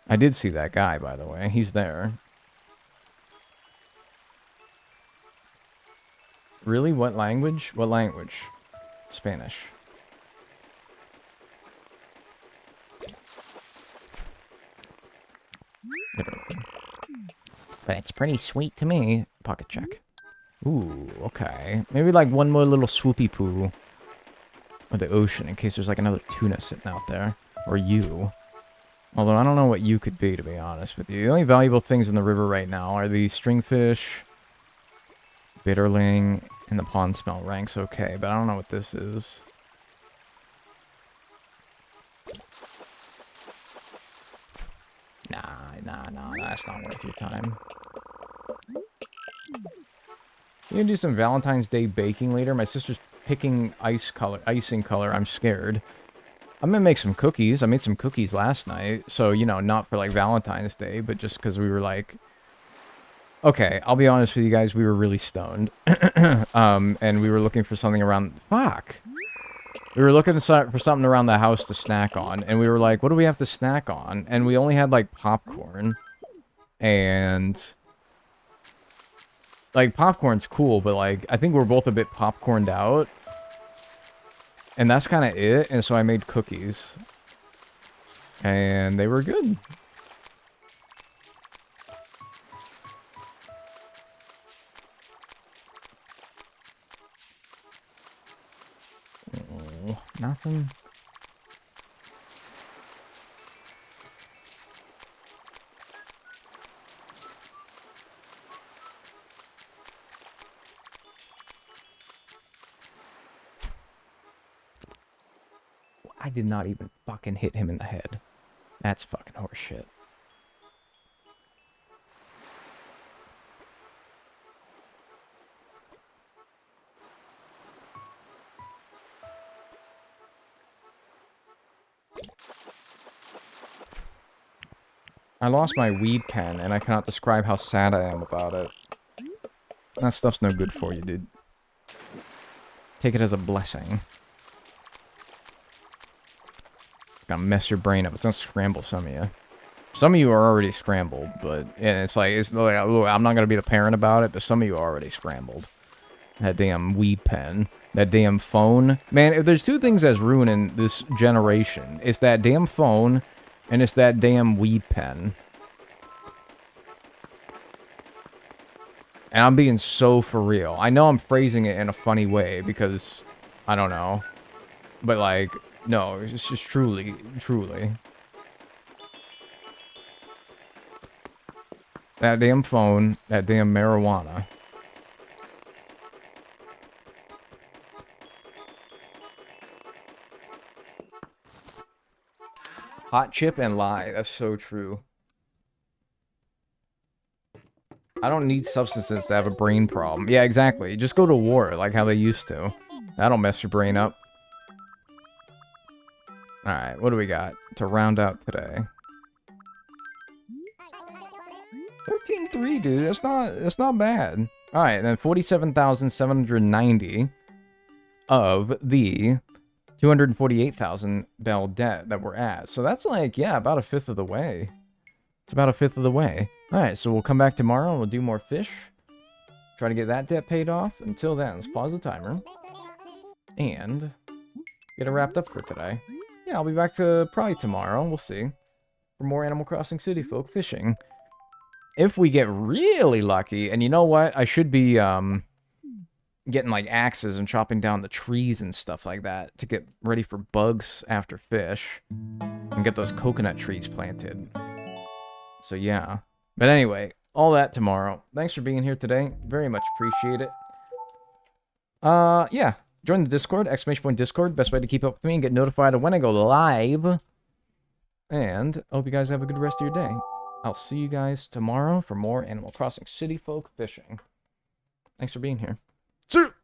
I did see that guy, by the way. He's there. Really? What language? What language? Spanish. But it's pretty sweet to me. Pocket check. Ooh, okay. Maybe like one more little swoopy poo of the ocean in case there's like another tuna sitting out there. Or you. Although I don't know what you could be, to be honest with you. The only valuable things in the river right now are the stringfish, bitterling, and the pond smell ranks okay, but I don't know what this is. Nah, that's not worth your time. You gonna do some Valentine's Day baking later? My sister's picking icing color. I'm scared. I'm gonna make some cookies. I made some cookies last night, so, you know, not for like Valentine's Day, but just because we were like... Okay, I'll be honest with you guys, we were really stoned. And we were looking for something around... Fuck! We were looking for something around the house to snack on, and we were like, what do we have to snack on? And we only had, like, popcorn. And... Like, popcorn's cool, but, like, I think we're both a bit popcorned out. And that's kind of it, and so I made cookies. And they were good. Oh, nothing. I did not even fucking hit him in the head. That's fucking horseshit. I lost my weed pen, and I cannot describe how sad I am about it. That stuff's no good for you, dude. Take it as a blessing. Gonna mess your brain up. It's gonna scramble some of you. Some of you are already scrambled, but and it's like look, I'm not gonna be the parent about it, but some of you are already scrambled. That damn Wii pen, that damn phone, man. If there's two things that's ruining this generation, it's that damn phone, and it's that damn Wii pen. And I'm being so for real. I know I'm phrasing it in a funny way because I don't know, but like no, it's just truly. That damn phone, that damn marijuana. Hot chip and lie. That's so true. I don't need substances to have a brain problem. Yeah, exactly. Just go to war like how they used to. That'll mess your brain up. Alright, what do we got to round out today? 13.3, dude. That's not bad. Alright, then 47,790 of the 248,000 bell debt that we're at. So that's like, yeah, about a fifth of the way. It's about a fifth of the way. Alright, so we'll come back tomorrow and we'll do more fish. Try to get that debt paid off. Until then, let's pause the timer. And get it wrapped up for today. Yeah, I'll be back to probably tomorrow. We'll see. For more Animal Crossing City Folk fishing. If we get really lucky, and you know what? I should be getting like axes and chopping down the trees and stuff like that to get ready for bugs after fish. And get those coconut trees planted. So yeah. But anyway, all that tomorrow. Thanks for being here today. Very much appreciate it. Yeah. Join the Discord, !Discord. Best way to keep up with me and get notified of when I go live. And I hope you guys have a good rest of your day. I'll see you guys tomorrow for more Animal Crossing City Folk fishing. Thanks for being here. See you!